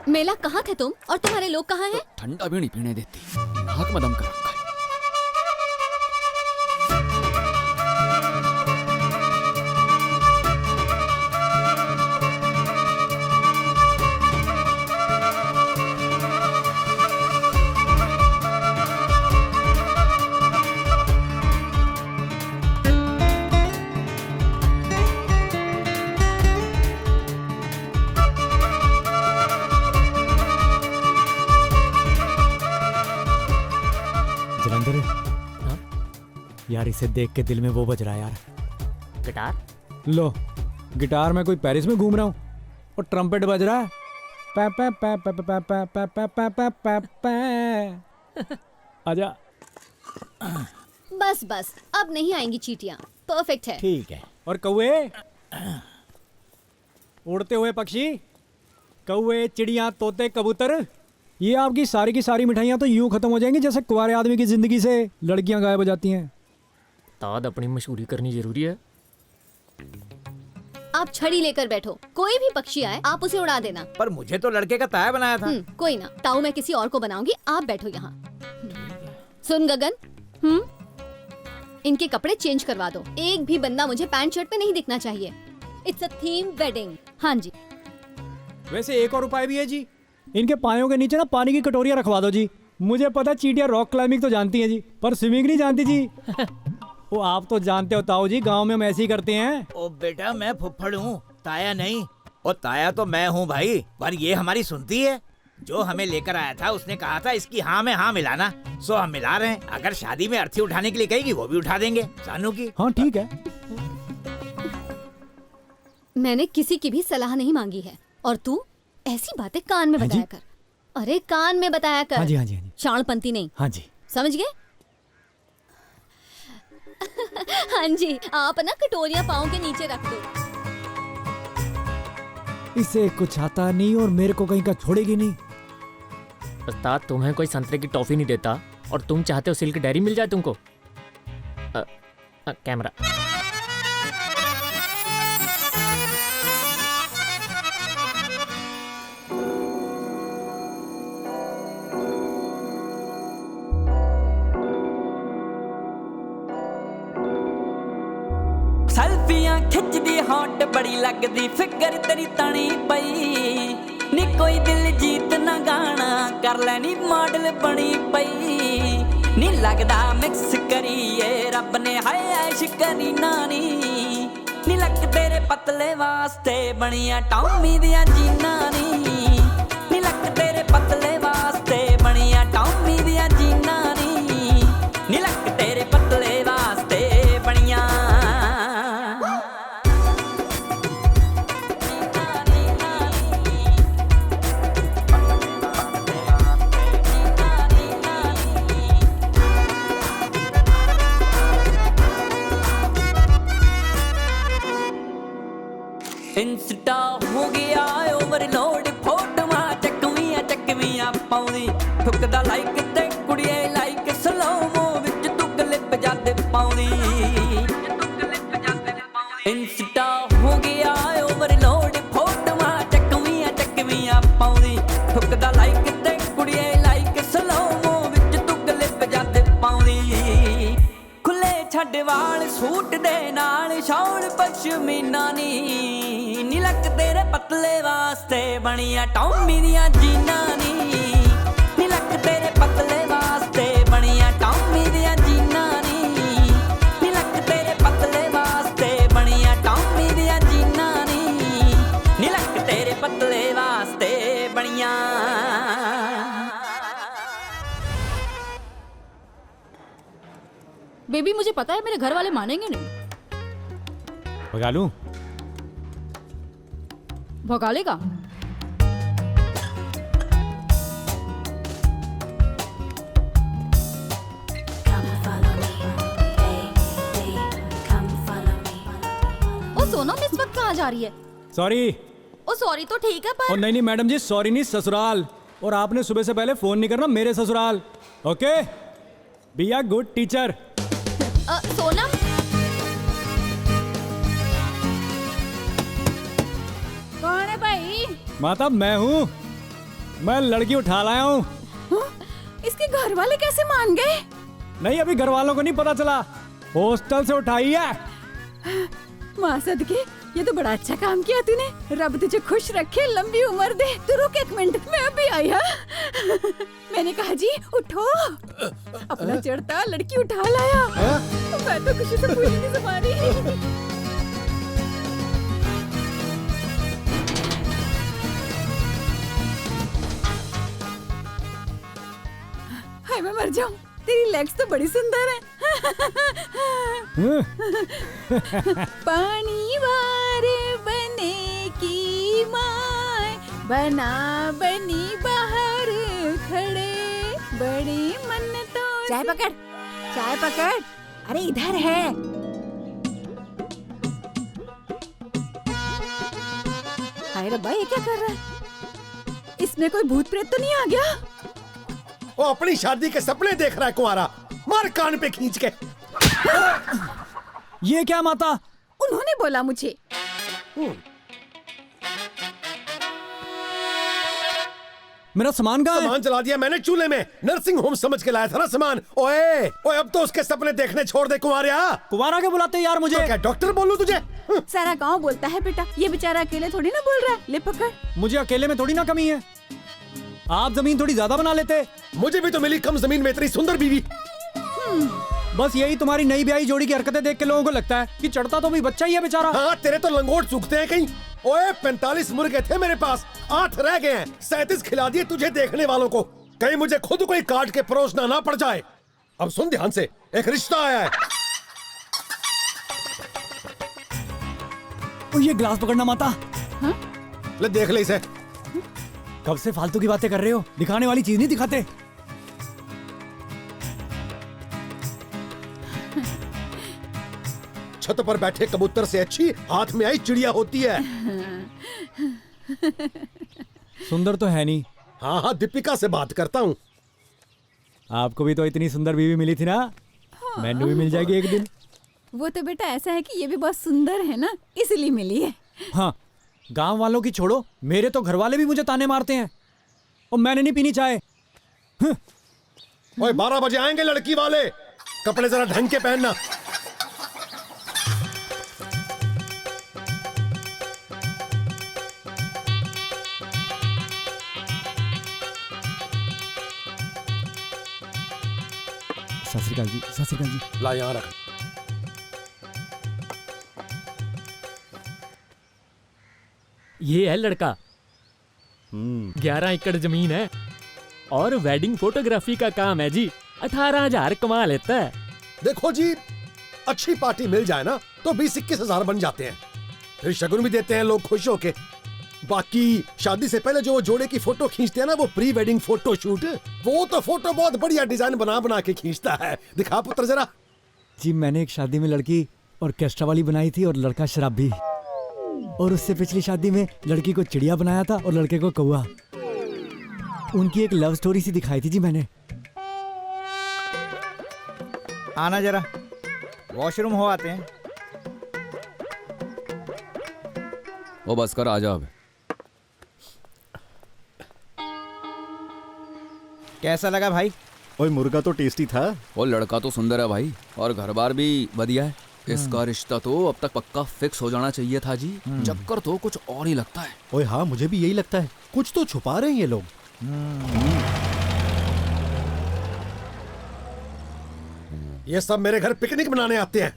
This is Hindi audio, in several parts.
मेला कहाँ थे तुम और तुम्हारे लोग कहाँ हैं? ठंडा भी नहीं पीने देती, नाक में दम कर रखा है। जलंधर यार, इसे देख के दिल में वो बज रहा है यार। गिटार? लो, गिटार में कोई पेरिस में घूम रहा हूँ और ट्रम्पेट बज रहा है। पै पै पै पै पै पै पै पै पै पै पै पै। आजा। बस बस, अब नहीं आएंगी चींटियां। परफेक्ट है। ठीक है। और कौवे, उड़ते हुए पक्षी, कौवे, चिड़िया, तोते, कबूतर, ये आपकी सारी की सारी मिठाइयाँ तो यूं खत्म हो जाएंगी जैसे कुंवारे आदमी की जिंदगी से लड़कियां गायब हो जाती हैं। ताद अपनी मशहूरी करनी जरूरी है। आप छड़ी लेकर बैठो, कोई भी पक्षी आए आप उसे उड़ा देना। पर मुझे तो लड़के का ताया बनाया था। कोई ना, ताऊ मैं किसी और को बनाऊंगी, आप बैठो यहाँ। सुन गगन, इनके कपड़े चेंज करवा दो। एक भी बंदा मुझे पैंट शर्ट पे नहीं दिखना चाहिए। It's a theme wedding. हाँ जी। वैसे एक और उपाय भी है जी, इनके पायों के नीचे ना पानी की कटोरियां रखवा दो जी। मुझे पता चींटियां रॉक क्लाइंबिंग तो जानती हैं जी, पर स्विमिंग नहीं जानती जी। वो आप तो जानते हो ताऊ जी, गांव में हम ऐसे ही करते हैं। ओ बेटा, मैं फुफ्फड़ हूँ, ताया नहीं। और ताया तो मैं हूँ भाई, पर ये हमारी सुनती है। जो हमें लेकर आया था उसने कहा था इसकी हाँ में हाँ मिलाना, सो हम मिला रहे हैं। अगर शादी में अर्थी उठाने के लिए कहेगी वो भी उठा देंगे। सानू की? हाँ ठीक है। मैंने किसी की भी सलाह नहीं मांगी है, और तू ऐसी बातें कान में बताया कर। अरे कान में बताया कर। हाँ जी, हाँ जी, हाँ जी। शाणपंती नहीं। हाँ जी। समझ गए? हाँ जी, आप ना कटोरियां पाँव के नीचे रख दो। इसे कुछ आता नहीं और मेरे को कहीं का छोड़ेगी नहीं। उस्ताद, तुम्हें कोई संतरे की टॉफी नहीं देता और तुम चाहते हो सिल्क डायरी मिल जाए तुमको। कैमरा। सेल्फियां खिचदी हॉट बड़ी लगदी फिगर तेरी तनी पई नी कोई दिल जीत ना गाना कर लेनी मॉडल बनी पई नी लगदा मिक्स करिए रब ने हाय ऐश करी नानी नी लक तेरे पतले वास्ते बनिया टॉमी दिया जीना नी लक तेरे पतले वास्ते बनिया टॉमी दिया जीना नी लक तेरे पतले वास्ते बनिया। इंस्टा हो गया ओवरलोड, फोटोआं चकवियां पाउंदी ठुकदा लाइक ते कुड़िए लाइक स्लोमो विच तू क्लिप जद पाउंदी। इंस्टा हो गया ओवरलोड, फोटोआं चकवियां पाउंदी ठुकदा लाइक ते कुड़िए लाइक स्लोमो विच तू क्लिप जद पाउंदी। खुले छड्ड वाल सूट दे नाल शॉल पश्मीना नी लक तेरे पतले वास्ते बनिया टॉमी दिया जीना नी लक तेरे पतले वास्ते बनिया टॉमी दिया जीना नी लक तेरे पतले वास्ते बनिया टॉमी दिया जीना नी लक तेरे पतले वास्ते बनिया। बेबी मुझे पता है मेरे घर वाले मानेंगे नहीं। भगा लूं? भगा लेगा? ओ सोनम इस वक्त कहाँ जा रही है? सॉरी। ओ सॉरी तो ठीक है, पर नहीं नहीं मैडम जी, सॉरी नहीं, ससुराल। और आपने सुबह से पहले फोन नहीं करना, मेरे ससुराल। Okay, be a good teacher. Sonam, कौन है भाई? माता मैं हूँ। मैं लड़की उठा लाया हूँ। इसके घर वाले कैसे मान गए? नहीं, अभी घर वालों को नहीं पता चला, हॉस्टल से उठाई है। माँ सदके, ये तो बड़ा अच्छा काम किया तूने। रब तुझे खुश रखे, लंबी उम्र दे। तू रुक एक मिनट, मैं अभी आई। हाँ मैंने कहा जी उठो, अपना चढ़ता लड़की उठा लाया। मैं तो खुशी से पूरी नहीं समा रही। हाय मैं मर जाऊं, तेरी लेग्स तो बड़ी सुंदर है। पानी वार बने की माय, बना बनी बाहर खड़े, बड़ी मन्नतों। चाय पकड़, चाय पकड़। अरे इधर है। हाय रब्बा, ये क्या कर रहा है? इसमें कोई भूत प्रेत तो नहीं आ गया? वो अपनी शादी के सपने देख रहा है कुंवारा। मार कान पे खींच के। ये क्या माता? उन्होंने बोला मुझे। मेरा सामान कहाँ है? सामान जला दिया मैंने चूल्हे में। नर्सिंग होम समझ के लाया था ना सामान। ओए ओए, अब तो उसके सपने देखने छोड़ दे कुंवारिया। कुंवारा के बुलाते यार मुझे। तो क्या डॉक्टर बोलूं तुझे? सारा गांव बोलता है बेटा, ये बेचारा अकेले थोड़ी ना बोल रहा है। ले पकड़। मुझे अकेले में थोड़ी ना कमी है, आप जमीन थोड़ी ज्यादा बना लेते। मुझे भी तो मिली कम जमीन में इतनी सुंदर बीवी। बस यही तुम्हारी नई ब्याही जोड़ी की हरकतें देख के लोगों को लगता है कि चढ़ता तो भी बच्चा ही है बेचारा। हाँ, तेरे तो लंगोट सूखते हैं कहीं। ओए 45 मुर्गे थे मेरे पास, 8 रह गए हैं। 37 खिला दिए तुझे देखने वालों को। कहीं मुझे खुद कोई काट के परोसना ना पड़ जाए। अब सुन ध्यान से, एक रिश्ता आया है। ये ग्लास पकड़ना माता। ले देख ले इसे। कब से फालतू की बातें कर रहे हो? दिखाने वाली चीज नहीं दिखाते। छत पर बैठे कबूतर से अच्छी हाथ में आई चिड़िया होती है। सुंदर तो है नहीं। हाँ हाँ, दीपिका से बात करता हूँ। आपको भी तो इतनी सुंदर बीवी मिली थी ना। मैंने भी मिल जाएगी एक दिन। वो तो बेटा ऐसा है कि ये भी बहुत सुंदर है ना, इसलिए मिली है। हाँ, गांव वालों की छोड़ो, मेरे तो घर वाले भी मुझे ताने मारते हैं और मैंने नहीं पीनी चाय। ओए 12 बजे आएंगे लड़की वाले, कपड़े जरा ढंग के पहनना। सत श्री अकाल जी, सत श्री अकाल जी। ला यहाँ रख। ये है लड़का। 11 एकड़ जमीन है और वेडिंग फोटोग्राफी का काम है जी। 18,000 कमा लेता है। देखो जी, अच्छी पार्टी मिल जाए ना तो 20-21 हजार बन जाते हैं। फिर शगुन भी देते हैं लोग खुश होके। बाकी शादी से पहले जो वो जोड़े की फोटो खींचते हैं ना, वो प्री वेडिंग फोटो शूट, वो तो फोटो बहुत बढ़िया डिजाइन बना बना के खींचता है। दिखा पुत्र जरा। जी मैंने एक शादी में लड़की ऑर्केस्ट्रा वाली बनाई थी और लड़का शराबी। और उससे पिछली शादी में लड़की को चिड़िया बनाया था और लड़के को कौवा। उनकी एक लव स्टोरी सी दिखाई थी जी मैंने। आना जरा, वॉशरूम हो आते हैं। वो बस कर, आ जा अब। कैसा लगा भाई? ओए मुर्गा तो टेस्टी था। वो लड़का तो सुंदर है भाई, और घर बार भी बढ़िया है। इसका रिश्ता तो अब तक पक्का फिक्स हो जाना चाहिए था जी। चक्कर तो कुछ और ही लगता है। ओए हाँ, मुझे भी यही लगता है, कुछ तो छुपा रहे हैं ये लोग। ये सब मेरे घर पिकनिक मनाने आते हैं।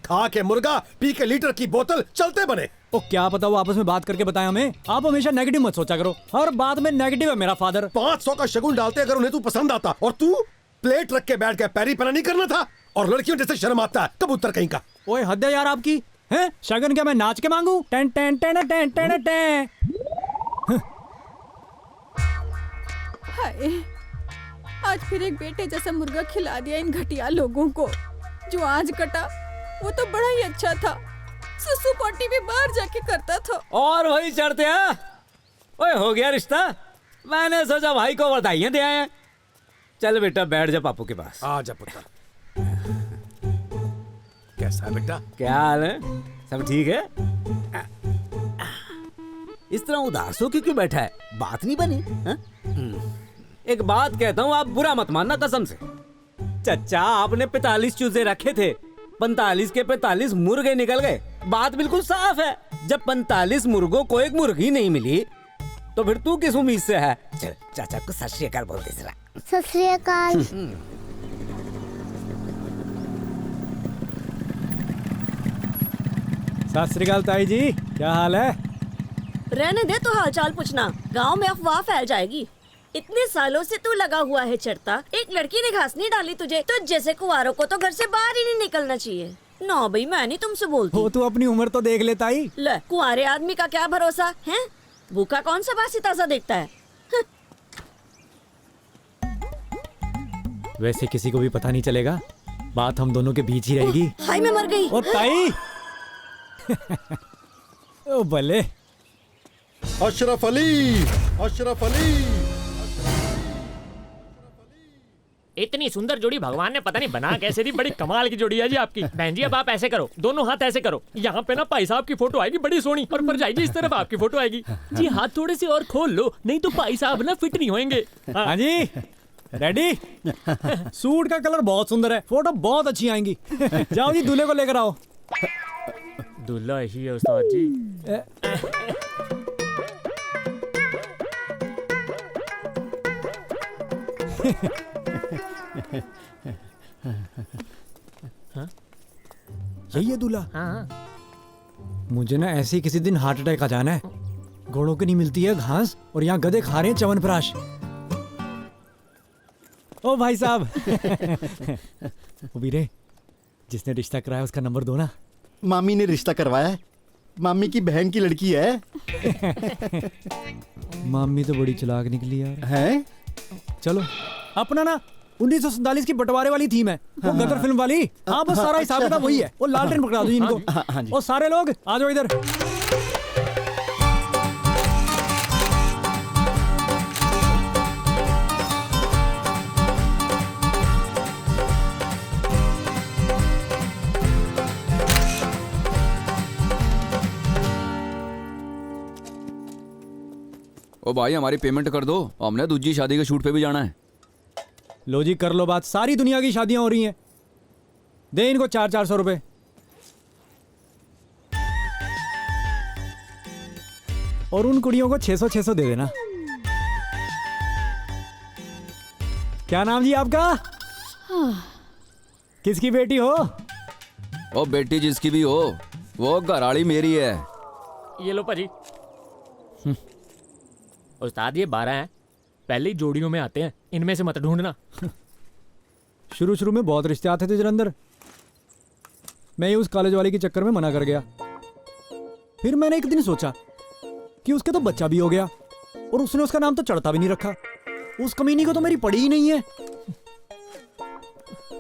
खा के मुर्गा, पी के लीटर की बोतल, चलते बने। ओ क्या पता वो आपस में बात करके बताए हमें। आप हमेशा नेगेटिव मत सोचा करो, हर बात में नेगेटिव है मेरा फादर। 500 का शगुन डालते अगर उन्हें तू पसंद आता, और तू प्लेट रख के बैठ के पैरी पना नहीं करना था। और लड़कियों जैसे शर्म आता है, कबूतर कहीं का। ओए हद है यार आपकी। हैं शगन क्या मैं नाच के मांगू? Ten ten ten ten ten ten. Hi, आज फिर एक बेटे जैसा मुर्गा खिला दिया इन घटिया लोगों को। जो आज कटा वो तो बड़ा ही अच्छा था। सुसु पोटी भी बाहर जाके करता था। और वही चढ़ते हैं। ओए हो गया रिश्ता। मैंने सोचा भाई को बधाइयां दे आए। चल बेटा बैठ जा पापू के पास। आ जा पुत्र। कैसा है बेटा? क्या हाल है? सब ठीक है? इस तरह उदास हो क्यों बैठा है? बात नहीं बनी? एक बात कहता हूँ, आप बुरा मत मानना कसम से। चचा, आपने 45 चूजे रखे थे, 45 के 45 मुर्गे निकल गए। बात बिल्कुल साफ है। जब 45 मुर्गों को एक मुर्गी नहीं मिली तो फिर तू किस उम्मीद से है? चल चाचा को सत श्री अकाल बोल दे जरा। सत श्री अकाल। सत श्री अकाल ताई जी, क्या हाल है? रहने दे तो हालचाल पूछना, गांव में अफवाह फैल जाएगी। इतने सालों से तू लगा हुआ है चढ़ता, एक लड़की ने घास नहीं डाली तुझे, तो जैसे कुंवारों को तो घर से बाहर ही नहीं निकलना चाहिए। ना भाई, मैं नहीं तुमसे बोलती। वो तू अपनी उम्र तो देख ले ताई। ले, कुंवारे आदमी का क्या भरोसा है? भूखा कौन सा बासी ताजा देखता है? वैसे किसी को भी पता नहीं चलेगा, बात हम दोनों के बीच ही रहेगी। हाय, मैं मर गई। ओ ताई। ओ भले। अशरफ अली, अशरफ अली। इतनी सुंदर जोड़ी भगवान ने पता नहीं बना कैसे दी। बड़ी कमाल की जोड़ी है जी आपकी। बहन जी, अब आप ऐसे करो, दोनों हाथ ऐसे करो। यहाँ पे ना भाई साहब की फोटो आएगी बड़ी सोनी, और पर जाएगी इस तरफ आपकी फोटो आएगी जी। हाथ थोड़े से और खोल लो, नहीं तो भाई साहब ना फिट नहीं होंगे। हाँ जी, रेडी? सूट का कलर बहुत सुंदर है, फोटो बहुत अच्छी आएंगी। जाओ जी, दूल्हे को लेकर आओ। दूल्हा ही है उस्ताद जी। यही है दूल्हा? हाँ। मुझे ना ऐसे ही किसी दिन हार्ट अटैक आ जाना है। घोड़ों की नहीं मिलती है घास, और यहाँ गधे खा रहे हैं च्यवनप्राश। ओ भाई साहब। ओ वीरे, जिसने रिश्ता कराया उसका नंबर दो ना। मामी ने रिश्ता करवाया है, मामी की बहन की लड़की है। मामी तो बड़ी चालाक निकली यार। हैं? चलो, अपना ना 1947 की बंटवारे वाली थीम है, वो गदर फिल्म वाली। हाँ, बस सारा हिसाब किताब वही है। वो लालटेन पकड़ा दो इनको। हाँ जी। और सारे लोग आ जाओ इधर। ओ भाई, हमारी पेमेंट कर दो, हमने दूसरी शादी के शूट पे भी जाना है। लो जी, कर लो बात। सारी दुनिया की शादियां हो रही हैं। दे इनको 400-400 रुपए। और उन कुड़ियों को 600-600 दे देना। क्या नाम जी आपका? किसकी बेटी हो? ओ बेटी जिसकी भी हो, वो घराड़ी मेरी है। ये लो भाजी। उस्ताद, ये 12 हैं, पहले ही जोड़ियों में आते हैं, इनमें से मत ढूंढना। शुरू शुरू में बहुत रिश्ते आते थे जलंधर। मैं ही उस कॉलेज वाले के चक्कर में मना कर गया। फिर मैंने एक दिन सोचा कि उसके तो बच्चा भी हो गया, और उसने उसका नाम तो चढ़ता भी नहीं रखा। उस कमीनी को तो मेरी पड़ी ही नहीं है।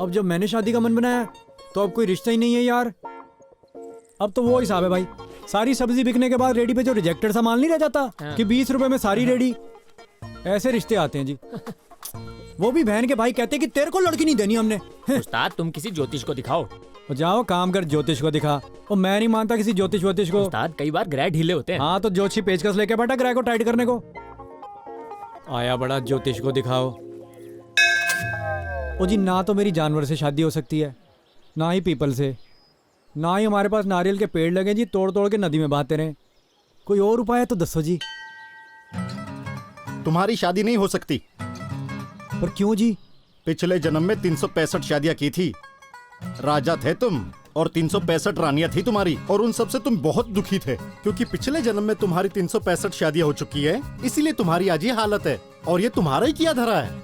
अब जब मैंने शादी का मन बनाया तो अब कोई रिश्ता ही नहीं है यार। अब तो वो हिसाब है भाई, सारी सब्जी बिकने के बाद रेडी पे जो रिजेक्टेड सा माल नहीं रह जाता कि 20 रुपए में सारी रेडी, ऐसे रिश्ते आते हैं जी। वो भी बहन के भाई कहते कि तेरे को लड़की नहीं देनी हमने। उस्ताद, तुम किसी ज्योतिष को दिखाओ। जाओ काम कर, ज्योतिष को दिखा। और मैं नहीं मानता किसी ज्योतिष वोतिष को। उस्ताद, कई बार ग्रह ढीले होते हैं। हाँ, तो ज्योतिषी पेचकस लेके बैठा ग्रह को टाइट करने को। आया बड़ा ज्योतिष को दिखाओ। ओ जी, ना तो मेरी जानवर से शादी हो सकती है, ना ही पीपल से, ना ही हमारे पास नारियल के पेड़ लगे जी, तोड़ तोड़ के नदी में बहाते रहे। कोई और उपाय है तो दसो जी। तुम्हारी शादी नहीं हो सकती। पर क्यों जी? पिछले जन्म में 365 शादियां की थी। राजा थे तुम, और 365 रानियां थी तुम्हारी, और उन सब से तुम बहुत दुखी थे, क्योंकि पिछले जन्म में तुम्हारी 365 शादियां हो चुकी है, इसीलिए तुम्हारी आज ये हालत है, और ये तुम्हारा ही किया धरा है।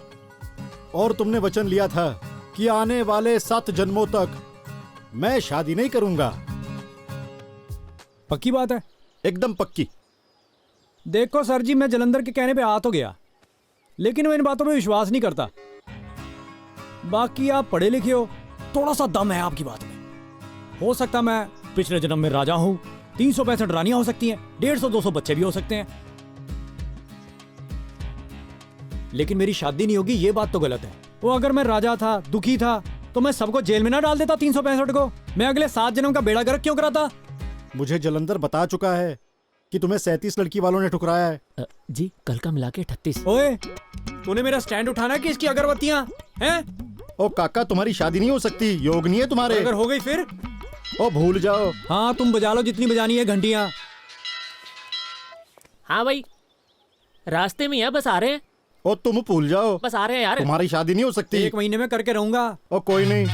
और तुमने वचन लिया था कि आने वाले 7 जन्मों तक मैं शादी नहीं करूंगा। पक्की बात है? एकदम पक्की। देखो सर जी, मैं जलंधर के कहने पे आ तो गया, लेकिन मैं इन बातों पे विश्वास नहीं करता। बाकी आप पढ़े लिखे हो, थोड़ा सा दम है आपकी बात में। हो सकता मैं पिछले जन्म में राजा हूं, 365 रानियां हो सकती हैं, 150-200 बच्चे भी हो सकते हैं, लेकिन मेरी शादी नहीं होगी, ये बात तो गलत है। वो अगर मैं राजा था, दुखी था, तो मैं सबको जेल में ना डाल देता 365 को। मैं अगले 7 जन्म का बेड़ा गर्क क्यों कराता? मुझे जलंधर बता चुका है कि तुम्हें 37 लड़की वालों ने ठुकराया है? जी कल का मिला के 38। ओए, तूने मेरा स्टैंड उठाना कि इसकी अगरबत्तियां हैं? ओ काका, तुम्हारी शादी नहीं हो सकती, योग नहीं है तुम्हारे। अगर हो गई फिर? ओ भूल जाओ। हाँ तुम बजा लो जितनी बजानी है घंटियां। हाँ भाई रास्ते में ही है, बस आ रहे हैं। ओ तुम भूल जाओ, बस आ रहे हैं यार। तुम्हारी शादी नहीं हो सकती। 1 महीने में करके रहूंगा। ओ कोई नहीं,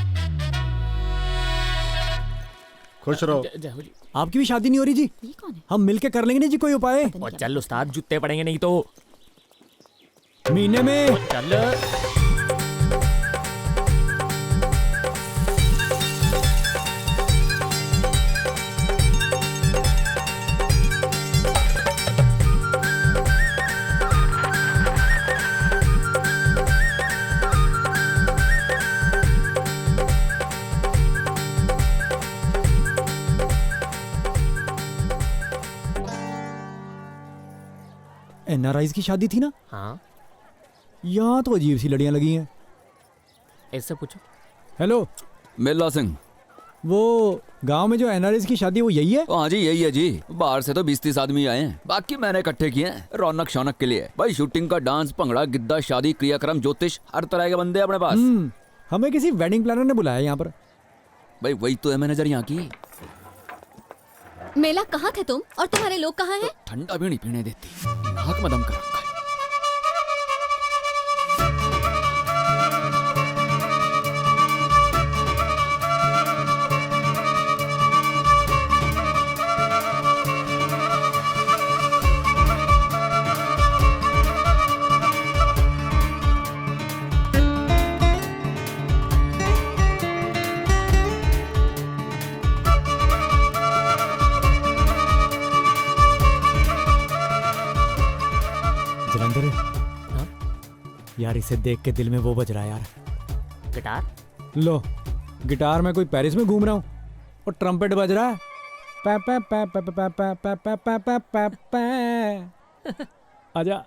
खुश रहो। आपकी भी शादी नहीं हो रही जी? ये कौन है? हम मिलके कर लेंगे ना जी कोई उपाय। और चल उस्ताद, जूते पड़ेंगे नहीं तो। महीने में चल NRIs की शादी थी ना? हाँ यहाँ तो अजीब सी लड़ियां लगी हैं। ऐसे पूछो। हेलो, मिल्ला सिंह। वो गांव में जो NRIs की शादी है वो यही है? हाँ जी यही है जी। बाहर से तो 20-30 आदमी आए हैं, बाकी मैंने इकट्ठे किए हैं रौनक शौनक के लिए। भाई शूटिंग का डांस, भंगड़ा, गिद्दा, शादी, क्रियाक्रम, ज्योतिष, हर तरह के बंदे अपने पास। हमें किसी वेडिंग प्लानर ने बुलाया यहाँ पर। भाई वही तो है मैनेजर यहाँ की। मेला कहाँ थे तुम और तुम्हारे लोग कहाँ हैं? ठंडा भी नहीं पीने देती, नाक में दम कर रखा है। जलंधर, यार इसे देख के दिल में वो बज रहा है यार। गिटार? लो, गिटार में कोई पेरिस में घूम रहा हूँ और ट्रम्पेट बज रहा है। पै पै पै पै पै पै पै पै पै पै पै पै। आजा।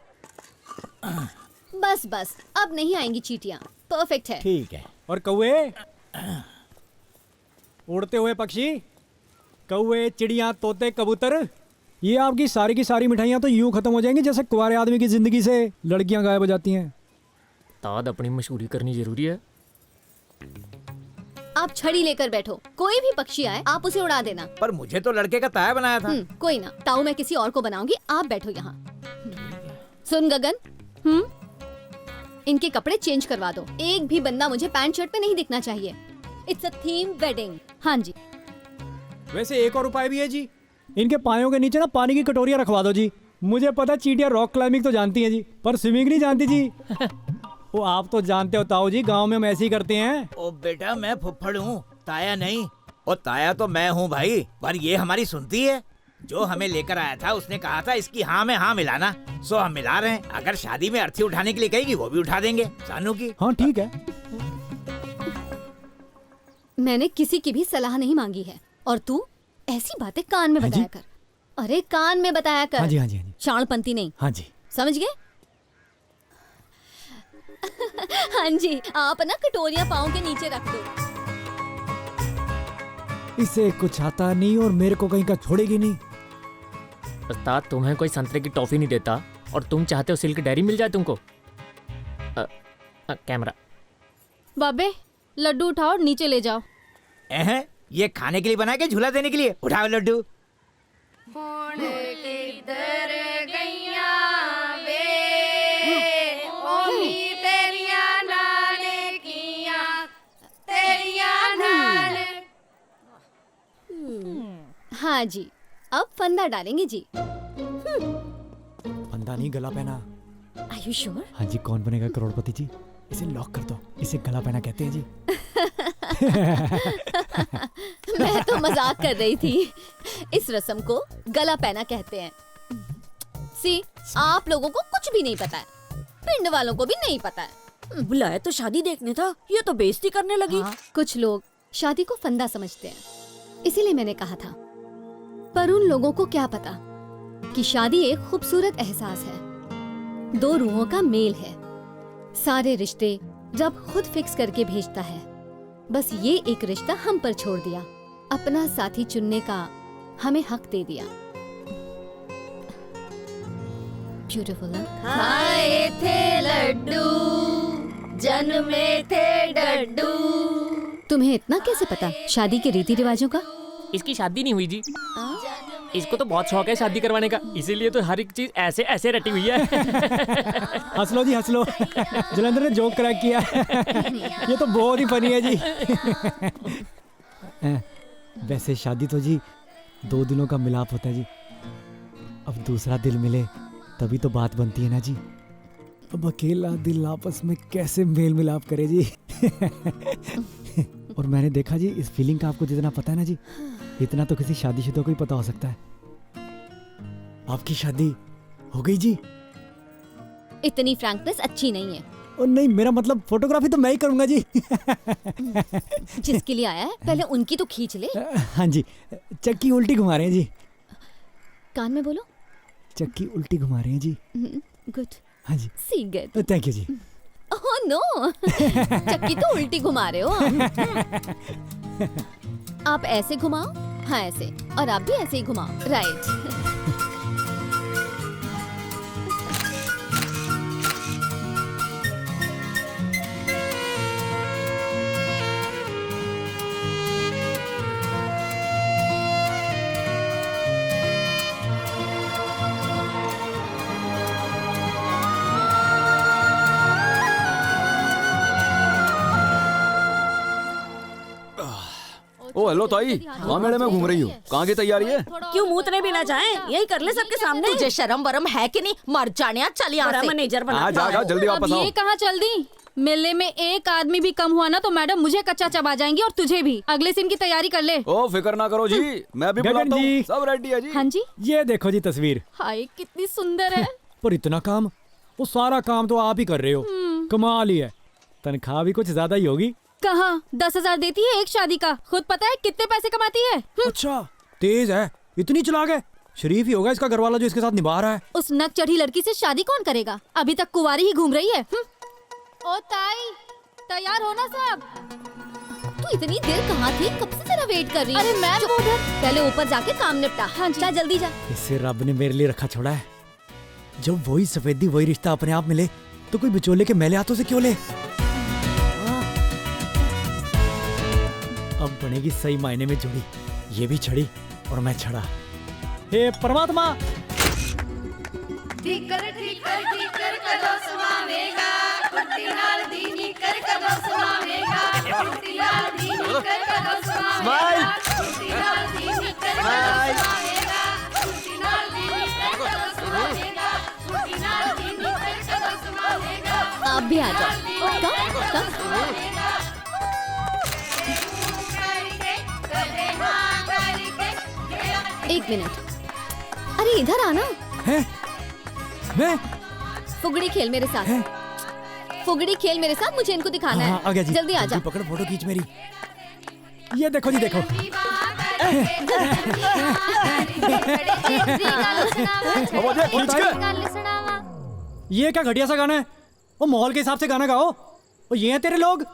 बस बस, अब नहीं आएंगी चींटियां। परफेक्ट है। ठीक है। और कौवे, उड़ते हुए पक्षी, कौवे, चिड़िया, तोते, कबूतर, ये आपकी सारी की सारी मिठाइयाँ तो यूं खत्म हो जाएंगी जैसे कुंवारे आदमी की जिंदगी से लड़कियां गायब हो जाती हैं। ताद अपनी मशहूरी करनी जरूरी है। आप छड़ी लेकर बैठो, कोई भी पक्षी आए आप उसे उड़ा देना। पर मुझे तो लड़के का ताया बनाया था। कोई ना, ताऊ मैं किसी और को बनाऊंगी, आप बैठो यहाँ। सुन गगन, इनके कपड़े चेंज करवा दो। एक भी बंदा मुझे पैंट शर्ट पे नहीं दिखना चाहिए। It's a theme wedding. हाँ जी। वैसे एक और उपाय भी है जी, इनके पायों के नीचे ना पानी की कटोरियां रखवा दो जी। मुझे पता चींटियां रॉक क्लाइंबिंग तो जानती हैं जी, पर स्विमिंग नहीं जानती जी। वो आप तो जानते हो ताऊ जी, गांव में हम ऐसे ही करते हैं। ओ बेटा मैं फुफ्फड़ हूँ, ताया नहीं। और ताया तो मैं हूँ भाई, पर ये हमारी सुनती है। जो हमें लेकर आया था उसने कहा था इसकी हाँ में हाँ मिलाना, सो हम मिला रहे हैं। अगर शादी में अर्थी उठाने के लिए कहेगी वो भी उठा देंगे। सानू की? हाँ ठीक है। मैंने किसी की भी सलाह नहीं मांगी है, और तू ऐसी बातें कान में बताया कर। अरे कान में बताया कर। हाँ जी हाँ जी हाँ जी। शाणपंती नहीं। हाँ जी। समझ गए? हाँ जी, आप ना कटोरियां पाँव के नीचे रख दो। इसे कुछ आता नहीं और मेरे को कहीं का छोड़ेगी नहीं। उस्ताद तुम्हें कोई संतरे की टॉफी नहीं देता और तुम चाहते हो सिल्क डायरी मिल जाए तुमको। कैमरा। बाबे लड्डू उठाओ और नीचे ले जाओ। ये खाने के लिए बना के झूला देने के लिए? उठाओ लड्डू। हाँ जी, अब फंदा डालेंगे जी। फंदा नहीं, गला पहना। Are you sure? हाँ जी, कौन बनेगा करोड़पति जी? इसे लॉक कर दो, इसे गला पहना कहते हैं जी। मैं तो मजाक कर रही थी। इस रस्म को गला पहना कहते हैं। सी, आप लोगों को कुछ भी नहीं पता है, पिंड वालों को भी नहीं पता है। बुलाया तो शादी देखने था, ये तो बेइज्जती करने लगी। कुछ लोग शादी को फंदा समझते हैं, इसीलिए मैंने कहा था। पर उन लोगों को क्या पता कि शादी एक खूबसूरत एहसास है, दो रूहों का मेल है। सारे रिश्ते जब खुद फिक्स करके भेजता है, बस ये एक रिश्ता हम पर छोड़ दिया, अपना साथी चुनने का हमें हक दे दिया। ब्यूटीफुल है। खाए थे लड्डू जन्मे थे डड्डू। तुम्हें इतना कैसे पता शादी के रीति रिवाजों का? इसकी शादी नहीं हुई जी। इसको तो बहुत शौक है शादी करवाने का, इसीलिए तो हर एक चीज ऐसे ऐसे रटी हुई है। हंस लो जी हंस लो, जलंधर ने जोक क्रैक किया। ये तो बहुत ही फनी है जी। वैसे शादी तो जी 2 दिनों का मिलाप होता है जी। अब दूसरा दिल मिले तभी तो बात बनती है ना जी। अब अकेला दिल आपस में कैसे मेल मिलाप करे जी। और मैंने देखा जी इस फीलिंग का आपको जितना पता है ना जी, इतना तो किसी शादीशुदा को ही पता हो सकता है। आपकी शादी हो गई जी? इतनी फ्रैंकनेस अच्छी नहीं है। और नहीं, मेरा मतलब फोटोग्राफी तो मैं ही करूंगा जी। जिसके लिए आया है पहले उनकी तो खींच ले। हाँ जी, चक्की उल्टी घुमा रहे हैं जी। कान में बोलो। चक्की उल्टी घुमा रहे हैं जी। गुड। हाँ जी, सी गुड। थैंक यू जी। ओह नो, चक्की तो उल्टी घुमा रहे हो। आप ऐसे घुमाओ, हाँ ऐसे, और आप भी ऐसे ही घुमाओ, राइट। ओ हेलो ताई, वहाँ मेले में घूम रही हूँ। कहाँ की तैयारी है? क्यों मूतने भी ना जाए, यही कर ले सबके सामने। तुझे शर्म वरम है कि नहीं? मर जाने, चल यहाँ बड़ा से। मैनेजर बना। हाँ जा जल्दी वापस आओ। ये कहाँ चल दी? मेले में एक आदमी भी कम हुआ ना तो मैडम मुझे कच्चा चबा जाएंगी और तुझे भी। अगले सीन की तैयारी कर ले। ओ फिक्र ना करो जी, मैं भी गगन बुलाता हूँ। जी। सब रेडी है जी। हाँ जी। ये देखो जी तस्वीर। हाय कितनी सुंदर है। पर इतना काम, वो सारा काम तो आप ही कर रहे हो। कमाल ही है। तनख्वाह भी कुछ ज्यादा ही होगी। कहाँ 10,000 देती है एक शादी का? खुद पता है कितने पैसे कमाती है? अच्छा, तेज है, इतनी चला गए। शरीफ ही होगा इसका घरवाला जो इसके साथ निभा रहा है। उस नक चढ़ी लड़की से शादी कौन करेगा? अभी तक कुंवारी ही घूम रही है। ओ ताई, तैयार हो ना सब? तू इतनी देर कहाँ थी? कब से तेरा वेट कर रही हूँ। अरे मैं तो उधर। पहले ऊपर जाके काम निपटा। हाँ जी, जल्दी जा। इससे रब ने मेरे लिए रखा छोड़ा है। जब वही सफेदी वही रिश्ता अपने आप मिले तो कोई बिचौले के मैले हाथों से क्यों ले। अब बनेगी सही मायने में जोड़ी। ये भी छड़ी और मैं छड़ा। हे परमात्मा। ठीकर ठीकर ठीकर कदो समावेगा, कुट्टी नाल दीनी कर कदो समावेगा, कुट्टी नाल दीनी कर कदो समावेगा, कुट्टी नाल दीनी कर कदो समावेगा, कुट्टी नाल दीनी कर कदो समावेगा, कुट्टी नाल दीनी कर कदो समावेगा। आप भी आ जाओ। कब? एक मिनट। अरे इधर आना। है? मैं? फुगड़ी खेल मेरे साथ। फुगड़ी खेल मेरे साथ, मुझे इनको दिखाना है। आ गया जी। जल्दी आ जा। पकड़, फोटो खींच मेरी। ये देखो जी, देखो। ये क्या घटिया सा गाना है? वो माहौल के हिसाब से गाना गाओ। और ये हैं तेरे लोग,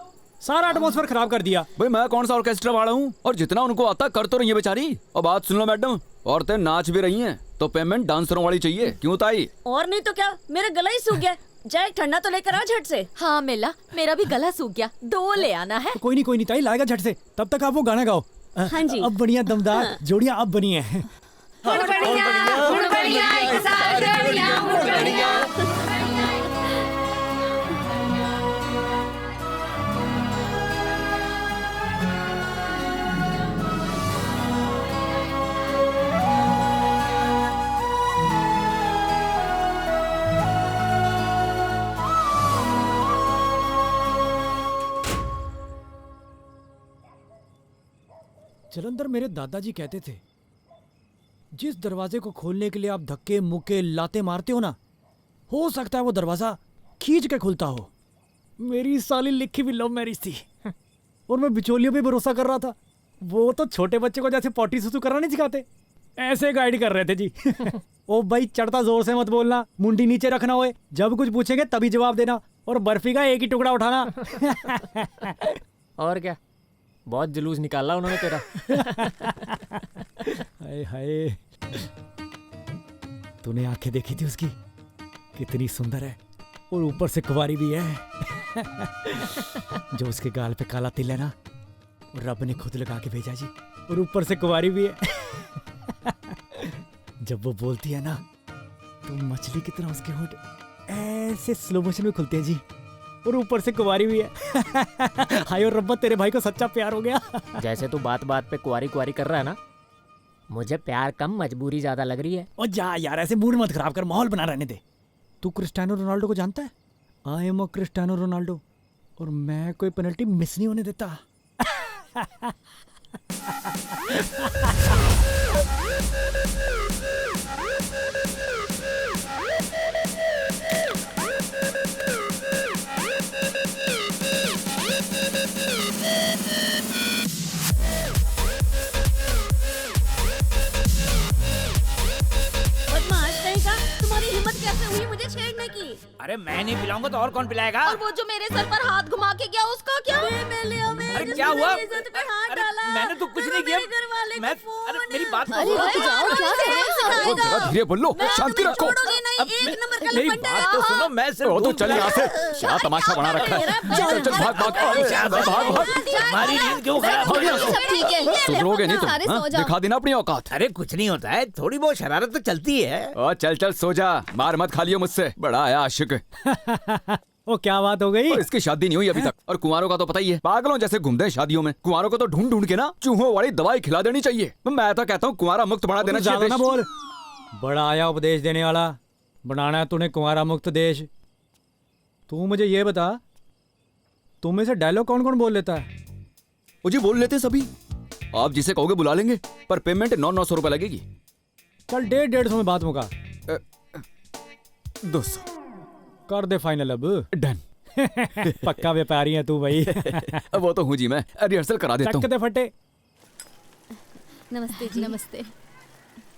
सारा एटमॉस्फेयर खराब कर दिया। भाई मैं कौन सा ऑर्केस्ट्रा वाला हूँ, और जितना उनको आता कर तो रही है बेचारी। और बात सुन लो मैडम, औरतें नाच भी रही हैं तो पेमेंट डांसरों वाली चाहिए। क्यों ताई? और नहीं तो क्या, मेरा गला ही सूख गया। जाए ठंडा तो लेकर आ झट से। हाँ मेला, मेरा भी गला सूख गया, 2 ले आना है। कोई नहीं ताई, लाएगा झट से। तब तक आप वो गाना गाओ। हाँ जी। अब बढ़िया दमदार जोड़ियां अब बनी है। जलंधर मेरे दादाजी कहते थे, जिस दरवाजे को खोलने के लिए आप धक्के मुक्के लाते मारते हो ना, हो सकता है वो दरवाजा खींच के खुलता हो। मेरी साली लिखी हुई लव मैरिज थी और मैं बिचौलियों पे भरोसा कर रहा था। वो तो छोटे बच्चे को जैसे पॉटी सुसु करना नहीं सिखाते, ऐसे गाइड कर रहे थे जी। ओ भाई चढ़ता जोर से मत बोलना, मुंडी नीचे रखना होए, जब कुछ पूछेंगे तभी जवाब देना, और बर्फी का एक ही टुकड़ा उठाना। और क्या, बहुत जुलूस निकाला उन्होंने तेरा। हाय हाय, तूने आंखें देखी थी उसकी? कितनी सुंदर है और ऊपर से कुंवारी भी है। जो उसके गाल पे काला तिल है ना, रब ने खुद लगा के भेजा जी, और ऊपर से कुंवारी भी है। जब वो बोलती है ना तो मछली की तरह उसके होंठ ऐसे स्लो मोशन में खुलते हैं जी, और ऊपर से कुंवारी भी है। हाय और रब्बा, तेरे भाई को सच्चा प्यार हो गया। जैसे तू बात बात पे कुंवारी कुंवारी कर रहा है ना, मुझे प्यार कम मजबूरी ज्यादा लग रही है। और जा यार, ऐसे मूड मत खराब कर, माहौल बना रहने दे। तू क्रिस्टियानो रोनाल्डो को जानता है? I am a Cristiano Ronaldo, और मैं कोई पेनल्टी मिस नहीं होने देता। बदमाश कहीं का, तुम्हारी हिम्मत कैसे हुई मुझे छेड़ने की? अरे मैं नहीं पिलाऊंगा तो और कौन पिलाएगा? और वो जो मेरे सर पर हाथ घुमा के गया उसका क्या? अरे क्या हुआ? अरे मैंने तो कुछ नहीं किया। मैं अरे मेरी बात अरे रुक जाओ, क्या कर रहे हैं? ओ, जरा धीरे बोलो, शांति रखो। एक नंबर का मेरी लफंडा बात तो सुनो, मैं सिर्फ ओ, तो चल यहाँ से। क्या तमाशा बना रखा है? चल चल भाग भाग भाग भाग। हमारी नींद क्यों खराब हो गई? सब ठीक है, सुधरोगे नहीं तुम? सारे हाँ? सो जाओ। दिखा देना अपनी औकात। अरे कुछ नहीं होता है, थोड़ी बहुत शरारत तो चलती है। ओ, चल चल सो जा, मार मत खा लियो मुझसे, बड़ा आया आशिक। ओ क्या बात हो गई? और इसकी शादी नहीं हुई अभी तक, और कुंवारों का तो पता ही है, पागलों जैसे घूमते हैं शादियों में। कुंवारों को तो ढूंढ ढूंढ के ना चूहों वाली दवाई खिला देनी चाहिए। मैं तो कहता हूँ कुंवारा मुक्त बना देना ज्यादा ना चाहिए। बोल, बड़ा आया उपदेश देने वाला। बनाना है तूने कुंवारा मुक्त देश। तू मुझे ये बता, तुम में से डायलॉग कौन कौन बोल लेता है? मुझे बोल लेते सभी, आप जिसे कहोगे बुला लेंगे, पर पेमेंट 900 रुपए लगेगी। चल 150 में बात मुका। 200 कर दे फाइनल अब। डन। पक्का व्यापारी है तू भाई। वो तो हूँ जी, मैं रिहर्सल करा देता चक हूँ। दे फटे। नमस्ते जी। नमस्ते।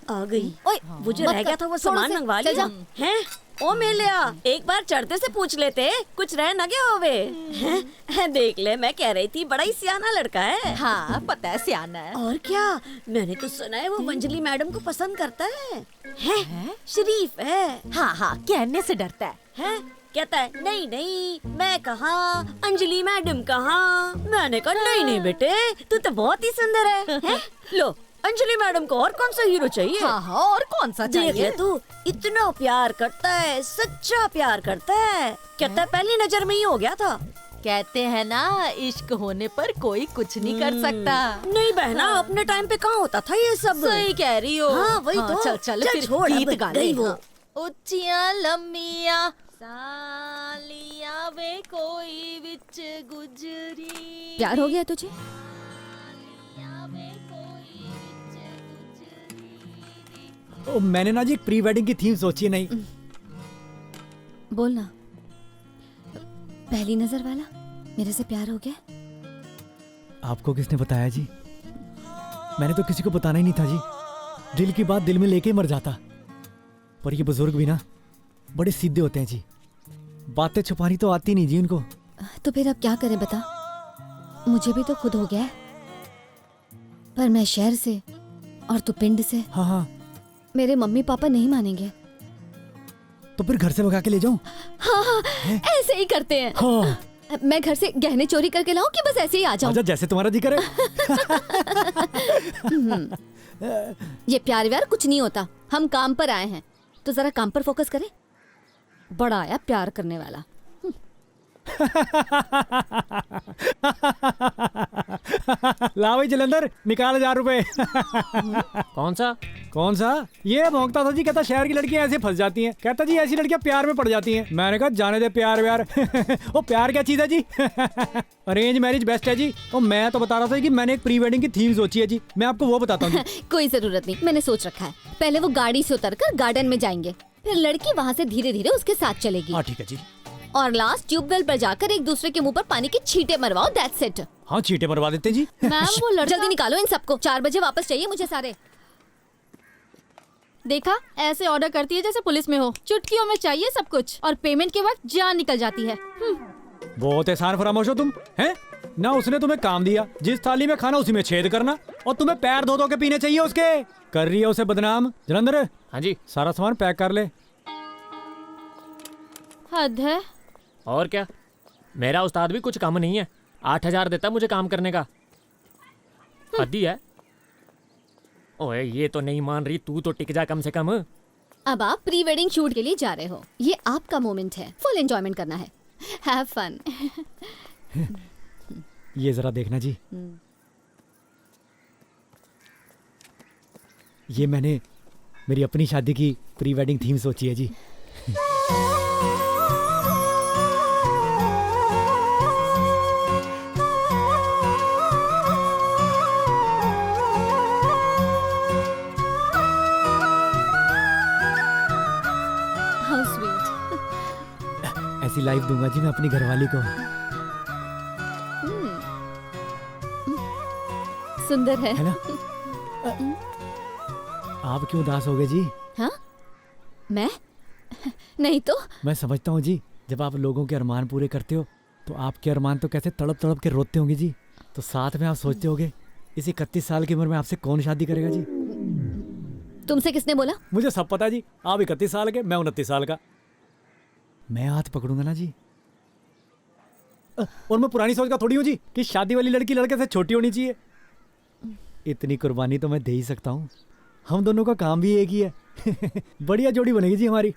आ गई। ओए, वो जो मत रह कर, गया था वो छोड़ो सामान से, मंगवा चल लिया जा। हैं? ओ मेलिया, एक बार चढ़ते से पूछ लेते, कुछ रह न गया होवे। हैं? देख ले, मैं कह रही थी बड़ा ही सियाना लड़का है। हाँ पता है सियाना है। और क्या, मैंने तो सुना है वो अंजलि मैडम को पसंद करता है। हैं? शरीफ है। हाँ हाँ कहने से डरता है। हैं? कहता है नहीं नहीं, मैं कहाँ, अंजलि मैडम कहाँ। मैंने कहा नहीं नहीं बेटे, तू तो बहुत ही सुंदर है। हैं? लो, अंजलि मैडम को और कौन सा हीरो चाहिए? हाँ हाँ और कौन सा देख ले चाहिए? तू, इतना प्यार करता है, सच्चा प्यार करता है। कहता है पहली नजर में ही हो गया था। कहते हैं ना, इश्क होने पर कोई कुछ नहीं कर सकता। नहीं बहना, अपने टाइम पे कहाँ होता था ये सब। सही कह रही हो। हाँ वही तो। चल चल फिर छोड़, गीत अब गा गई ले। वो। हाँ। उच्चियां लम्मियां सालियां वे कोई विच गुजरी। प्यार हो गया तुझे? ओ, मैंने ना जी एक प्री वेडिंग की थीम सोची है। नहीं बोल ना। पहली नजर वाला मेरे से प्यार हो गया? आपको किसने बताया जी? मैंने तो किसी को बताना ही नहीं था जी। दिल की बात दिल में लेके मर जाता। पर ये बुजुर्ग भी ना बड़े सीधे होते हैं जी, बातें छुपानी तो आती नहीं जी उनको। तो फिर अब क्या करें बता? मुझे भी तो खुद हो गया है, पर मैं शहर से और तू पिंड से। हाँ हाँ, मेरे मम्मी पापा नहीं मानेंगे। तो फिर घर से भगा के ले जाऊं? हाँ हाँ, ऐसे ही करते हैं। हाँ। मैं घर से गहने चोरी करके लाऊं कि बस ऐसे ही आ जाऊं? आजा, जैसे तुम्हारा जी करे। ये प्यार व्यार कुछ नहीं होता। हम काम पर आए हैं तो जरा काम पर फोकस करें। बड़ा आया प्यार करने वाला। ला भाई जलंधर, निकाल 1000 रुपए। कौन सा? ये भौंकता था जी, कहता शहर की लड़कियां ऐसे फंस जाती हैं। कहता जी ऐसी लड़कियां प्यार में पड़ जाती हैं। मैंने कहा जाने दे प्यार व्यार। वो प्यार क्या चीज है जी? अरेंज मैरिज बेस्ट है जी। और मैं तो बता रहा था कि मैंने एक प्री वेडिंग की थीम सोची है जी, मैं आपको वो बताता हूँ। कोई जरूरत नहीं, मैंने सोच रखा है। पहले वो गाड़ी से उतरकर गार्डन में जाएंगे, फिर लड़की वहाँ से धीरे धीरे उसके साथ चलेगी। हाँ ठीक है जी। और लास्ट ट्यूबवेल पर जाकर एक दूसरे के मुंह पर पानी की छींटे मरवाओ। That's it. हाँ चींटे मरवा देते जी। मैम वो लड़का जल्दी निकालो इन सबको, 4 बजे वापस चाहिए मुझे सारे। देखा, ऐसे ऑर्डर करती है जैसे पुलिस में हो। चुटकियों में चाहिए सब कुछ और पेमेंट के वक्त जान निकल जाती है। बहुत एहसान फरामोश हो तुम, हैं? ना उसने तुम्हें काम दिया, जिस थाली में खाना उसी में छेद करना, और तुम्हें पैर धो धो के पीने चाहिए उसके। कर रही है उसे बदनाम। जलंधर, हाँ जी, सारा सामान पैक कर ले। हद है। और क्या, मेरा उस्ताद भी कुछ कम नहीं है। 8,000 देता मुझे काम करने का। हद ही है। ओए ये तो नहीं मान रही, तू तो टिक जा कम से कम। अब आप प्री वेडिंग शूट के लिए जा रहे हो, ये आपका मोमेंट है, फुल एंजॉयमेंट करना है। Have fun. ये जरा देखना जी, ये मैंने मेरी अपनी शादी की प्री वेडिंग थीम सोची है जी। How sweet. ऐसी लाइफ दूंगा जी मैं अपनी घरवाली को। सुंदर है ना? आप क्यों उदास हो गए जी? हाँ? मैं? नहीं तो। मैं समझता हूँ जी, जब आप लोगों के अरमान पूरे करते हो तो आपके अरमान तो कैसे तड़प तड़प के रोते होंगे जी। तो साथ में आप सोचते होगे इस 31 साल की उम्र में आपसे कौन शादी करेगा जी। तुमसे किसने बोला? मुझे सब पता जी, आप 31 साल के, मैं 29 साल का। मैं हाथ पकड़ूंगा ना जी। और मैं पुरानी सोच का थोड़ी हूँ जी कि शादी वाली लड़की लड़के से छोटी होनी चाहिए। इतनी कुर्बानी तो मैं दे ही सकता हूँ। हम दोनों का काम भी एक ही है। बढ़िया जोड़ी बनेगी जी हमारी।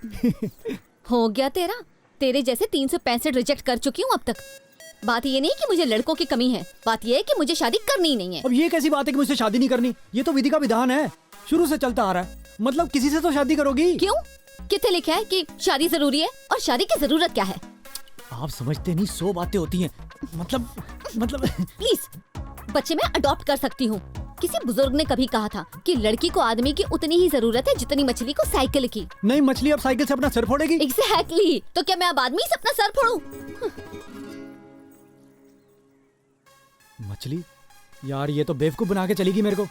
हो गया तेरा। तेरे जैसे 365 रिजेक्ट कर चुकी हूँ अब तक। बात ये नहीं कि मुझे लड़कों की कमी है, बात ये है कि मुझे शादी करनी ही नहीं है। अब ये कैसी बात है कि मुझसे शादी नहीं करनी? ये तो विधि का विधान है, शुरू से चलता आ रहा है। मतलब किसी से तो शादी करोगी। क्यों? किथे लिखा है कि शादी जरूरी है? और शादी की जरूरत क्या है? आप समझते नहीं, 100 बातें होती हैं। मतलब प्लीज, बच्चे मैं अडॉप्ट कर सकती हूँ। किसी बुजुर्ग ने कभी कहा था कि लड़की को आदमी की उतनी ही जरूरत है जितनी मछली को साइकिल की। नहीं, मछली अब साइकिल से अपना सर फोड़ेगी। एग्जैक्टली। तो क्या मैं अब आदमी से अपना सर फोड़ूं? मछली? यार ये तो बेवकूफ बना के चलेगी मेरे को।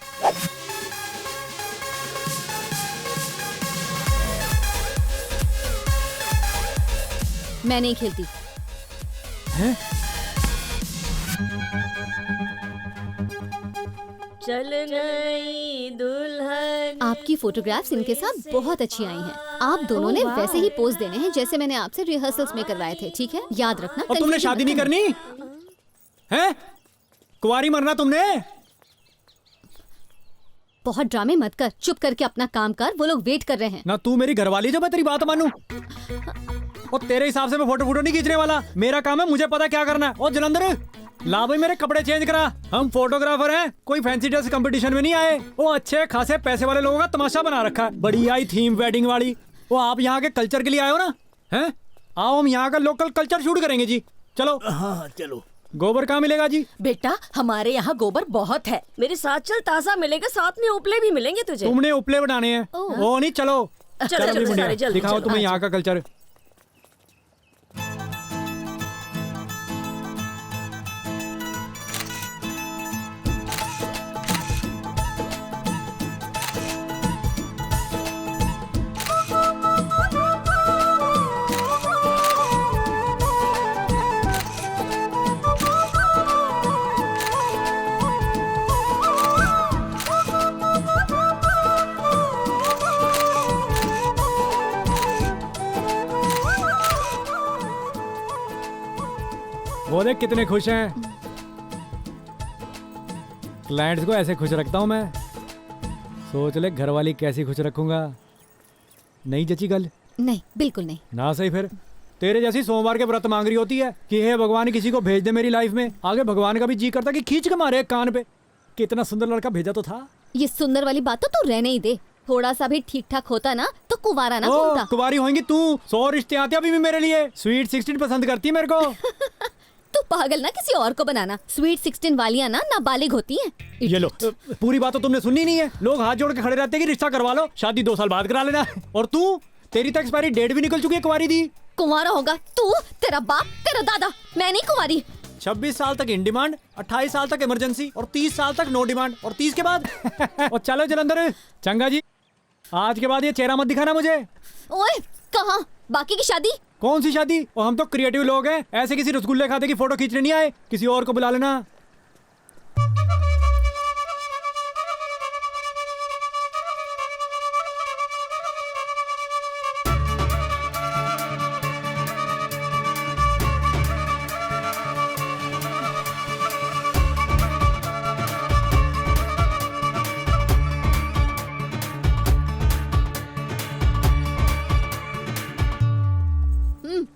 मैं नहीं खेलती। हैं? चल गई दुल्हन। आपकी फोटोग्राफ्स इनके साथ बहुत अच्छी आई हैं। आप दोनों ने वैसे ही पोज देने हैं जैसे मैंने आपसे रिहर्सल्स में करवाए थे, ठीक है? याद रखना। और तुमने शादी नहीं करनी है? कुंवारी मरना तुमने? बहुत ड्रामे मत कर, चुप करके अपना काम कर, वो लोग वेट कर रहे हैं। ना तू मेरी घरवाली जो मैं तेरी बात मानूं। और तेरे हिसाब से मैं फोटो नहीं खींचने वाला। मेरा काम है, मुझे पता क्या करना है। और जलंधर, ला भाई मेरे कपड़े चेंज करा। हम फोटोग्राफर हैं, कोई फैंसी ड्रेस कंपटीशन में नहीं आए। वो अच्छे खासे पैसे वाले लोगों का तमाशा बना रखा है, बढ़िया ही थीम वेडिंग वाली। वो आप यहाँ के कल्चर के लिए आए हो ना? हैं? आओ हम यहाँ का लोकल कल्चर शूट करेंगे जी। चलो। हाँ चलो। गोबर कहाँ मिलेगा जी? बेटा हमारे यहाँ गोबर बहुत है। मेरे साथ चल, ताज़ा मिलेगा, साथ में उपले भी मिलेंगे तुझे। तुमने उपले बनाने हैं? वो नहीं, चलो चलो भी चलो बढ़िया। सारे जल्दी दिखाओ चलो। तुम्हें यहाँ का कल्चर। वो देख कितने खुश हैं। क्लाइंट्स को ऐसे खुश रखता हूं मैं। सोच ले घरवाली कैसी खुश रखूंगा। नहीं जची गल? नहीं, बिल्कुल नहीं। ना सही फिर। तेरे जैसी सोमवार के व्रत मांग रही होती है कि हे भगवान किसी को भेज दे मेरी लाइफ में। आगे भगवान का भी जी करता कि खींच के मारे एक कान पे। कितना सुंदर लड़का भेजा तो था। ये सुंदर वाली बात तो तू रहने ही दे। थोड़ा सा भी ठीक ठाक होता ना तो कुंवारा ना घूमता। कुंवारी होंगी तू। 100 रिश्ते आते अभी भी मेरे लिए। स्वीट 16 पसंद करती है मेरे को। तू पागल ना किसी और को बनाना। स्वीट 16 वालियां ना नाबालिग होती हैं। ये लो, पूरी बात तो तुमने सुननी नहीं है। लोग हाथ जोड़ के खड़े रहते हैं कि रिश्ता करवा लो, शादी 2 साल बाद करा लेना। और तू, तेरी तो एक्सपायरी डेट भी निकल चुकी है कुंवारी दी। कुंवारा होगा तू, तेरा बाप, तेरा दादा। मैं नहीं कुंवारी। 26 साल तक इन डिमांड, 28 साल तक इमरजेंसी और 30 साल तक नो डिमांड। और 30 के बाद और चलो जलंधर। चंगा जी, आज के बाद ये चेहरा मत दिखाना मुझे। ओए कहाँ? बाकी की शादी? कौन सी शादी? और हम तो क्रिएटिव लोग हैं, ऐसे किसी रसगुल्ले खाते की फोटो खींचने नहीं आए। किसी और को बुला लेना।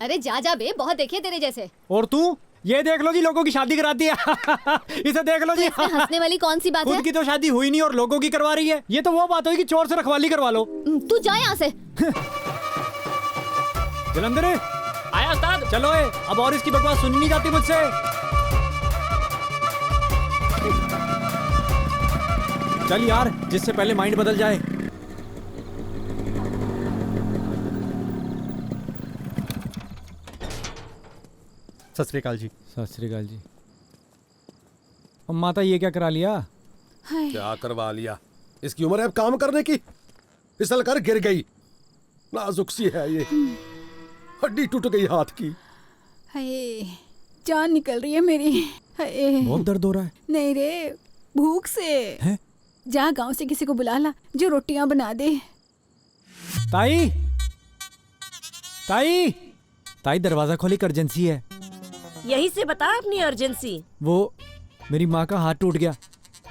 अरे जा जा बे, बहुत देखे तेरे जैसे। और तू ये देख लो जी, लोगों की शादी कराती है। इसे देख लो जी। इसमें हंसने वाली कौन सी बात है? खुद की तो शादी हुई नहीं और लोगों की करवा रही है। ये तो वो बात हुई कि चोर से रखवाली करवा लो। तू जा यहाँ से। जलंधर आया उस्ताद। चलो अब और इसकी बकवास सुनी नहीं जाती मुझसे। चल यार, जिससे पहले माइंड बदल जाए। सत श्री अकाल जी। सत श्री अकाल जी। माता ये क्या करा लिया? क्या करवा लिया? इसकी उम्र है अब काम करने की। फिसल कर गिर गई, नाजुक सी है ये, हड्डी टूट गई हाथ की। हाय, जान निकल रही है मेरी। हाय, बहुत दर्द हो रहा है। नहीं रे, भूख से है? जा गांव से किसी को बुला ला जो रोटियां बना दे। ताई, ताई, ताई दरवाजा खोली, अर्जेंसी है। यही से बता अपनी अर्जेंसी। वो मेरी माँ का हाथ टूट गया,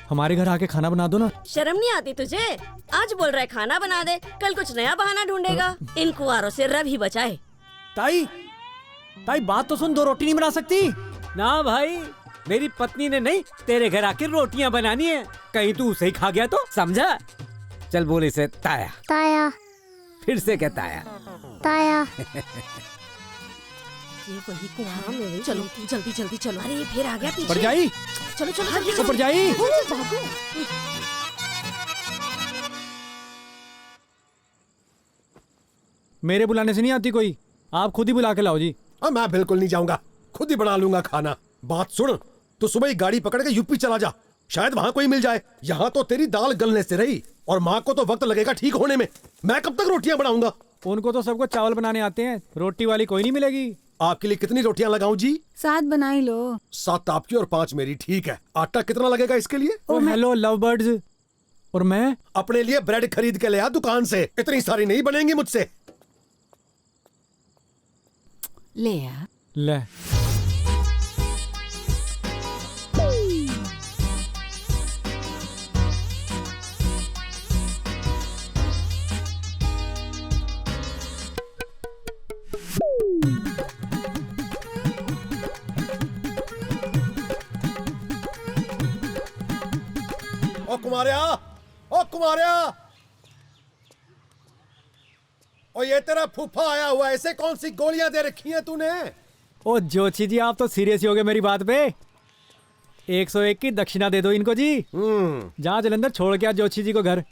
हमारे घर आके खाना बना दो ना। शर्म नहीं आती तुझे? आज बोल रहा है खाना बना दे, कल कुछ नया बहाना ढूंढेगा। इन कुंवारों से रब ही बचाए। ताई, ताई बात तो सुन, 2 रोटी नहीं बना सकती? ना भाई, मेरी पत्नी ने नहीं तेरे घर आके रोटियां बनानी है। कहीं तू उसे ही खा गया तो समझा। चल बोल इसे ताया। ताया। फिर से क्या ताया? ताया। ये वही कुंवारा में। चलो जल्दी जल्दी चलो। अरे फिर आ गया पीछे। परजाई, चलो चलो जल्दी ओ परजाई। भागो। मेरे बुलाने से नहीं आती कोई, आप खुद ही बुला के लाओ जी। मैं बिल्कुल नहीं जाऊंगा, खुद ही बना लूंगा खाना। बात सुन, तो सुबह ही गाड़ी पकड़ के यूपी चला जा, शायद वहाँ कोई मिल जाए। यहाँ तो तेरी दाल गलने से रही और माँ को तो वक्त लगेगा ठीक होने में। मैं कब तक रोटियां बनाऊंगा? उनको तो सबको चावल बनाने आते हैं, रोटी वाली कोई नहीं मिलेगी। आपके लिए कितनी रोटियां लगाऊं जी? 7 बना ही लो। 7 आपकी और 5 मेरी, ठीक है। आटा कितना लगेगा इसके लिए? Hello love birds. और मैं अपने लिए ब्रेड खरीद के ले आ दुकान से, इतनी सारी नहीं बनेंगी मुझसे। ले आ। ले। ओ कुमारिया, ओ कुमारिया, ओ ये तेरा फूफा आया हुआ है, ऐसे कौन सी गोलियां दे रखी हैं तूने? ओ जोशी जी, आप तो सीरियस ही हो गए मेरी बात पे। 101 की दक्षिणा दे दो इनको जी। जहाँ जलंधर छोड़ के आ जोशी जी को घर।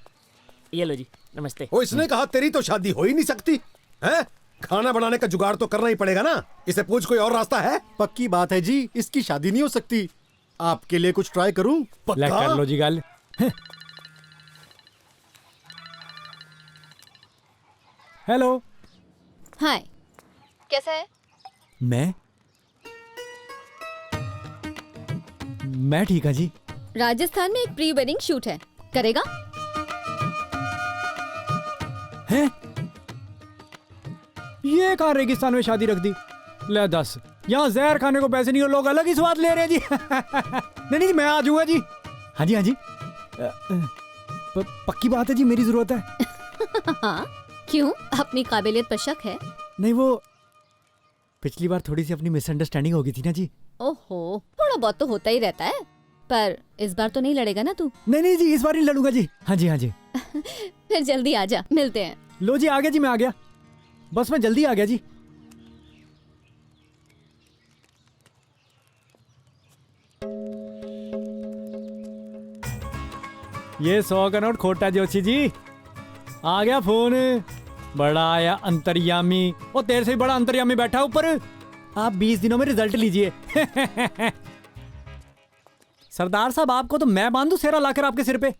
ये लो जी, नमस्ते। ओ इसने कहा तेरी तो शादी हो ही नहीं सकती है? खाना बनाने का जुगाड़ तो करना ही पड़ेगा ना। इसे पूछ कोई और रास्ता है? पक्की बात है जी, इसकी शादी नहीं हो सकती। आपके लिए कुछ ट्राई करूं? ले कर लो जी गल। हेलो। हाय, कैसा है? मैं ठीक है जी। राजस्थान में एक प्री वेडिंग शूट है, करेगा? हैं? ये कहाँ रेगिस्तान में शादी रख दी? ले 10, यहाँ जहर खाने को पैसे नहीं और लोग अलग ही स्वाद ले रहे हैं जी। नहीं नहीं, मैं आ जाऊंगा जी। हाँ जी, हाँ जी। पक्की बात है जी, मेरी जरूरत है। हाँ, क्यों? अपनी काबिलियत पर शक है? नहीं, वो पिछली बार थोड़ी सी अपनी मिसअंडरस्टैंडिंग हो गई थी ना जी। ओहो, थोड़ा बहुत तो होता ही रहता है, पर इस बार तो नहीं लड़ेगा ना तू? नहीं नहीं जी, इस बार नहीं लड़ूंगा जी। हाँ जी, हाँ जी। फिर जल्दी आ जा, मिलते हैं। लो जी, आ गया जी, मैं आ गया, बस मैं जल्दी आ गया जी। ये 100 का नोट खोटा जोशी जी। आ गया फोन, बड़ा आया अंतर्यामी। ओ तेरे से भी बड़ा अंतर्यामी बैठा ऊपर। आप 20 दिनों में रिजल्ट लीजिए। सरदार साहब, आपको तो मैं बांधू सेरा लाकर आपके सिर पे।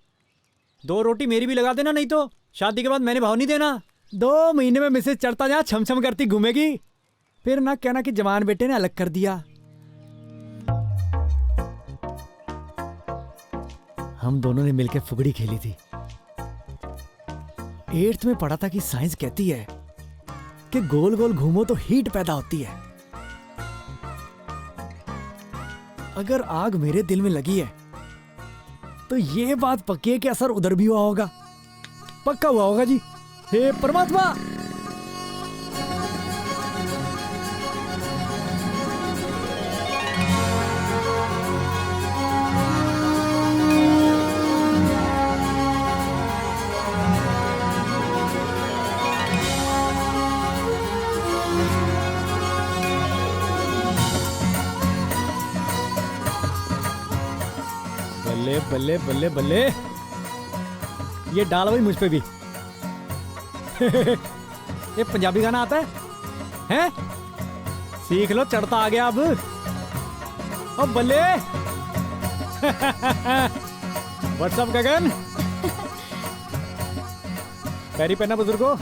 2 रोटी मेरी भी लगा देना, नहीं तो शादी के बाद मैंने भाव नहीं देना। 2 महीने में मिसेज चढ़ता जहाँ छम छम करती घूमेगी, फिर ना कहना कि जवान बेटे ने अलग कर दिया। हम दोनों ने मिलकर फुगड़ी खेली थी। 8th में पढ़ा था कि साइंस कहती है कि गोल गोल घूमो तो हीट पैदा होती है। अगर आग मेरे दिल में लगी है तो ये बात पक्की है कि असर उधर भी हुआ होगा, पक्का हुआ होगा जी। हे परमात्मा। बल्ले बल्ले बल्ले बल्ले, ये डाल भाई मुझ पे भी। ये पंजाबी गाना आता है? हैं? सीख लो, चढ़ता आ गया अब। अब बल्ले। व्हाट्सअप गगन, पैरी पहना बुजुर्गो।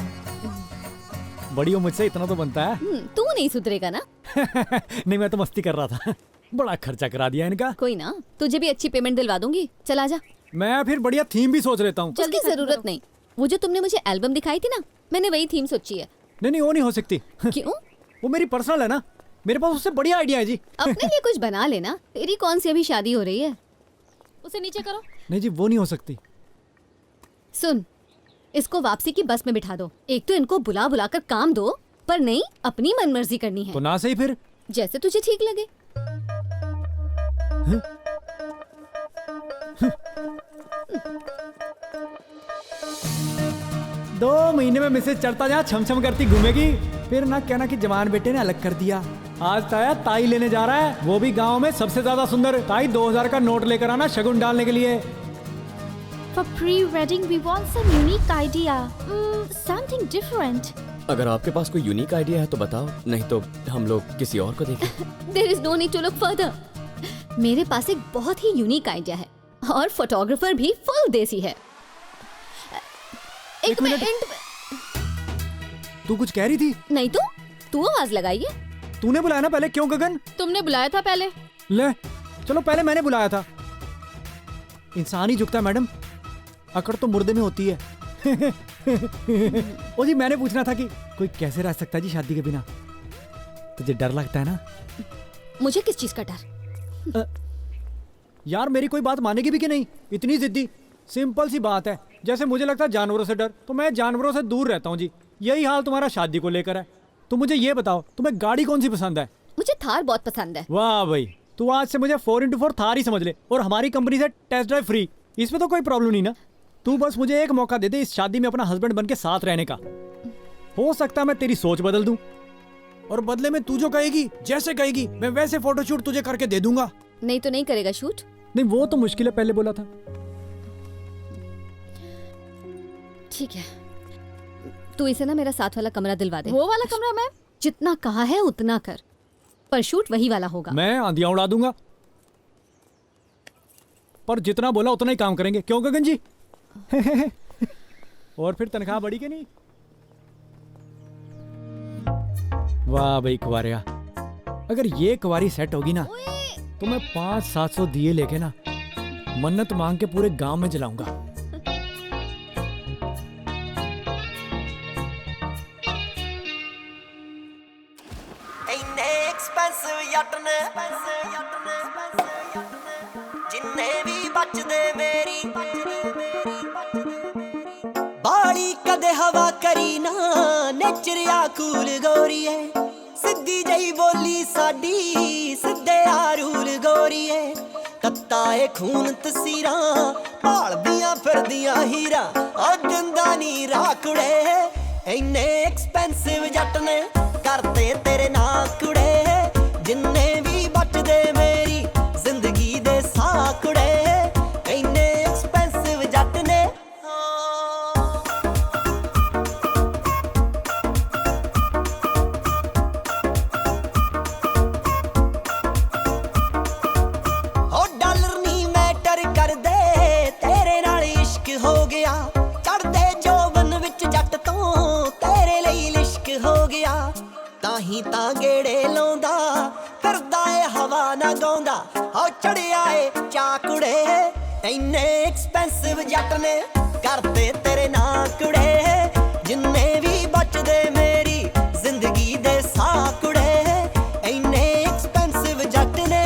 बड़ी हो मुझसे, इतना तो बनता है। तू नहीं सुधरेगा ना। नहीं, मैं तो मस्ती कर रहा था। बड़ा खर्चा करा दिया इनका। कोई ना, तुझे भी अच्छी पेमेंट दिलवा दूंगी। चल आजा। मैं फिर बढ़िया थीम भी सोच लेता हूँ। उसकी जरूरत नहीं, वो जो तुमने मुझे एल्बम दिखाई थी ना, मैंने वही थीम सोची है। नहीं, वो नहीं हो सकती। क्यों? वो मेरी पर्सनल है ना, मेरे पास उससे बढ़िया आइडिया है जी। अपने लिए कुछ बना लेना। तेरी कौन सी अभी शादी हो रही है? उसे नीचे करो। नहीं जी, वो नहीं हो सकती। सुन, इसको वापसी की बस में बिठा दो। एक तो इनको बुला बुला कर काम दो, पर नहीं, अपनी मनमर्जी करनी है। तो ना सही फिर, जैसे तुझे ठीक लगे। 2 महीने में मिसेज चढ़ता जहाँ छम करती घूमेगी, फिर ना कहना कि जवान बेटे ने अलग कर दिया। आज ताया ताई लेने जा रहा है, वो भी गांव में सबसे ज्यादा सुंदर। ताई 2000 का नोट लेकर आना शगुन डालने के लिए। For pre-wedding we want some unique idea, something different. अगर आपके पास कोई यूनिक आइडिया है तो बताओ, नहीं तो हम लोग किसी और को देखें। There is no need to look further. मेरे पास एक बहुत ही यूनिक आइडिया है और फोटोग्राफर भी फुल देसी है। एक मिनट। तू कुछ कह रही थी? नहीं तो, तू आवाज लगाइए। तूने बुलाया ना पहले, क्यों गगन? तुमने बुलाया था पहले। ले, चलो पहले मैंने बुलाया था। इंसान ही झुकता है मैडम, अकड़ तो मुर्दे में होती है। ओ जी, मैंने पूछना था कि कोई कैसे रह सकता है जी शादी के बिना? तुझे डर लगता है ना? मुझे किस चीज का डर? यार मेरी कोई बात मानेगी भी कि नहीं? इतनी जिद्दी। सिंपल सी बात है, जैसे मुझे लगता है जानवरों से डर, तो मैं जानवरों से दूर रहता हूँ जी। यही हाल तुम्हारा शादी को लेकर है। तो मुझे ये बताओ, तुम्हें गाड़ी कौन सी पसंद है? मुझे थार बहुत पसंद है। वाह भाई, तू आज से मुझे 4x4 थार ही समझ ले, और हमारी कंपनी से टेस्ट ड्राइव फ्री। इसमें तो कोई प्रॉब्लम नहीं ना। तू बस मुझे एक मौका दे दे इस शादी में अपना हस्बैंड बन के साथ रहने का। हो सकता है मैं तेरी सोच बदल दूं, और बदले में तू जो कहेगी, जैसे कहेगी, मैं वैसे फोटोशूट तुझे करके दे दूंगा। नहीं तो नहीं करेगा शूट? नहीं, वो तो मुश्किल है, पहले बोला था। ठीक है, तू इसे ना मेरा साथ वाला कमरा दिलवा दे। वो वाला कमरा मैम? जितना कहा है उतना कर, पर शूट वही वाला होगा। मैं आंधियां उड़ा दूंगा, पर जितना बोला उतना ही काम करेंगे। क्यों गगन जी? और फिर तनख्वाह बढ़ी कि नहीं? वाह भाई कुंवारिया, अगर ये कुंवारी सेट होगी ना, तो मैं 500-700 दिए लेके ना मन्नत मांग के पूरे गांव में जलाऊंगा। जिन्ने भी बचदे मेरी बाड़ी कदे हवा करी ना, नेचरिया कूल गोरी है, सिद्धी जई बोली साडी, सिद्धे आरूल गोरी है, तत्ता ए खून तसीरा, भाल दियां फिरदियां हीरा, आ दिंदा नी राकुड़े, इन्ने एक्सपेंसिव जट ने करते तेरे ना कुड़े, जिन्ने भी बचदे मेरी जिंदगी दे साकुड़े, इन्ने एक्सपेंसिव जट ने। हो डॉलर नी मैटर कर दे, तेरे नाल इश्क हो गया, चढ़दे जोबन विच जट तो तेरे लिए लिश्क हो गया, ताही तां गेड़े लाउंदा करदा ए हवा ना गाउंदा, हो चढ़िया ए चाकुड़े, इन्ने एक्सपेंसिव जट ने करते तेरे ना कुड़े, जिन्ने भी बचदे मेरी जिंदगी दे साकुड़े, इन्ने एक्सपेंसिव जट ने।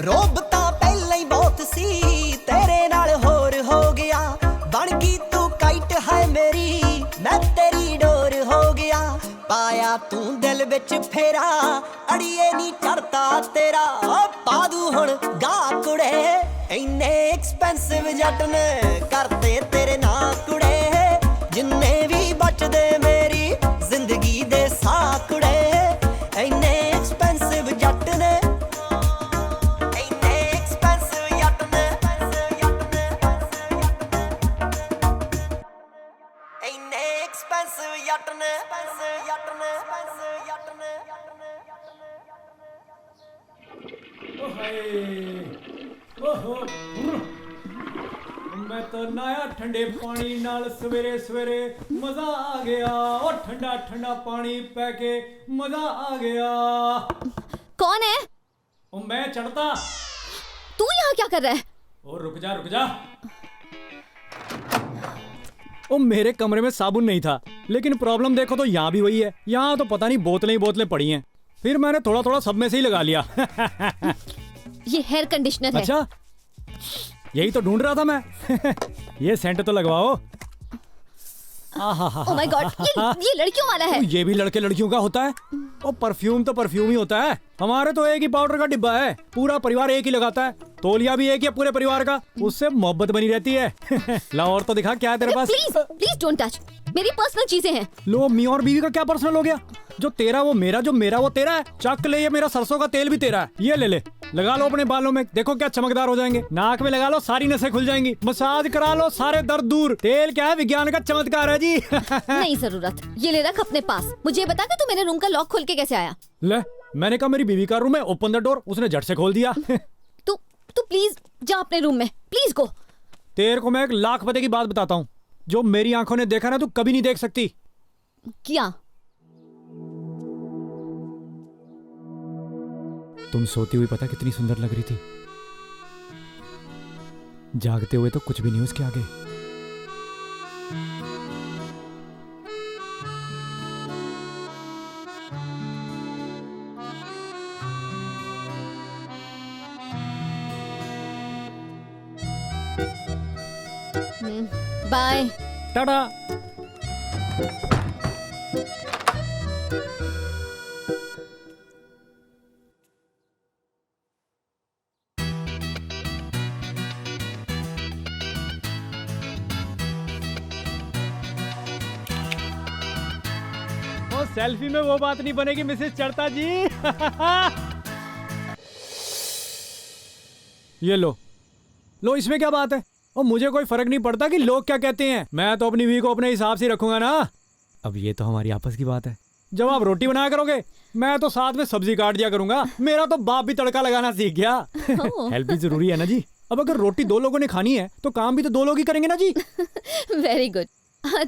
रोब तां पहले ही बहुत सी, तेरे नाल होर हो गया, बन गई तू काइट है मेरी, मैं तेरी डोर हो गया, पाया तू दिल विच फेरा, अड़िए नी चढ़ता तेरा, पादू हुण गा कुड़े, इन्ने एक्सपेंसिव जट ने करते तेरे ना कुड़े, जिन्ने भी बचदे मेरी जिंदगी दे साकुड़े, इन्ने ओहो मैं तो नया ठंडे पानी नाल सवेरे सवेरे मजा आ गया और ठंडा ठंडा पानी पै के मजा आ गया। कौन है? ओ मैं चढ़ता। तू यहाँ क्या कर रहा है? ओ रुक जा। ओ मेरे कमरे में साबुन नहीं था, लेकिन प्रॉब्लम देखो तो यहाँ भी वही है। यहाँ तो पता नहीं बोतलें ही बोतलें पड़ी हैं, फिर मैंने थोड़ा थोड़ा सब में से ही लगा लिया। ये हेयर कंडीशनर है। अच्छा, यही तो ढूंढ रहा था मैं। ये सेंट तो लगवाओ। ओह माय गॉड, ये लड़कियों वाला है। ये भी लड़के लड़कियों का होता है। और परफ्यूम तो परफ्यूम ही होता है। हमारे तो एक ही पाउडर का डिब्बा है, पूरा परिवार एक ही लगाता है। तौलिया भी एक ही है पूरे परिवार का, उससे मोहब्बत बनी रहती है। ला और तो दिखा क्या है तेरे पास। प्लीज डोंट टच, मेरी पर्सनल चीजें हैं। लो, मी और बीवी का क्या पर्सनल हो गया? जो तेरा वो मेरा, जो मेरा वो तेरा है। चक ले, ये मेरा सरसों का तेल भी तेरा है। ये ले लगा लो अपने बालों में, देखो क्या चमकदार हो जाएंगे। नाक में लगा लो, सारी नसें खुल जाएंगी। मसाज करा लो, सारे दर्द दूर। तेल क्या है, विज्ञान का चमत्कार है जी। नहीं जरूरत, ये ले रख अपने पास। मुझे बता कि तू मेरे रूम का लॉक खोल के कैसे आया? ले, मैंने कहा मेरी बीवी का रूम है, ओपन द डोर। उसने झट से खोल दिया। तू प्लीज जा अपने रूम में, प्लीज गो। तेरे को मैं एक लाख पते की बात बताता हूँ, जो मेरी आंखों ने देखा ना तू कभी नहीं देख सकती। क्या? तुम सोती हुई पता कितनी सुंदर लग रही थी, जागते हुए तो कुछ भी नहीं उसके आगे। बाय टाटा। सेल्फी में वो बात नहीं बनेगी मिसेस चढ़ता जी। ये लो, इसमें क्या बात है? और मुझे कोई फर्क नहीं पड़ता कि लोग क्या कहते हैं, मैं तो अपनी बीवी को अपने हिसाब से रखूंगा ना। अब ये तो हमारी आपस की बात है। जब आप रोटी बनाया करोगे, मैं तो साथ में सब्जी काट दिया करूंगा। मेरा तो बाप भी तड़का लगाना सीख गया। हेल्प भी जरूरी है ना जी। अब अगर रोटी दो लोगों ने खानी है तो काम भी तो दो लोग ही करेंगे ना जी। Very good.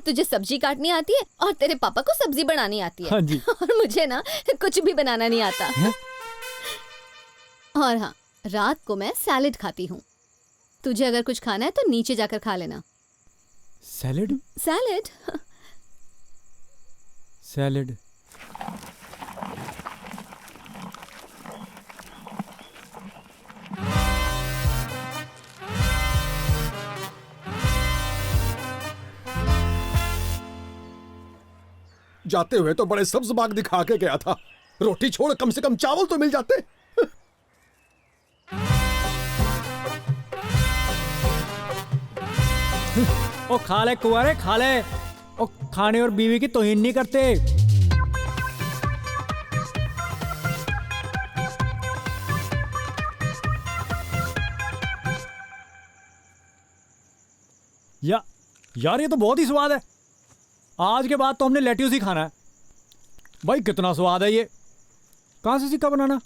तुझे सब्जी काटनी आती है और तेरे पापा को सब्जी बनानी आती है। हाँ जी। और मुझे ना कुछ भी बनाना नहीं आता। और हाँ, रात को मैं सैलेड खाती हूँ। तुझे अगर कुछ खाना है तो नीचे जाकर खा लेना। सैलेड? सैलेड? सैलेड। जाते हुए तो बड़े सब्ज बाग दिखा के गया था, रोटी छोड़ कम से कम चावल तो मिल जाते। ओ खा ले कुंवारे, खा ले। ओ खाने और बीवी की तौहीन नहीं करते। यार ये तो बहुत ही स्वाद है। आज के बाद तो हमने लेट्यूस ही खाना है। भाई कितना स्वाद है ये। कहाँ से सीखा बनाना?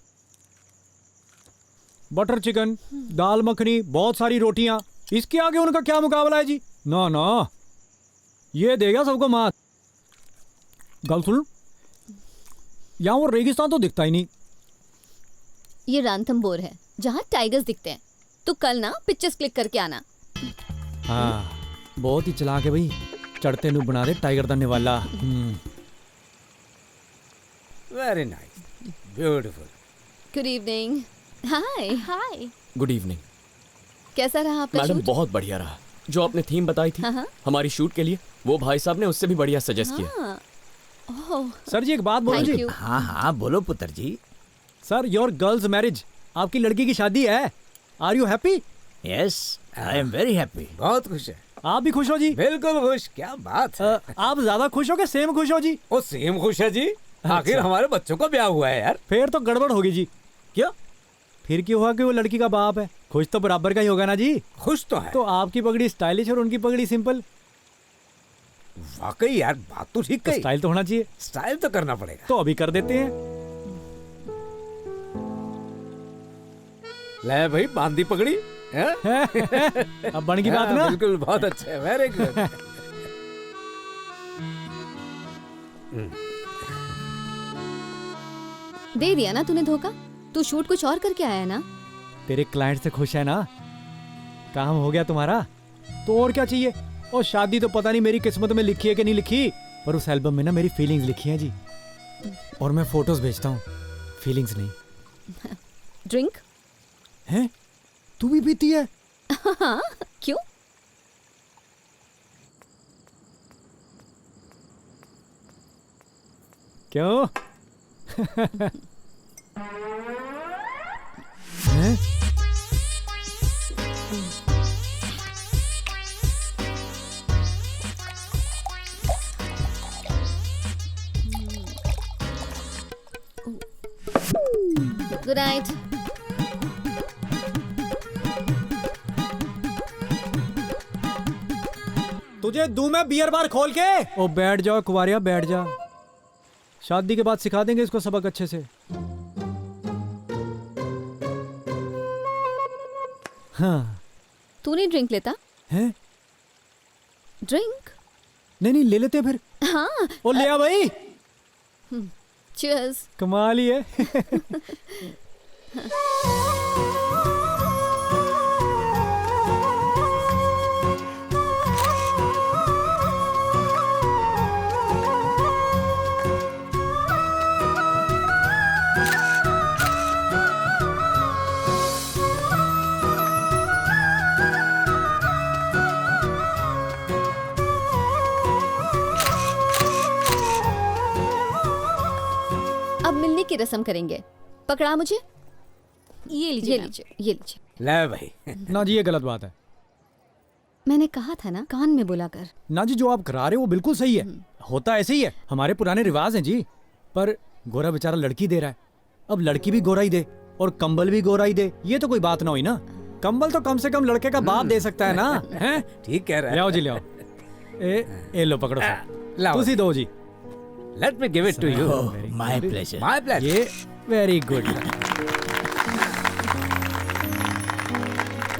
बटर चिकन, दाल मखनी, बहुत सारी रोटियां, इसके आगे उनका क्या मुकाबला है जी। ना ना, ये देगा सबको मात। गल सुन, यहाँ वो रेगिस्तान तो दिखता ही नहीं। ये रांथम्बोर है, जहाँ टाइगर्स दिखते हैं। तू कल ना पिक्चर्स क्लिक करके आना। हाँ, बहुत ही चालाक है भाई। चढ़ते नु बना दे टाइगर दन्ने वाला। Very nice, beautiful. Good evening. Hi hi. Good evening. कैसा रहा आपका मैडम? शूट? बहुत बढ़िया रहा। जो आपने थीम बताई थी हमारी शूट के लिए, वो भाई साहब ने उससे भी बढ़िया सजेस्ट किया। सर जी एक बात बोलो जी। हाँ हाँ बोलो पुत्र जी। सर, योर गर्ल्स मैरिज, आपकी लड़की की शादी है। Are you happy? Yes, I am very happy. बहुत खुश है। आप भी खुश हो जी? बिल्कुल खुश। क्या बात है। आप ज्यादा खुश हो कि सेम खुश हो जी? वो सेम खुश है जी। आखिर अच्छा। हमारे बच्चों का ब्याह हुआ है यार। फिर तो गड़बड़ होगी जी। क्यों? फिर क्यों हुआ कि वो लड़की का बाप है। खुश तो बराबर का ही होगा ना जी। खुश तो है। तो आपकी पगड़ी स्टाइलिश और उनकी पगड़ी सिंपल। वाकई यार, बात तो ठीक है। स्टाइल तो होना चाहिए। स्टाइल तो करना पड़ेगा। तो अभी कर देते हैं। ले भाई बांधी पकड़ी हैं? अब बन की बात ना। बिल्कुल बहुत अच्छा है, वेरी गुड। दे दिया ना तूने धोखा। तू शूट कुछ और करके आया है ना। तेरे क्लाइंट से खुश है ना, काम हो गया तुम्हारा, तो और क्या चाहिए। और शादी तो पता नहीं मेरी किस्मत में लिखी है कि नहीं लिखी, पर उस एल्बम में ना मेरी फीलिंग्स लिखी हैं जी। और मैं फोटोज भेजता हूँ, फीलिंग्स नहीं। ड्रिंक हैं? तू भी पीती है? हाँ, क्यों? क्यों? हैं? Good night. तुझे दूं मैं बियर बार खोल के। ओ बैठ जाओ कुवारिया, बैठ जा। शादी के बाद सिखा देंगे इसको सबक अच्छे से। हाँ। तू नहीं ड्रिंक लेता? हैं? ड्रिंक? नहीं ले लेते फिर। हाँ। ओ ले आ भाई। चीयर्स। कमाल ही है। अब मिलने की रस्म करेंगे। पकड़ा मुझे। ये लीजिए, ये लीजिए, ये लीजिए। ले भाई। ना जी ये गलत बात है। मैंने कहा था ना, कान में बोला कर। ना जी जो आप करा रहे हो वो बिल्कुल सही है, होता ऐसे ही है, हमारे पुराने रिवाज हैं जी। पर गोरा बेचारा लड़की दे रहा है, अब लड़की भी गोरा ही दे और कंबल भी गोरा ही दे, ये तो कोई बात ना हुई ना। कंबल तो कम से कम लड़के का बाप दे सकता है ना। हैं? ठीक कह रहा है। ले आओ जी ले आओ। ए लो पकड़ो। लाओ। तुसी दो जी। Let me give it to you. My pleasure. My pleasure. ये वेरी गुड।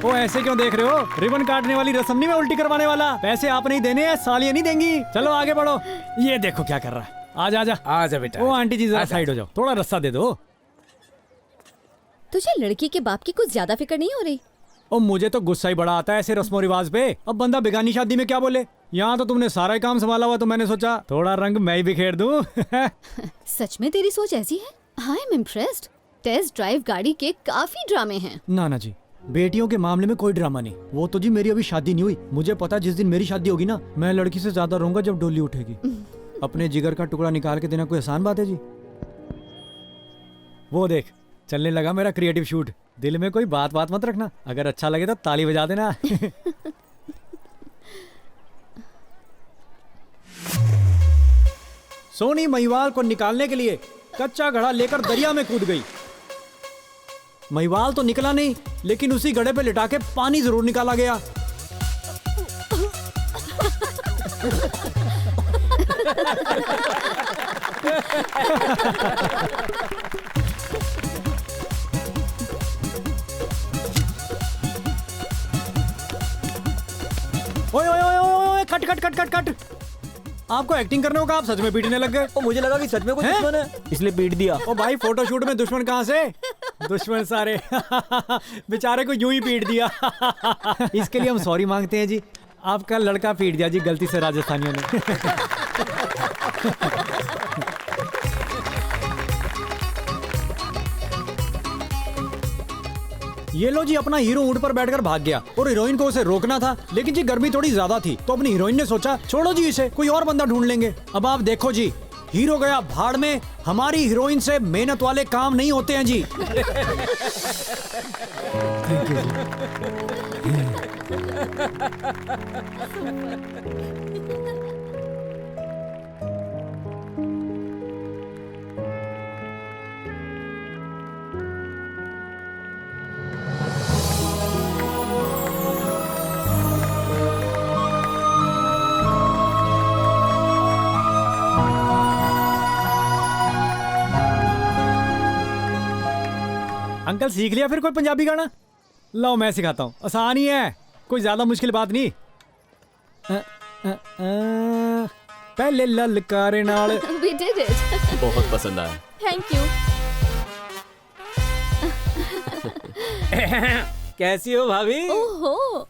ओ ऐसे क्यों देख रहे हो? रिबन काटने वाली रस्म नहीं, मैं उल्टी करवाने वाला। पैसे आप नहीं देने हैं, सालियां नहीं देंगी। चलो आगे बढ़ो। ये देखो क्या कर रहा है। आजा आजा आजा बेटा। ओ आंटी जी जरा साइड हो जाओ, थोड़ा रास्ता दे दो। तुझे लड़की के बाप की कुछ ज्यादा फिक्र नहीं हो रही? ओ मुझे तो गुस्सा ही बड़ा आता है ऐसे रस्मों रिवाज पे। अब बंदा बेगानी शादी में क्या बोले। यहाँ तो तुमने सारा ही काम संभाला हुआ, तो मैंने सोचा थोड़ा रंग मैं ही बिखेर दूं। सच में तेरी सोच ऐसी है? I am impressed. Test drive गाड़ी के काफी ड्रामे हैं। ना जी, बेटियों के मामले में कोई ड्रामा नहीं। वो तो जी मेरी अभी शादी नहीं हुई। मुझे पता जिस दिन मेरी शादी होगी ना, मैं लड़की से ज्यादा रहूंगा जब डोली उठेगी। अपने जिगर का टुकड़ा निकाल के देना कोई आसान बात है जी। वो देख चलने लगा मेरा क्रिएटिव शूट। दिल में कोई बात मत रखना, अगर अच्छा लगे तो ताली बजा देना। सोनी महिवाल को निकालने के लिए कच्चा घड़ा लेकर दरिया में कूद गई। महिवाल तो निकला नहीं, लेकिन उसी घड़े पे लिटा के पानी जरूर निकाला गया। ओए ओए ओए ओए cut cut cut cut cut. आपको एक्टिंग करने होगा, आप सच में पीटने लग गए। मुझे लगा कि सच में कोई दुश्मन है, इसलिए पीट दिया। ओ भाई फोटोशूट में दुश्मन कहाँ से? दुश्मन सारे बेचारे को यूं ही पीट दिया। इसके लिए हम सॉरी मांगते हैं जी। आपका लड़का पीट दिया जी गलती से राजस्थानियों ने। ये लो जी, अपना हीरो ऊंट पर बैठकर भाग गया और हीरोइन को उसे रोकना था, लेकिन जी गर्मी थोड़ी ज्यादा थी, तो अपनी हीरोइन ने सोचा छोड़ो जी इसे, कोई और बंदा ढूंढ लेंगे। अब आप देखो जी, हीरो गया भाड़ में, हमारी हीरोइन से मेहनत वाले काम नहीं होते हैं जी। Thank you. अंकल सीख लिया फिर कोई पंजाबी गाना? लो मैं सिखाता हूँ, आसान ही है, कोई ज्यादा मुश्किल बात नहीं। पहले ललकारे नाल। We did it. बहुत पसंद आया। Thank you. कैसी हो भाभी? ओहो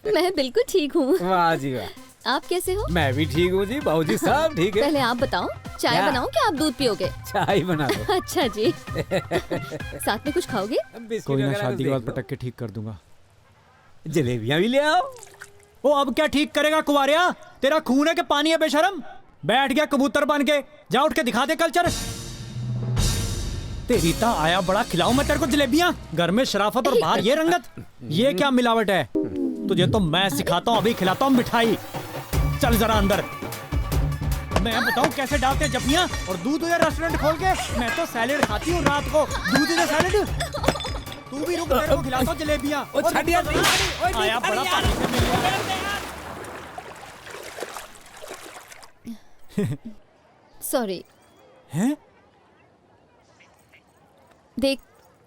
मैं बिल्कुल ठीक हूँ। वाह जी वाह। आप कैसे हो? मैं भी ठीक हूँ जी, बहू जी सब ठीक है। पहले आप बताओ, चाय क्या? बनाऊं क्या आप दूध पियोगे? चाय बना दो। अच्छा जी। साथ में कुछ खाओगे? कोई ना, शादी के बाद पटक के ठीक कर दूंगा। जलेबियां भी ले आओ। ओ अब क्या ठीक करेगा कुवारिया? तेरा खून है कि पानी है बेशरम? बैठ गया कबूतर बन के, जा उठ के दिखा दे कल्चर। तेरी ता आया बड़ा, खिलाऊं मैं तेरे को जलेबियां? घर में शराफत और बाहर ये रंगत, ये क्या मिलावट है? तुझे तो मैं सिखाता हूँ, अभी खिलाता हूँ मिठाई। चल जरा अंदर, मैं बताऊँ कैसे डालते हैं जपियां। और दूध तुझे रेस्टोरेंट खोल के, मैं तो सैलेड खाती हूँ रात को, दूध तुझे सैलेड। तू भी रुक, तेरे को खिलाता हूँ जलेबियां। आया बड़ा पानी से मिल गया। सॉरी। हैं? देख,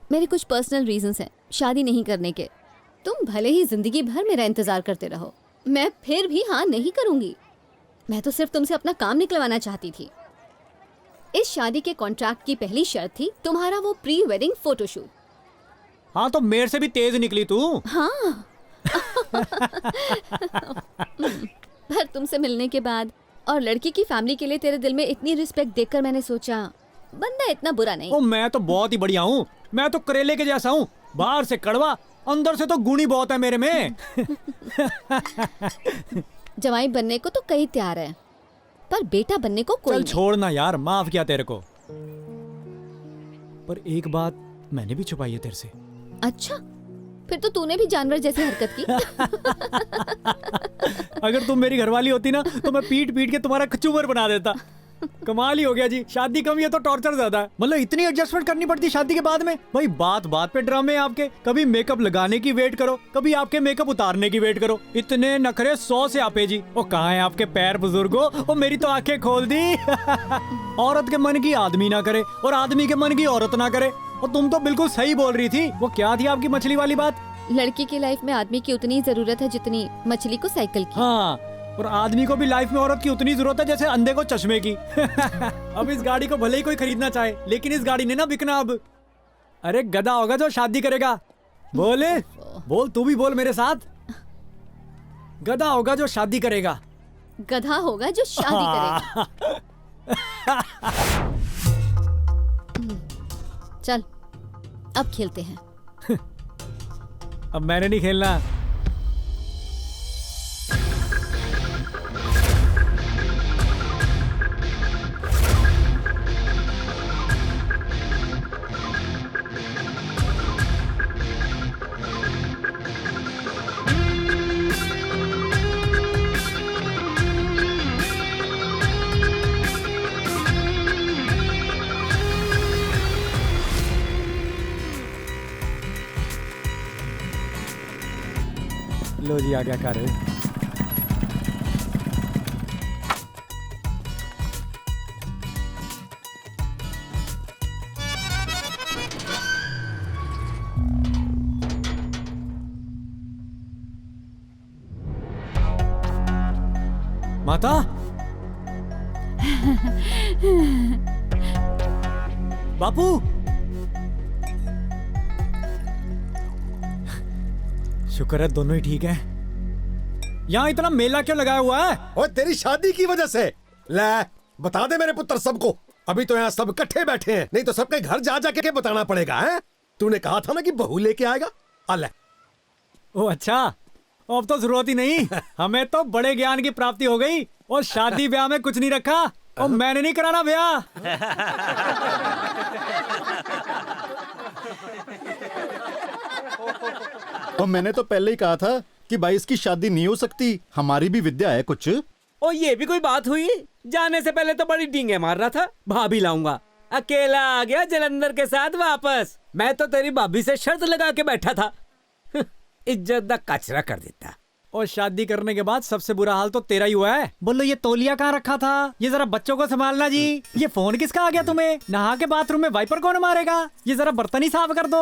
मेरे कुछ पर्सनल रीजंस हैं शादी नहीं करने के। तुम भले ही जिंदगी भर मेरा इंतजार करते रहो, मैं फिर भी हाँ नहीं करूंगी। मैं तो सिर्फ तुमसे अपना काम निकलवाना चाहती थी। इस शादी के कॉन्ट्रैक्ट की पहली शर्त थी तुम्हारा वो प्री वेडिंग फोटोशूट। हाँ तो मेरे से भी तेज निकली तू। हाँ पर तुमसे मिलने के बाद और लड़की की फैमिली के लिए तेरे दिल में इतनी रिस्पेक्ट देखकर मैंने सोचा बंदा इतना बुरा नहीं। ओ मैं तो बहुत ही बढ़िया हूँ, मैं तो करेले के जैसा हूँ, बाहर से कड़वा, अंदर से तो गुणी बहुत है मेरे में। जवाई बनने को तो कई तैयार है, पर बेटा बनने को कोई चल नहीं। छोड़ना यार, माफ किया तेरे को। पर एक बात मैंने भी छुपाई है तेरे से। अच्छा, फिर तो तूने भी जानवर जैसी हरकत की। अगर तुम मेरी घरवाली होती ना तो मैं पीट पीट के तुम्हारा कचूमर बना देता। कमाल ही हो गया जी, शादी कम है तो टॉर्चर ज्यादा है। मतलब इतनी एडजस्टमेंट करनी पड़ती शादी के बाद में। भाई बात बात पे ड्रामे आपके, कभी मेकअप लगाने की वेट करो, कभी आपके मेकअप उतारने की वेट करो। इतने नखरे 100 से आपे जी। ओ कहाँ है आपके पैर बुजुर्गो? ओ मेरी तो आंखें खोल दी। औरत के मन की आदमी ना करे और आदमी के मन की औरत ना करे। और तुम तो बिल्कुल सही बोल रही थी। वो क्या थी आपकी मछली वाली बात? लड़की की लाइफ में आदमी की उतनी जरूरत है जितनी मछली को साइकिल की। हाँ, और आदमी को भी लाइफ में औरत की उतनी जरूरत है जैसे अंधे को चश्मे की। अब इस गाड़ी को भले ही कोई खरीदना चाहे, लेकिन इस गाड़ी ने ना बिकना अब। अरे गधा होगा जो शादी करेगा। बोले बोल, तू भी बोल मेरे साथ। गधा होगा जो शादी करेगा। गधा होगा जो शादी करेगा। चल अब खेलते हैं। अब मैंने नहीं खेलना। लो जी आ गया कर। माता बापू, शुक्र है दोनों ही ठीक है। यहाँ इतना मेला क्यों लगाया हुआ है? और तेरी शादी की वजह से। ले बता दे मेरे पुत्र सबको। अभी तो यहाँ सब इकट्ठे बैठे हैं, नहीं तो सबके घर जा जा के बताना पड़ेगा। है तूने कहा था ना कि बहू लेके आएगा। अल्ले ओ अच्छा, अब तो जरूरत ही नहीं। हमें तो बड़े ज्ञान की प्राप्ति हो गई। और शादी ब्याह में कुछ नहीं रखा, और मैंने नहीं कराना ब्याह। और मैंने तो पहले ही कहा था कि भाई इसकी शादी नहीं हो सकती, हमारी भी विद्या है कुछ। ओ ये भी कोई बात हुई? जाने से पहले तो बड़ी डींगे मार रहा था, भाभी लाऊंगा। अकेला आ गया जलंधर के साथ वापस। मैं तो तेरी भाभी से शर्त लगा के बैठा था। इज्जत दा कचरा कर देता। और शादी करने के बाद सबसे बुरा हाल तो तेरा ही हुआ है। बोलो ये तौलिया कहाँ रखा था, ये जरा बच्चों को संभालना जी, ये फोन किसका आ गया तुम्हें, नहा के बाथरूम में वाइपर कौन मारेगा, ये जरा बर्तन ही साफ कर दो।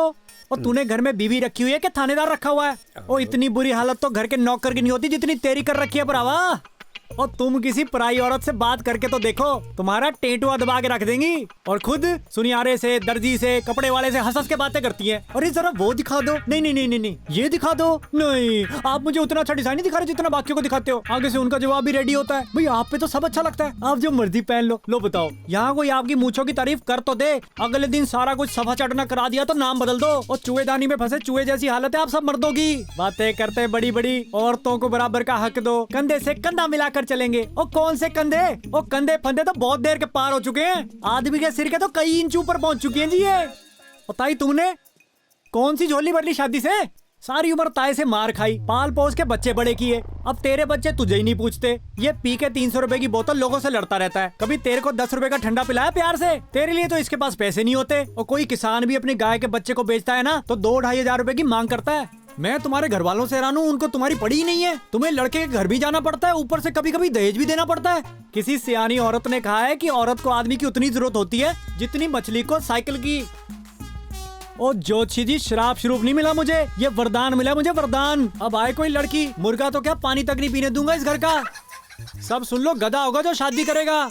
और तूने घर में बीवी रखी हुई है कि थानेदार रखा हुआ है। और इतनी बुरी हालत तो घर के नौकर की नहीं होती जितनी तेरी कर रखी है भरावा। और तुम किसी पराई औरत से बात करके तो देखो, तुम्हारा टेंटुआ दबा के रख देंगी। और खुद सुनियारे से, दर्जी से, कपड़े वाले से हंस के बातें करती हैं। अरे जरा वो दिखा दो, नहीं नहीं नहीं नहीं नहीं ये दिखा दो, नहीं आप मुझे उतना अच्छा डिजाइन नहीं दिखा रहे जितना बाकियों को दिखाते हो। आगे से उनका जवाब भी रेडी होता है, भाई आप पे तो सब अच्छा लगता है, आप जो मर्जी पहन लो। लो बताओ, यहाँ कोई आपकी मूंछों की तारीफ कर तो दे, अगले दिन सारा कुछ सफा चटना करा दिया तो नाम बदल दो। और चूहेदानी में फंसे चूहे जैसी हालत है आप सब मर्दों की। बातें करते बड़ी बड़ी, औरतों को बराबर का हक दो, कंधे से कंधा मिलाकर चलेंगे। और कौन से कंधे, और कंधे फंदे तो बहुत देर के पार हो चुके हैं, आदमी के सिर के तो कई इंच ऊपर पहुंच चुके हैं जी। ये ताई तुमने कौन सी झोली भर ली शादी से, सारी उम्र ताए से मार खाई, पाल पोस के बच्चे बड़े किए, अब तेरे बच्चे तुझे ही नहीं पूछते। ये पी के 300 रुपए की बोतल लोगों से लड़ता रहता है, कभी तेरे को 10 रुपए का ठंडा पिलाया प्यार से। तेरे लिए तो इसके पास पैसे नहीं होते। और कोई किसान भी अपनी गाय के बच्चे को बेचता है ना तो 2-2.5 हजार रुपए की मांग करता है। मैं तुम्हारे घर वालों से हैरान हूँ, उनको तुम्हारी पड़ी ही नहीं है। तुम्हें लड़के के घर भी जाना पड़ता है, ऊपर से कभी कभी दहेज भी देना पड़ता है। किसी सियानी औरत ने कहा है कि औरत को आदमी की उतनी जरूरत होती है जितनी मछली को साइकिल की। ओ जोशी जी, शराब शुरूप नहीं मिला मुझे, ये वरदान मिला मुझे, वरदान। अब आए कोई लड़की, मुर्गा तो क्या पानी तक नहीं पीने दूंगा इस घर का। सब सुन लो, गधा होगा जो शादी करेगा।